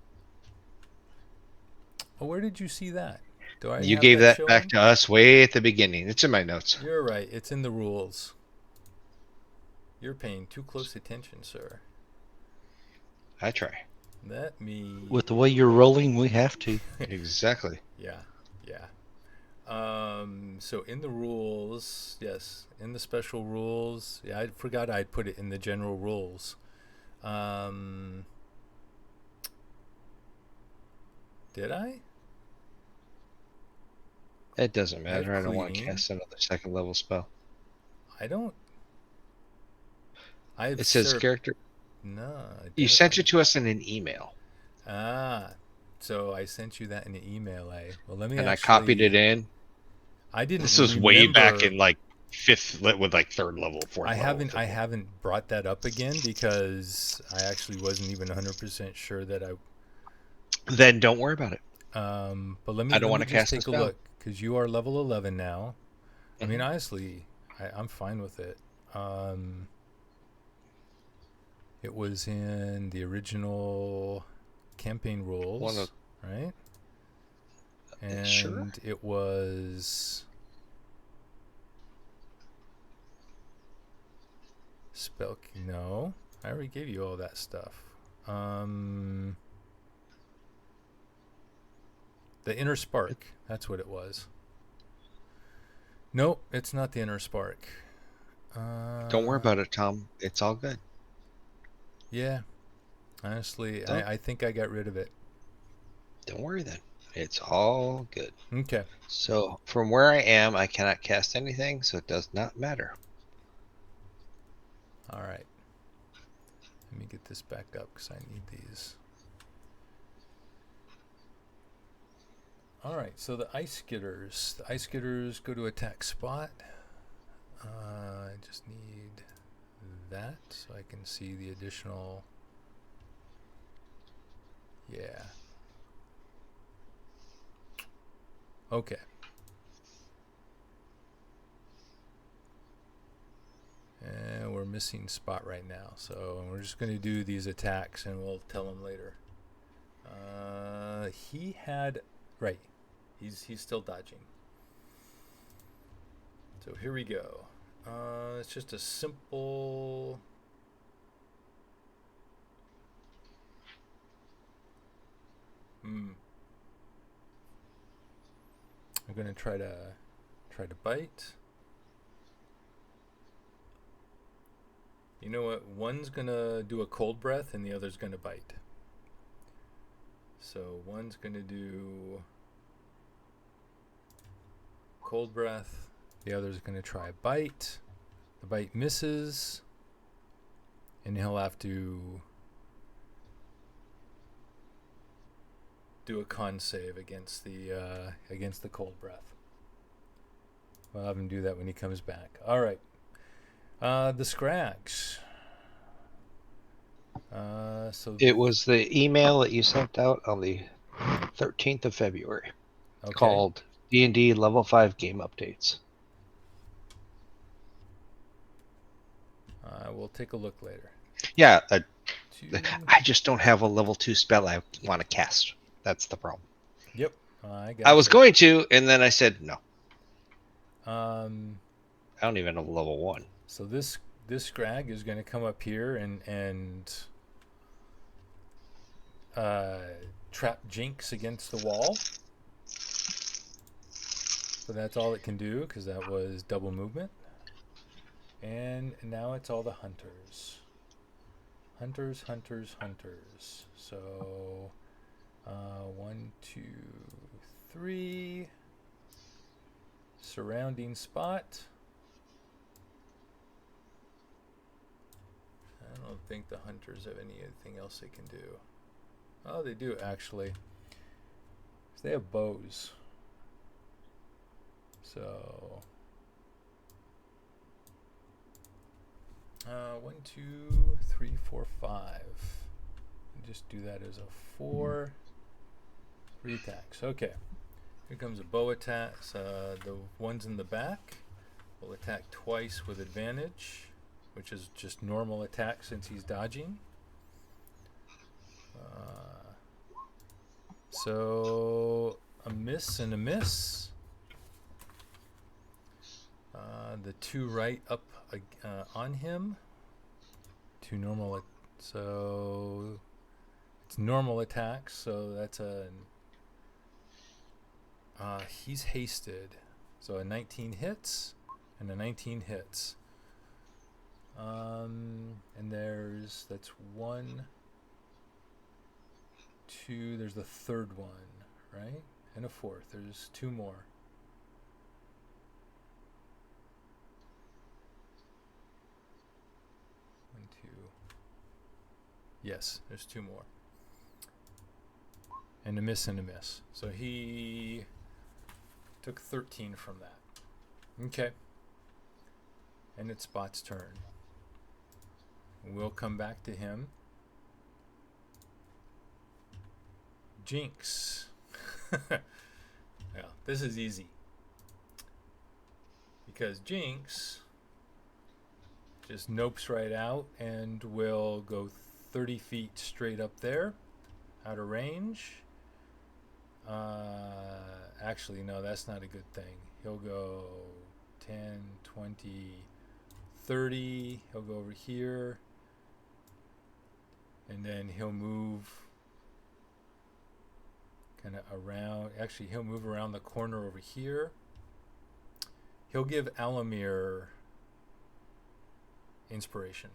Oh, where did you see that? Do I You have gave that showing? back to us way at the beginning. It's in my notes. You're right. It's in the rules. You're paying too close attention, sir. I try. Let me... With the way you're rolling, we have to. Exactly. Yeah. So in the rules, yes, in the special rules, yeah, I forgot I'd put it in the general rules. Did I? It doesn't matter. I don't want to cleaning. cast another second level spell. I don't. It says character. No. You sent it to us in an email. So I sent you that in an email, eh? Well, let me. I copied it in. I didn't. This was way back in like fifth with like third level, fourth. I haven't brought that up again because I actually wasn't even 100% sure that I. Then don't worry about it. But let me. I don't want to just cast take a look because you are level 11 now. I mean, honestly, I'm fine with it. It was in the original campaign rules, right? And sure. It was spell. No, I already gave you all that stuff. The inner spark. That's what it was. Nope, it's not the inner spark. Don't worry about it, Tom. It's all good. Yeah. Honestly, I think I got rid of it. Don't worry then. It's all good. Okay. So from where I am, I cannot cast anything, so it does not matter. All right. Let me get this back up because I need these. All right, so the Ice Skitters. The Ice Skitters go to attack spot. I just need that so I can see the additional. Yeah. Okay. And we're missing spot right now, so we're just going to do these attacks and we'll tell him later. He had right. He's still dodging. So here we go. It's just a simple. I'm going to try to bite. You know what? One's going to do a cold breath and the other's going to bite. So one's going to do cold breath. The other's going to try a bite. The bite misses. And he'll have to do a con save against the cold breath. We'll have him do that when he comes back. All right. The Scrags. So It was the email that you sent out on the 13th of February okay. called D&D Level 5 Game Updates. We'll take a look later. Yeah, Two. I just don't have a level 2 spell I want to cast. That's the problem. Yep. I was going to, and then I said no. I I don't even have a level 1. So this Scrag is going to come up here and trap Jinx against the wall. So that's all it can do because that was double movement. And now it's all the hunters. Hunters. So 1, 2, 3. Surrounding spot. I don't think the hunters have anything else they can do. Oh, they do actually. They have bows. So 1, 2, 3, 4, 5. Just do that as a 4. 3 attacks. Okay. Here comes a bow attack. The ones in the back will attack twice with advantage, which is just normal attack since he's dodging. So a miss and a miss. The 2 right up on him. 2 normal. So it's normal attacks. So that's a. He's hasted. So a 19 hits and a 19 hits. And that's 1, 2. There's the third one, right? And a 4th. There's 2 more. 1, 2. Yes, there's 2 more. And a miss and a miss. So he took 13 from that. Okay. And it's Spot's turn. We'll come back to him. Jinx. Yeah, this is easy. Because Jinx just nopes right out and will go 30 feet straight up there, out of range. Actually, no, that's not a good thing. He'll go 10, 20, 30. He'll go over here. And then he'll move kind of around. Actually, he'll move around the corner over here. He'll give Alamir inspiration.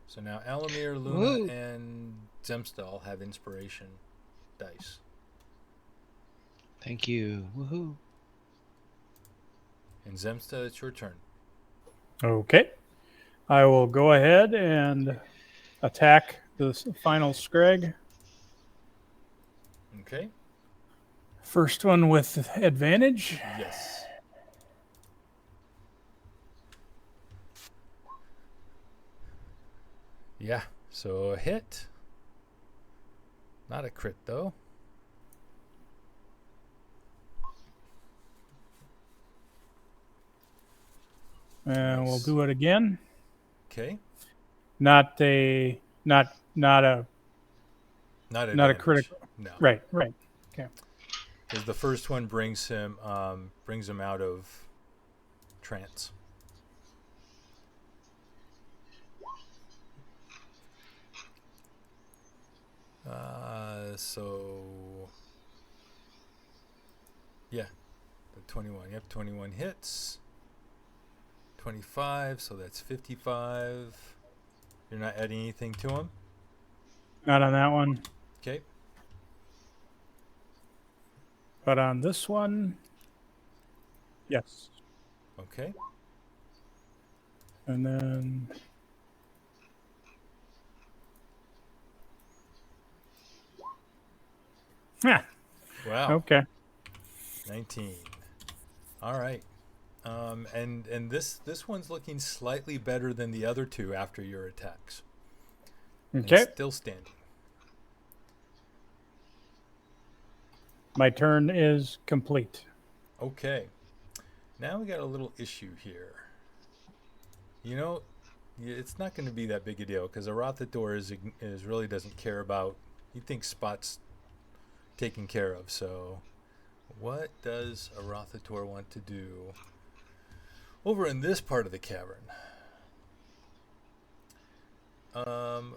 So now Alamir, Luna, Woo. and Zemstal have inspiration dice. Thank you. Woohoo. And Zemsta, it's your turn. Okay. I will go ahead and attack the final Scrag. Okay? First one with advantage. Yes. Yeah, so a hit. Not a crit, though. And we'll Nice. do it again. Okay. Not a not not a Not a not a damage. critical. No. Right. Because the first one brings him out of trance. So yeah, the 21. Yep, 21 hits. 25, so that's 55. You're not adding anything to him? Not on that one, Okay. but on this one, yes. Okay. And then Wow. okay. 19. All right. And this one's looking slightly better than the other two after your attacks. Okay. And still standing. My turn is complete. Okay. Now we got a little issue here. You know, it's not going to be that big a deal because Arathator is really doesn't care about. He thinks Spot's taken care of. So, what does Arathator want to do over in this part of the cavern?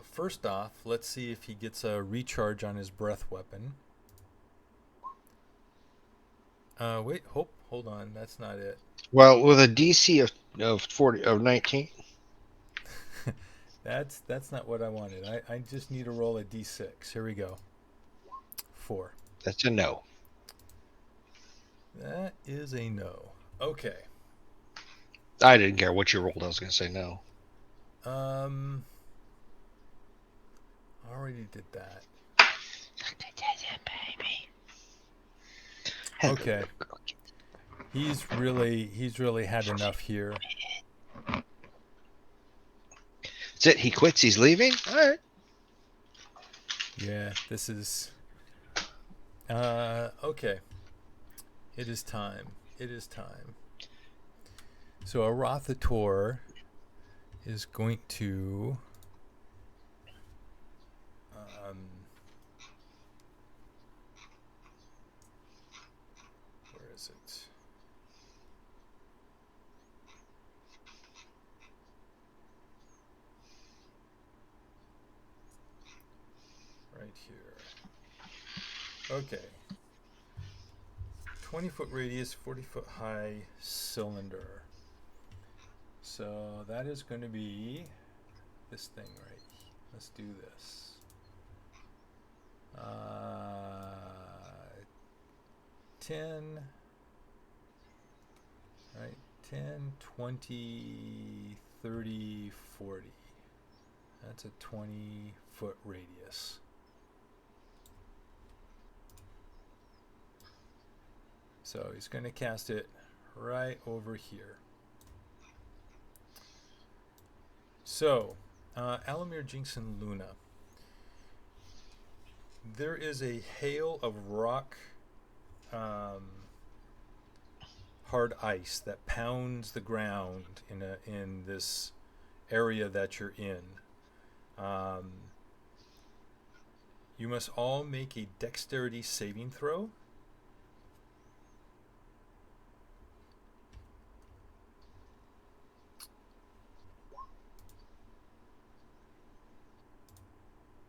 First off, let's see if he gets a recharge on his breath weapon. Wait, hold on, that's not it. Well, with a DC of 19. That's not what I wanted. I just need to roll a d6. Here we go. 4. That's a no. That is a no. Okay. I didn't care what you rolled. I was going to say no. Already did that. Hello, Okay. girl. He's really had enough here. That's it. He quits. He's leaving. All right. Yeah, this is okay. It is time. It is time. So Arathator is going to where is it? Right here. Okay. 20-foot radius, 40-foot high cylinder. So that is going to be this thing right. Let's do this. 10, right? 10, 20, 30, 40. That's a 20-foot radius. So he's going to cast it right over here. So, Alamir, Jinx, and Luna. There is a hail of rock, hard ice that pounds the ground in this area that you're in. You must all make a dexterity saving throw.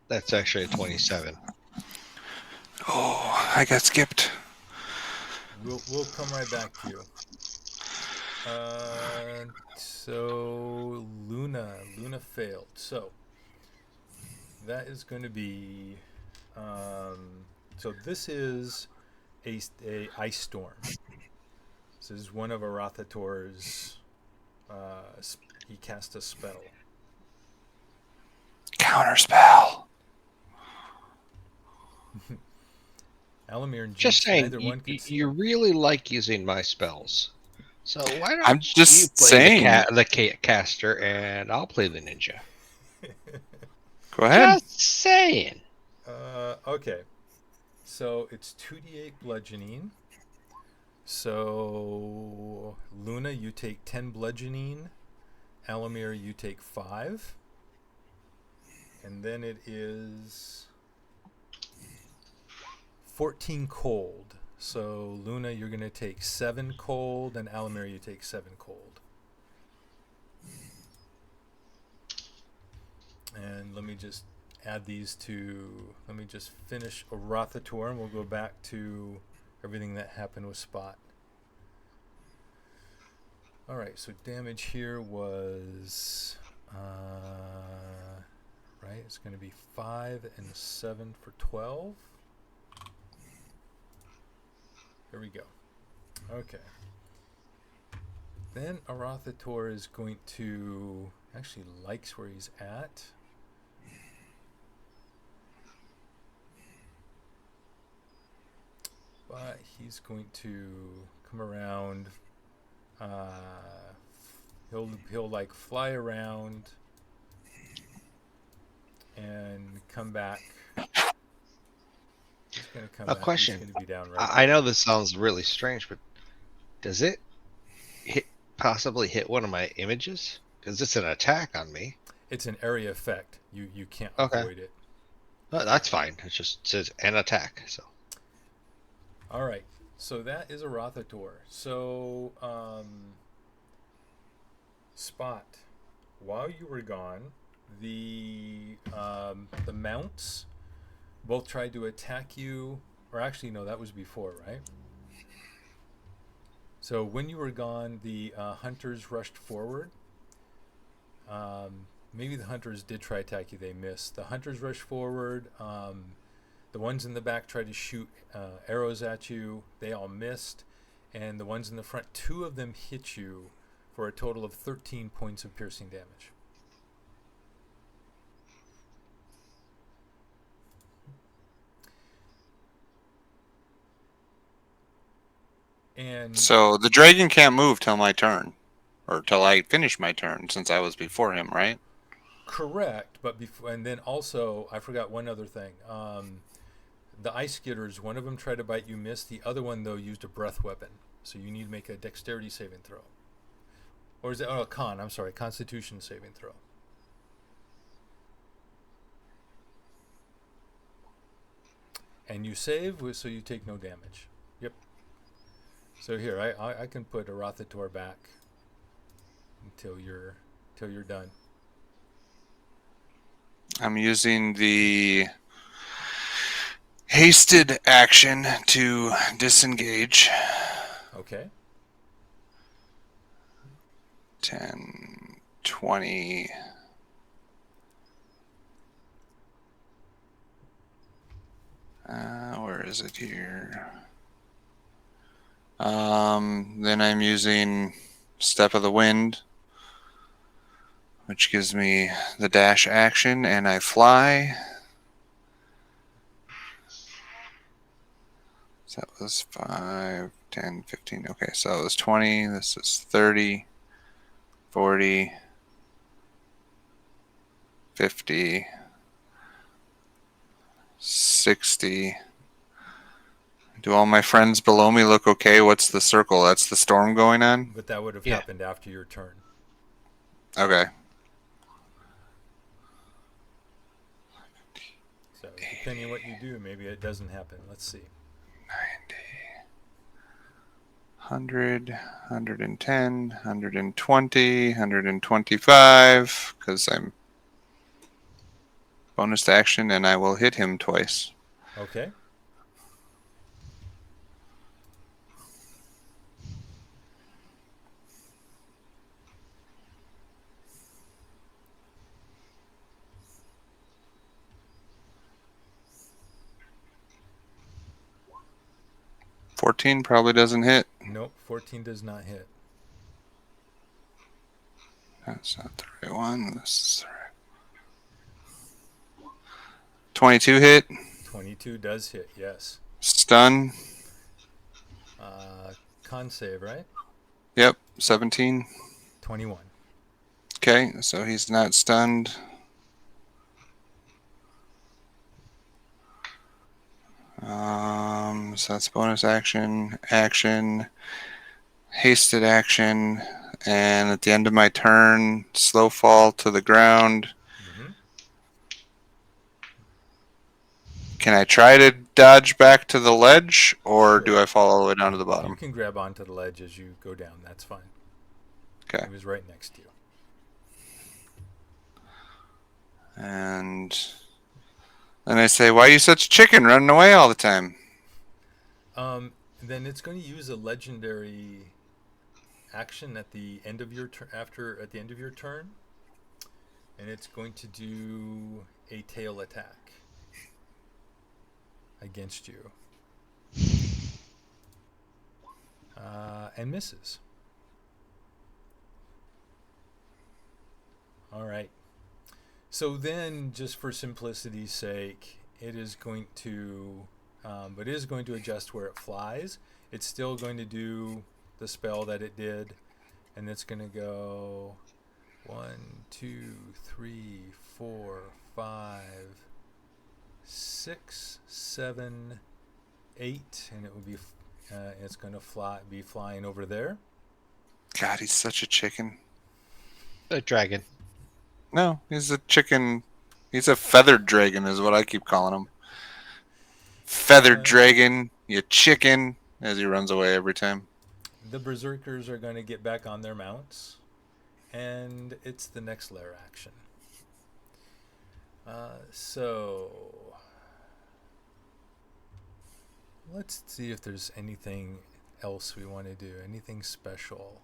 That's actually a 27. Oh, I got skipped. We'll come right back to you. So Luna failed. So that is going to be. So this is a ice storm. This is one of Arathator's. He cast a spell. Counterspell. Alamir and Jinx, Just saying, neither one could see you him. really like using my spells. So why don't I'm just you play saying. the caster and I'll play the ninja? Go ahead. Just saying. Okay. So it's 2d8 bludgeoning. So, Luna, you take 10 bludgeoning. Alamir, you take 5. And then it is 14 cold. So, Luna, you're going to take 7 cold, and Alamir, you take 7 cold. And let me just add these to, let me just finish Arathator, and we'll go back to everything that happened with Spot. All right, so damage here was, right, it's going to be 5 and 7 for 12. There we go. Okay. Then Arathator is going to, actually likes where he's at. But he's going to come around. He'll like fly around and come back. He's gonna come A back. question. He's gonna be down right I there. know this sounds really strange, but does it possibly hit one of my images? Because it's an attack on me. It's an area effect. You can't Okay. avoid it. That's fine. It just says an attack. So All right. So that is Arathator. So Spot, while you were gone, the mounts both tried to attack you, or actually no, that was before, right? So when you were gone, the hunters rushed forward. Maybe the hunters did try to attack you. They missed. The hunters rushed forward. The ones in the back tried to shoot arrows at you. They all missed. And the ones in the front, 2 of them hit you for a total of 13 points of piercing damage. And So the dragon can't move till my turn, or till I finish my turn, since I was before him, right? correct, but before, and then also I forgot one other thing. The ice skitters, one of them tried to bite you, missed. The other one though used a breath weapon, so you need to make a dexterity saving throw. Or is it Constitution saving throw. And you save, so you take no damage. Yep. So here, I can put Arathator back until you're done. I'm using the hasted action to disengage. Okay. 10, 20. Where is it here? Then I'm using Step of the Wind, which gives me the dash action, and I fly. So that was 5, 10, 15. Okay, so it was 20. This is 30, 40, 50, 60. Do all my friends below me look okay? What's the circle? That's the storm going on? But that would have Yeah. happened after your turn. Okay. So depending on what you do, maybe it doesn't happen. Let's see. 90, 100, 110, 120, 125, because I'm bonus to action, and I will hit him twice. Okay. $14 probably doesn't hit. Nope, 14 does not hit. That's not the right one. This is the right. 22 hit. 22 does hit, yes. Stun. Con save, right? Yep. 17. 21. Okay, so he's not stunned. So that's bonus action, hasted action, and at the end of my turn, slow fall to the ground. Mm-hmm. Can I try to dodge back to the ledge, or do Sure. I fall all the way down to the You bottom? can grab onto the ledge as you go down. That's fine. Okay. He was right next to you. And then I say, "Why are you such a chicken running away all the time?" Then it's going to use a legendary action at the end of your turn. At the end of your turn, and it's going to do a tail attack against you, and misses. All right. So then, just for simplicity's sake, it is going to, but it is going to adjust where it flies. It's still going to do the spell that it did, and it's going to go 1, 2, 3, 4, 5, 6, 7, 8, and it will be. It's going to be flying over there. God, he's such a chicken. A dragon. No, he's a chicken. He's a feathered dragon, is what I keep calling him. Feathered dragon, you chicken, as he runs away every time. The berserkers are going to get back on their mounts, and it's the next lair action. So let's see if there's anything else we want to do. Anything special?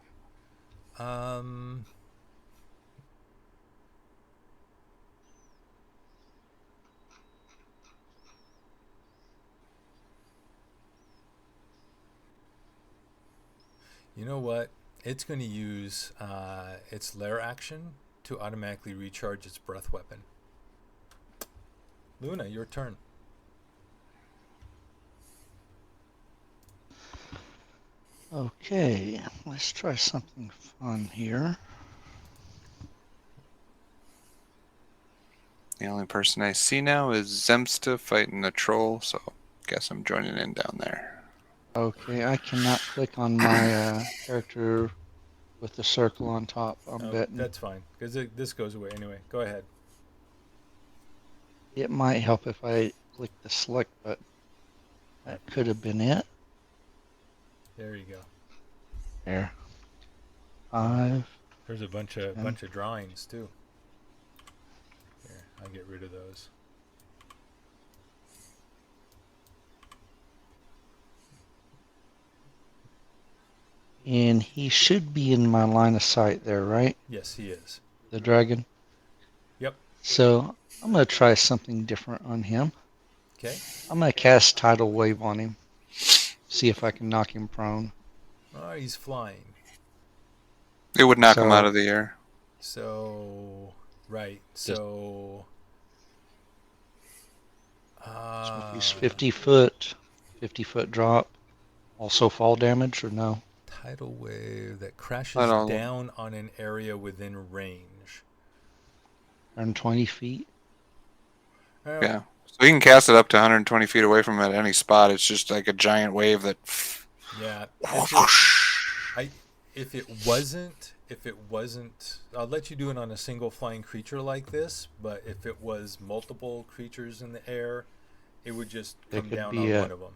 You know what? It's going to use its lair action to automatically recharge its breath weapon. Luna, your turn. Okay, let's try something fun here. The only person I see now is Zemsta fighting the troll, so guess I'm joining in down there. Okay, I cannot click on my character with the circle on top. I'm betting. That's fine, because this goes away anyway. Go ahead. It might help if I click the select button. That could have been it. There you go. There. 5. There's a bunch of drawings too. Here, I'll get rid of those. And he should be in my line of sight there, right? Yes, he is. The dragon? Yep. So I'm going to try something different on him. Okay. I'm going to cast Tidal Wave on him. See if I can knock him prone. Oh, he's flying. It would knock him out of the air. So, right. So, So if he's 50 foot drop, also fall damage or no? tidal wave that crashes down on an area within range. 120 feet? Yeah. So he can cast it up to 120 feet away from him at any spot. It's just like a giant wave that. Yeah. If it wasn't, I'll let you do it on a single flying creature like this. But if it was multiple creatures in the air, it would just come down on one of them.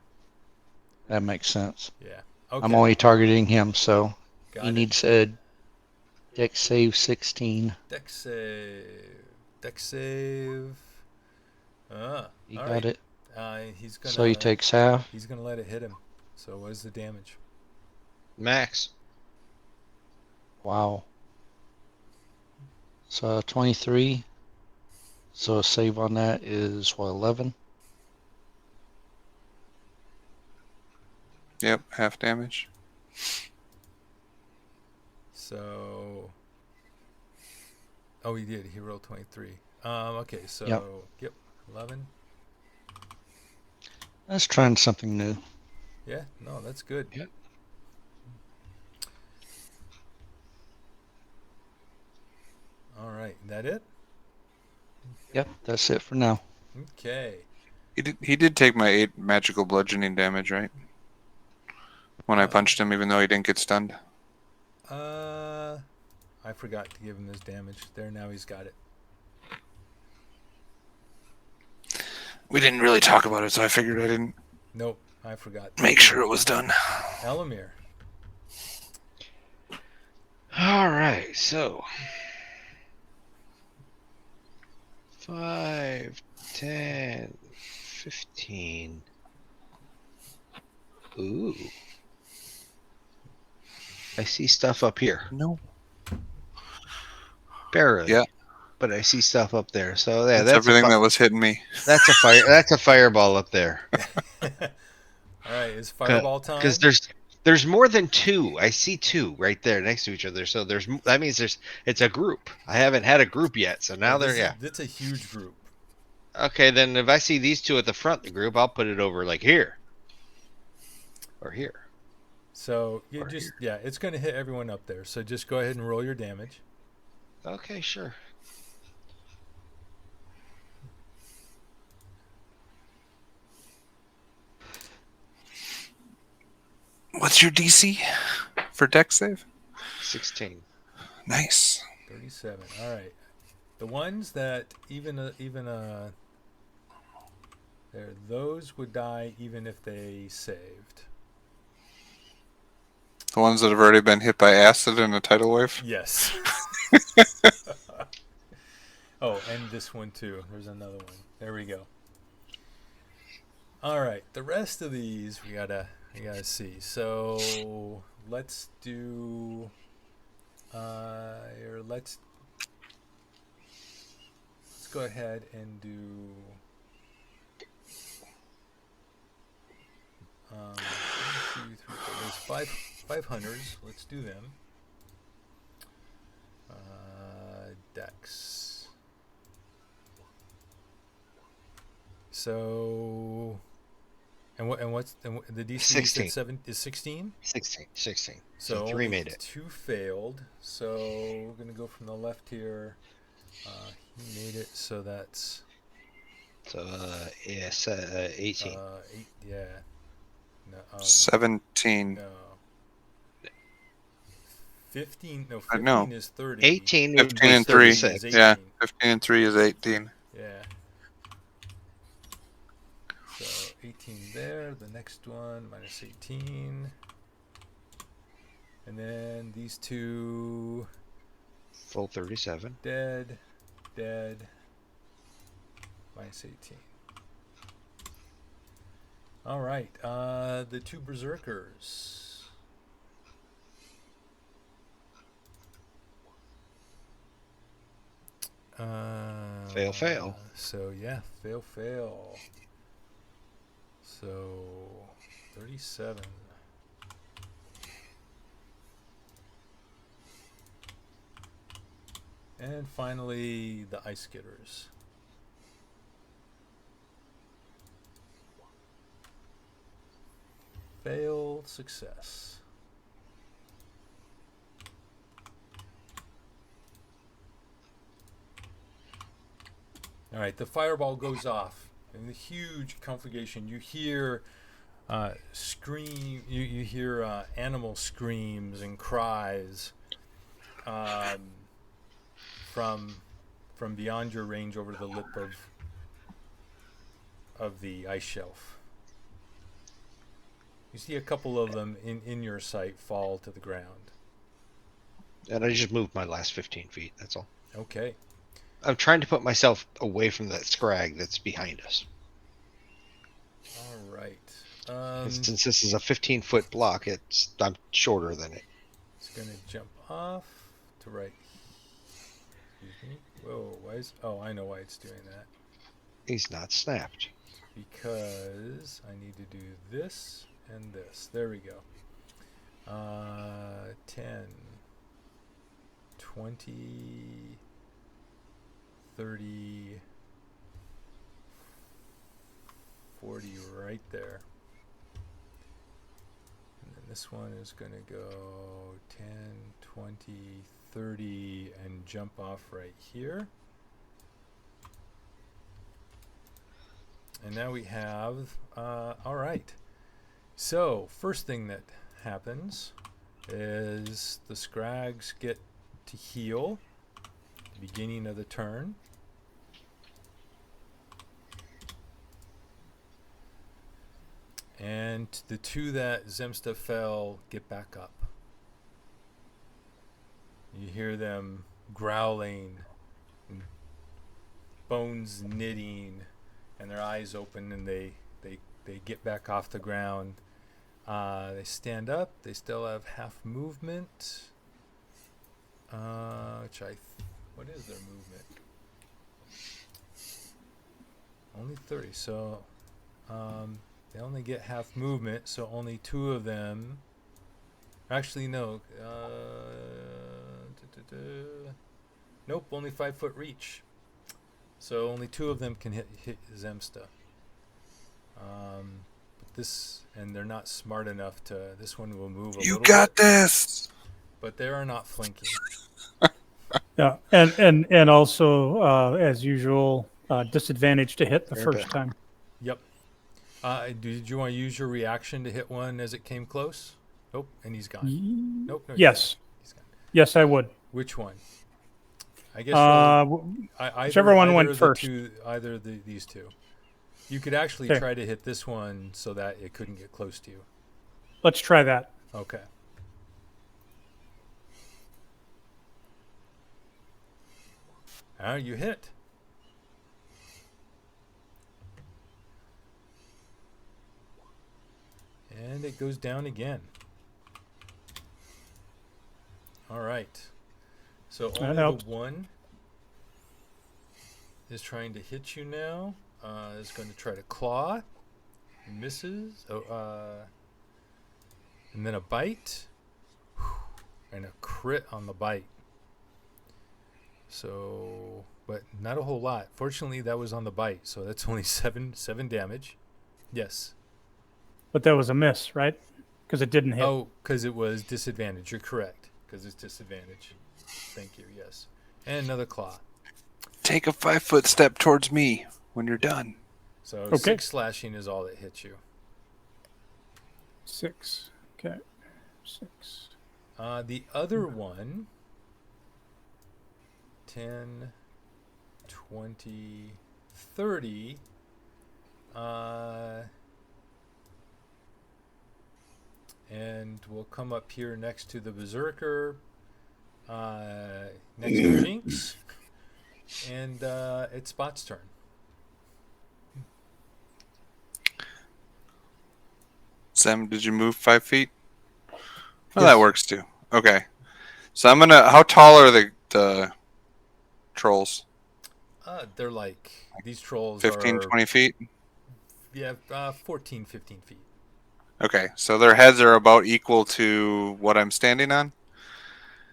That makes sense. Yeah. Okay. I'm only targeting him, so he needs a dex save 16. Dex save. He got it. He's gonna. So he takes half. He's gonna let it hit him. So what is the damage? Max. Wow. So 23. So a save on that is what, 11? Yep, half damage. So. Oh, he did. He rolled 23. Okay, so yep 11. Let's try something new. Yeah, no, that's good. Yep. All right, that it? Yep, that's it for now. Okay. He did take my 8 magical bludgeoning damage, right? When I punched him, even though he didn't get stunned. I forgot to give him his damage. There, now he's got it. We didn't really talk about it, so I figured I didn't Nope, I forgot. make sure it was done. Elamir. All right, so 5, 10, 15. Ooh. I see stuff up here. No. Barely. Yeah. But I see stuff up there. So yeah, That's everything that was hitting me. that's a fire. That's a fireball up there. All right, it's fireball time. Because there's more than 2. I see 2 right there next to each other. So that means it's a group. I haven't had a group yet. So now That's a huge group. Okay, then if I see these 2 at the front of the group, I'll put it over like here. Or here. So it's going to hit everyone up there. So just go ahead and roll your damage. Okay, sure. What's your DC for dex save? 16. Nice. 37. All right. The ones that those would die even if they saved. The ones that have already been hit by acid in a tidal wave? Yes. Oh, and this one too. There's another one. There we go. All right. The rest of these we gotta see. So let's do. Let's go ahead and do. 1, 2, 3, 4. There's five hunters. Let's do them. Dex. So, what's the DC? 16. 7 is 16. 16. So 3 made it. 2 failed. So we're gonna go from the left here. He made it. So that's. So yes, 18. 8. Yeah. No. 17. No. 15. No. No. 15 is 30. 18 would 15 be and 3. 36. Yeah. 15 and 3 is 18. Yeah. So 18 there. The next one minus 18. And then these 2 Full 37. dead. Minus 18. All right. The 2 berserkers. Fail. So yeah, fail. So 37. And finally, the ice getters. Failed, success. All right, the fireball goes off. In the huge conflagration, you hear scream. You hear animal screams and cries from beyond your range over the lip of the ice shelf. You see a couple of them in your sight fall to the ground. And I just moved my last 15 feet. That's all. Okay. I'm trying to put myself away from that scrag that's behind us. All right. Since this is a 15-foot block, I'm shorter than it. It's gonna jump off to right. Excuse me. Whoa! I know why it's doing that. He's not snapped. Because I need to do this and this. There we go. 10, 20, 30, 40 right there. And then this one is going to go 10, 20, 30 and jump off right here. And now we have, all right. So, first thing that happens is the Scrags get to heal at the beginning of the turn. And the two that Zemsta fell get back up. You hear them growling, and bones knitting, and their eyes open, and they get back off the ground. They stand up. They still have half movement. What is their movement? Only 30. So they only get half movement. So only two of them. Actually, no. Nope. Only 5 foot reach. So only two of them can hit Zemsta. And they're not smart enough to. This one will move a You little got bit, this. but they are not flanking. Yeah, and also as usual, disadvantage to hit the Turn first to- time. Yep. Did you want to use your reaction to hit one as it came close? Nope, and he's gone. Nope. No, Yes, he's gone. yes, I would. Which one? I guess whichever one went of the first. these two. You could actually Okay. try to hit this one so that it couldn't get close to you. Let's try that. Okay. You hit. And it goes down again. All right. So only the helps. one is trying to hit you now. Is going to try to claw. Misses. And then a bite. And a crit on the bite. So, but not a whole lot. Fortunately, that was on the bite. So that's only seven damage. Yes. But that was a miss, right? Because it didn't hit. Oh, because it was disadvantage. You're correct. Because it's disadvantage. Thank you. Yes. And another claw. Take a 5 foot step towards me when you're done. So Okay. 6 slashing is all that hits you. 6. Okay. 6. The other one, 10, 20, 30. And we'll come up here next to the Berserker, next to Jinx, and it's Spot's turn. Sam, did you move 5 feet? Oh, Yes. that works too. Okay. So I'm gonna. How tall are the trolls? They're like, these trolls 15, are, 20 feet? yeah, 14, 15 feet. Okay. So their heads are about equal to what I'm standing on?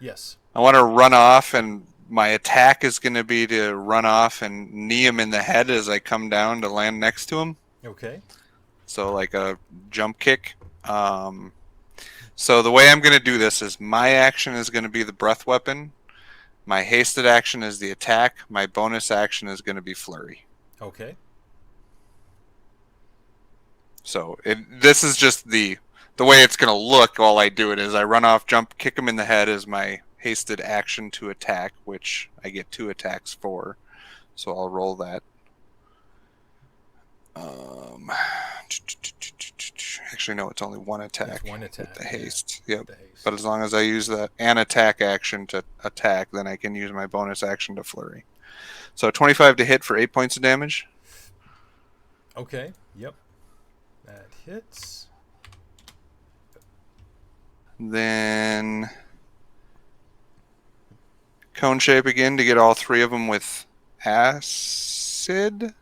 Yes. I want to run off, and my attack is going to be to run off and knee him in the head as I come down to land next to him. Okay. So like a jump kick. So the way I'm going to do this is my action is going to be the breath weapon. My hasted action is the attack. My bonus action is going to be flurry. Okay. So this is just the way it's going to look while I do it is I run off, jump, kick him in the head as my hasted action to attack, which I get 2 attacks for. So I'll roll that. Actually, no, it's only 1 attack. It's 1 attack. With the yeah, haste. Yep. the haste. But as long as I use an attack action to attack, then I can use my bonus action to flurry. So 25 to hit for 8 points of damage. Okay. Yep. That hits. Then cone shape again to get all 3 of them with acid.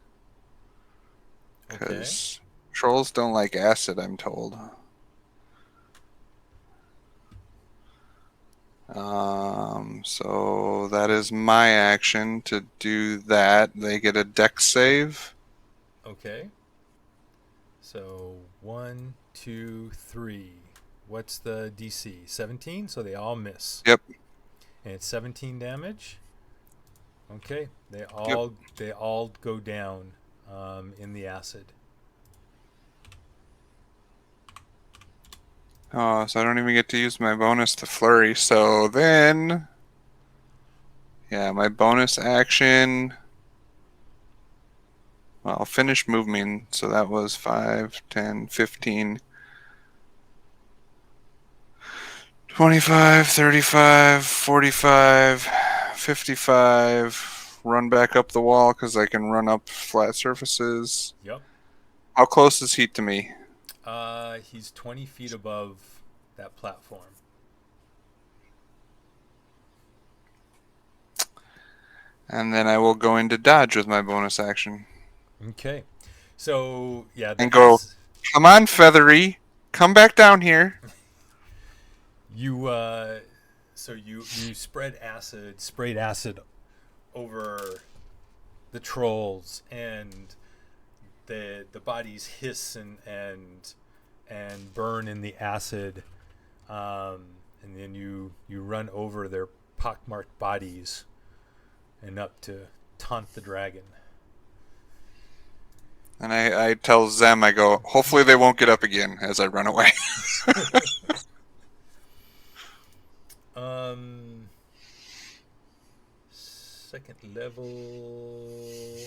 Okay. Because trolls don't like acid, I'm told. So that is my action to do that. They get a dex save. Okay. So 1, 2, 3. What's the DC? 17. So they all miss. Yep. And it's 17 damage. Okay. They all go down. in the acid. Oh, so I don't even get to use my bonus to flurry. So then, yeah, my bonus action. Well, I'll finish moving. So that was 5, 10, 15, 25, 35, 45, 55. Run back up the wall because I can run up flat surfaces. Yep. How close is he to me? He's 20 feet above that platform. And then I will go into dodge with my bonus action. Okay. So, yeah. And go, come on, Feathery. Come back down here. You, so you sprayed acid over the trolls, and the bodies hiss and burn in the acid, and then you run over their pockmarked bodies and up to taunt the dragon. And I tell Zem, I go, hopefully they won't get up again as I run away. Second level.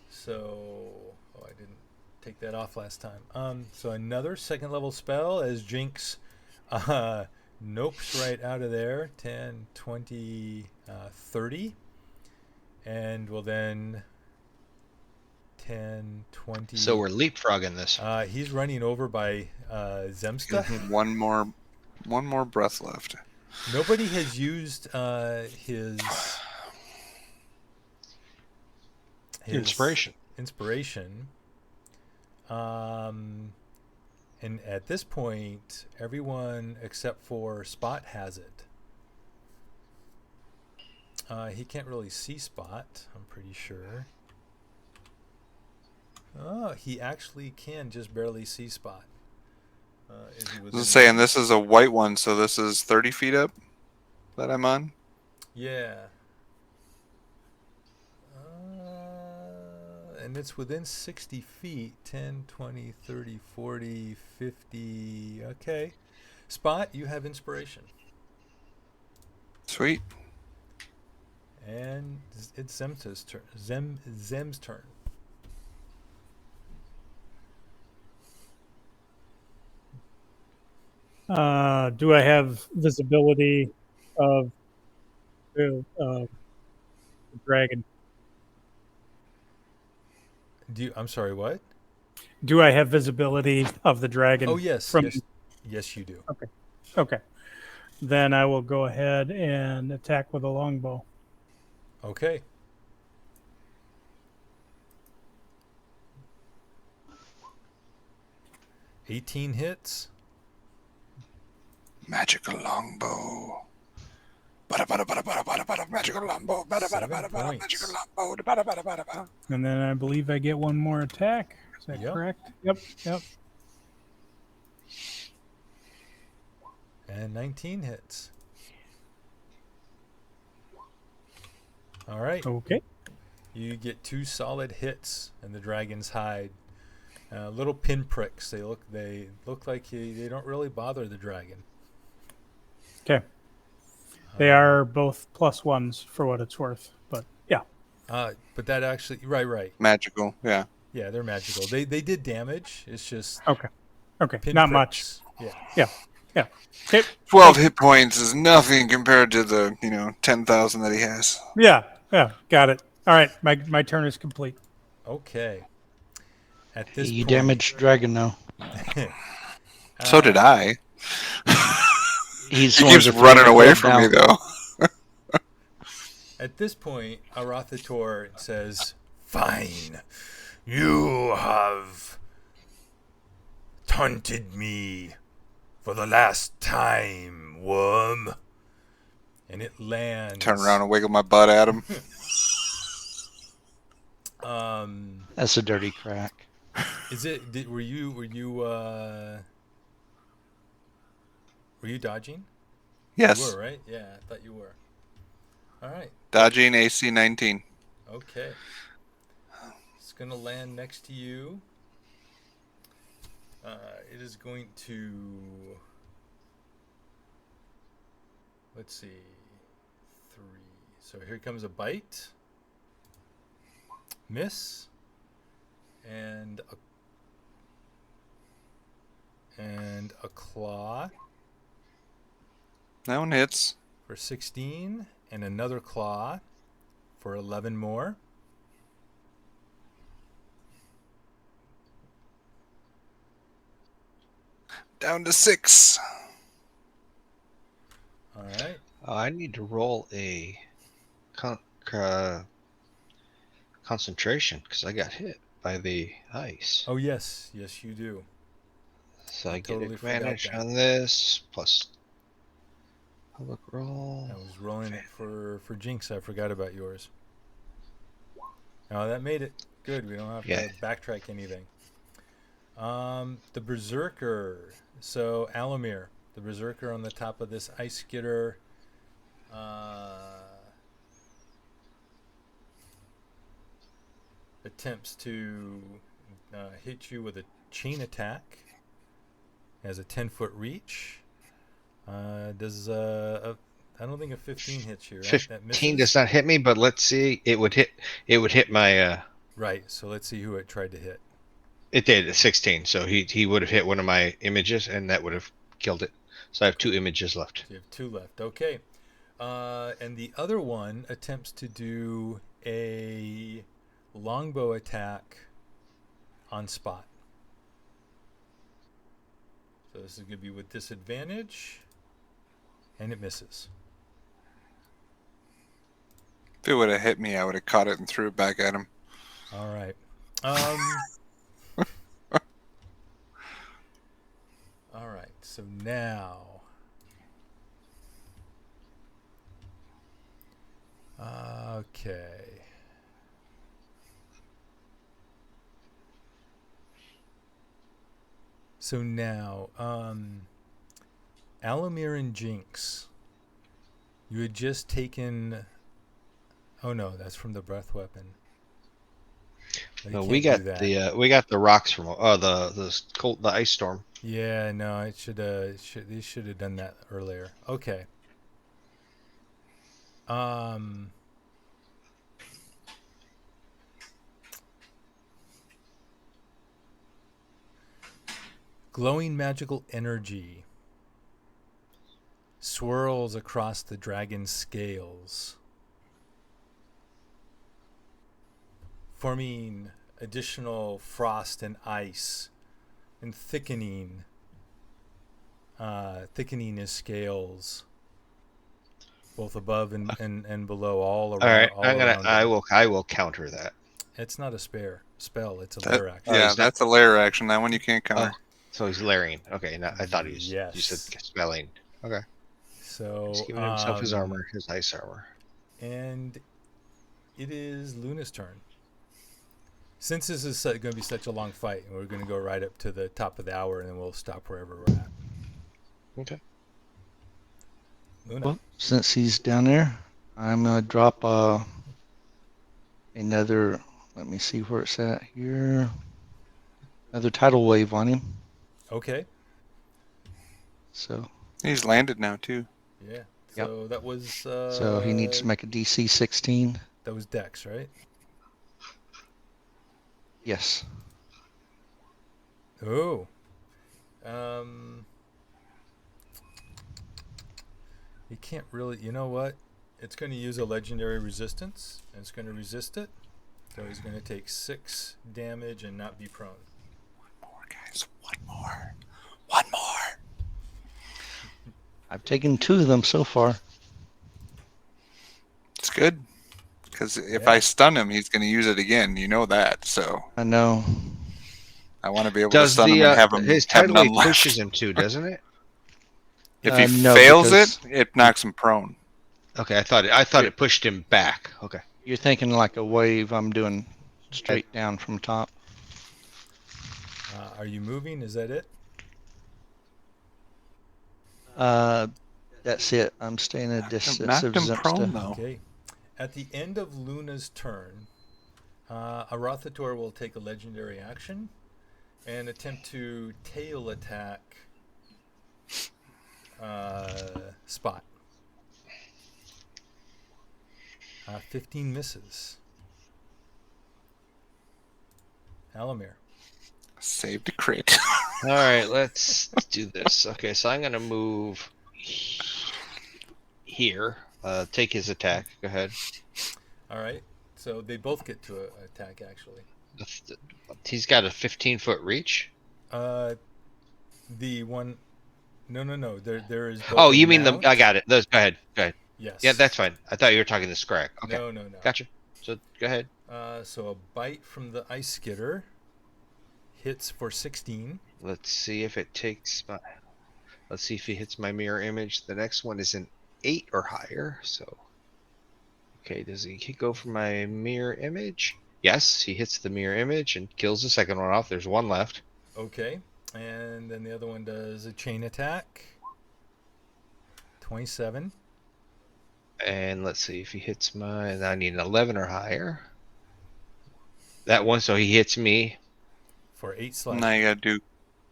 So, I didn't take that off last time. So another second level spell as Jinx nopes right out of there. 10, 20, 30. And will then 10, 20. So we're leapfrogging this. He's running over by Zemsta. One more breath left. Nobody has used his Inspiration. And at this point, everyone except for Spot has it. He can't really see Spot, I'm pretty sure. Oh, he actually can just barely see Spot. I was saying this is a white one, so this is 30 feet up that I'm on. Yeah. And it's within 60 feet. 10, 20, 30, 40, 50. Okay. Spot, you have inspiration. Sweet. And it's Zem's turn. Zem's turn. Do I have visibility of the dragon? I'm sorry, what? Do I have visibility of the dragon? Oh, yes. From... Yes, you do. Okay. Then I will go ahead and attack with a longbow. Okay. $18 hits. Magical longbow. Magical longbow. Magical longbow. And then I believe I get one more attack. Is that correct? Yep. And 19 hits. All right. Okay. You get 2 solid hits in the dragon's hide. Little pinpricks. They look like they don't really bother the dragon. Okay. They are both +1s for what it's worth, but yeah. But that actually, right. Magical, yeah. Yeah, they're magical. They did damage. It's just okay. Pinpricks. Not much. Yeah. Okay. 12 hit points is nothing compared to the 10,000 that he has. Yeah. Got it. All right, my turn is complete. Okay. At this You point, damaged dragon now. So did I. He keeps running away from me, though. At this point, Arathator says, "Fine, you have taunted me for the last time, worm." And it lands. Turn around and wiggle my butt at him. That's a dirty crack. Is it? Were you dodging? Yes. You were, right? Yeah, I thought you were. All right. Dodging AC 19. Okay. going to land next to you. It is going to, let's see, 3. So here comes a bite, miss, and a claw That one hits. for 16, and another claw for 11 more. Down to 6. All right. I need to roll a concentration because I got hit by the ice. Oh, yes. Yes, you do. So I I get totally forgot advantage that. on this plus public roll. I was rolling it for Jinx. I forgot about yours. Oh, that made it good. We don't have Yeah. to backtrack anything. The Berserker. So, Alamir, the Berserker on the top of this ice skitter. Attempts to hit you with a chain attack. Has a 10-foot reach. I don't think a 15 hits you, right? That 15 misses? does not hit me, but let's see. It would hit my. Right. So let's see who it tried to hit. It did a 16, so he would have hit one of my images, and that would have killed it. So I have 2 images left. So you have 2 left. Okay. And the other one attempts to do a longbow attack on spot. So this is going to be with disadvantage, and it misses. If it would have hit me, I would have caught it and threw it back at him. All right. All right. So now, okay. So now, Alamir and Jinx, you had just taken. Oh no, that's from the breath weapon. No, we got the rocks from the ice storm. Yeah, no, they should have done that earlier. Okay. Glowing magical energy swirls across the dragon's scales, forming additional frost and ice and thickening his scales both above and below, all around. All right, I will counter that. It's not a spell, it's a lair action. Yeah, that's a lair action. That one you can't counter. So he's layering. Okay, no, I thought you said spelling. Okay. So He's giving himself his armor, his ice armor. And it is Luna's turn. Since this is going to be such a long fight, we're going to go right up to the top of the hour, and then we'll stop wherever we're at. Okay. Luna. Well, since he's down there, I'm gonna drop another. Let me see where it's at here. Another tidal wave on him. Okay. So. He's landed now too. Yeah. So that was. So he needs to make a DC 16. That was Dex, right? Yes. Oh. He can't really. You know what? It's going to use a legendary resistance, and it's going to resist it. So he's going to take 6 damage and not be prone. One more, guys. One more. I've taken 2 of them so far. It's good. Because if I stun him, he's going to use it again. You know that. So I know. I want to be able to stun him and have him his have tidal none wave left. pushes him too, doesn't it? If he No, fails because- it knocks him prone. Okay, I thought it pushed him back. Okay. You're thinking like a wave I'm doing straight down from top. Are you moving? Is that it? That's it. I'm staying at a distance Knocked of him Zipsta. prone though. Okay. At the end of Luna's turn, Arothator will take a legendary action and attempt to tail attack Spot. 15 misses. Alamir. Saved a crit. All right, let's do this. Okay, so I'm gonna move here. Take his attack. Go ahead. All right. So they both get to attack, actually. He's got a 15-foot reach. The one... No. There is both Oh, a you mean the? mount- I got it. Those. Go ahead. Go ahead. Yes. Yeah, that's fine. I thought you were talking the Scrag. Okay. No. Gotcha. So go ahead. So a bite from the Ice Skitter hits for 16. Let's see if it takes my. Let's see if he hits my mirror image. The next one is an 8 or higher. So. Okay, does he go for my mirror image? Yes, he hits the mirror image and kills the second one off. There's one left. Okay. And then the other one does a chain attack. 27. And let's see if he hits mine. I need an 11 or higher. That one, so he hits me. For 8 slashing. Now you gotta do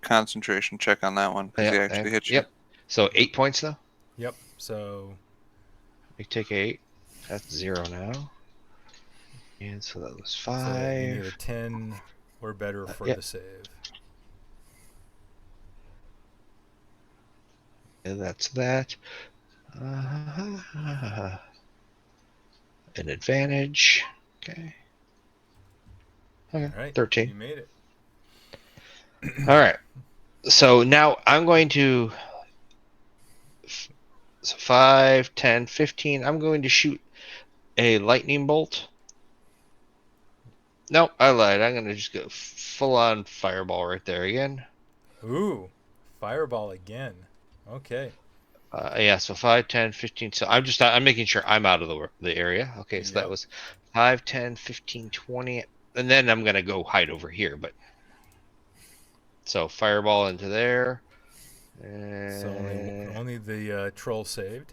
concentration check on that one because he actually hit you. Yep. So 8 points though. Yep. So We take 8. That's 0 now. And so that was so you need a 5. 10 or better for Yep. the save. And that's that. An advantage. Okay. Okay. All right. 13. You made it. All right. So now I'm going to. So 5, 10, 15. I'm going to shoot a lightning bolt. Nope, I lied. I'm going to just go full on fireball right there again. Ooh. Fireball again. Okay. Yeah, so 5, 10, 15. So I'm making sure I'm out of the area. Okay, so Yep. that was 5, 10, 15, 20. And then I'm going to go hide over here. But so fireball into there. And... So only the troll saved.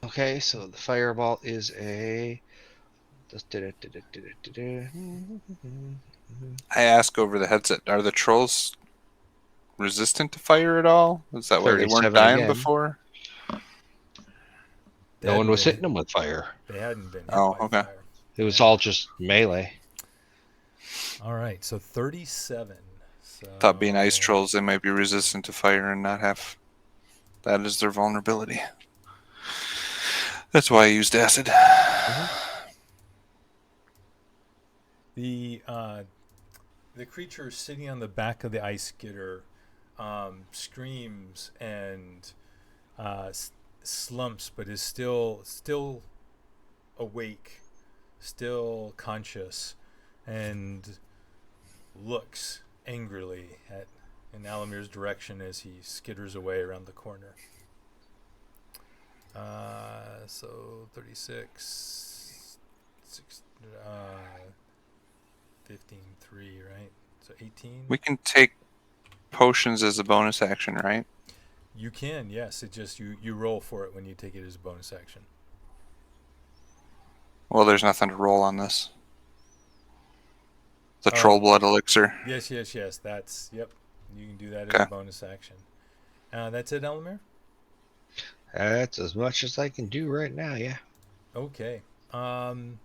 Okay, so the fireball is a. I ask over the headset, are the trolls resistant to fire at all? Is that why they weren't 37 dying again. before? They No one hadn't was been- hitting them with fire. They hadn't been hit Oh, by okay. fire. It was all just melee. All right. So 37. So Thought being ice trolls, they might be resistant to fire and not have that as their vulnerability. That's why I used acid. The creature sitting on the back of the ice skitter screams and slumps, but is still awake, still conscious, and looks angrily in Alamir's direction as he skitters away around the corner. So 36, 15, 3, right? So 18. We can take potions as a bonus action, right? You can, yes. It just you roll for it when you take it as a bonus action. Well, there's nothing to roll on this. The Oh. troll blood elixir. Yes. That's yep. You can do that as Okay. a bonus action. That's it, Elamir? That's as much as I can do right now, yeah. Okay. And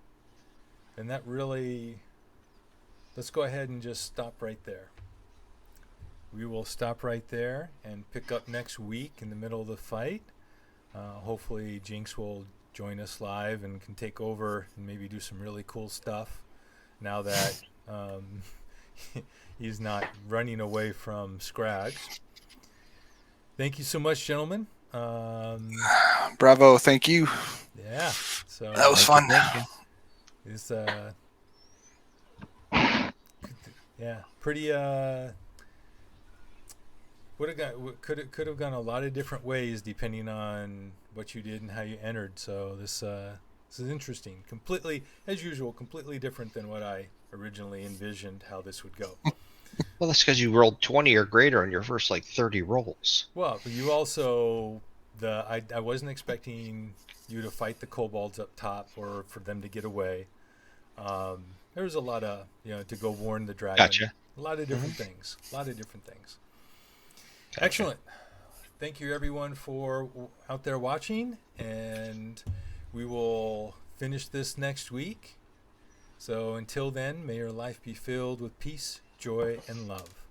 that really. Let's go ahead and just stop right there. We will stop right there and pick up next week in the middle of the fight. Hopefully, Jinx will join us live and can take over and maybe do some really cool stuff now that he's not running away from Scrags. Thank you so much, gentlemen. Bravo, thank you. Yeah. So That was fun. It's yeah, pretty could have gone a lot of different ways depending on what you did and how you entered. So this is interesting. Completely, as usual, completely different than what I originally envisioned how this would go. Well, that's because you rolled 20 or greater on your first, 30 rolls. Well, but you also I wasn't expecting you to fight the kobolds up top or for them to get away. There's a lot of, to go warn the dragon. Gotcha. A lot of different things. A lot of different things. Gotcha. Excellent. Thank you, everyone, for out there watching, and we will finish this next week. So until then, may your life be filled with peace, joy, and love.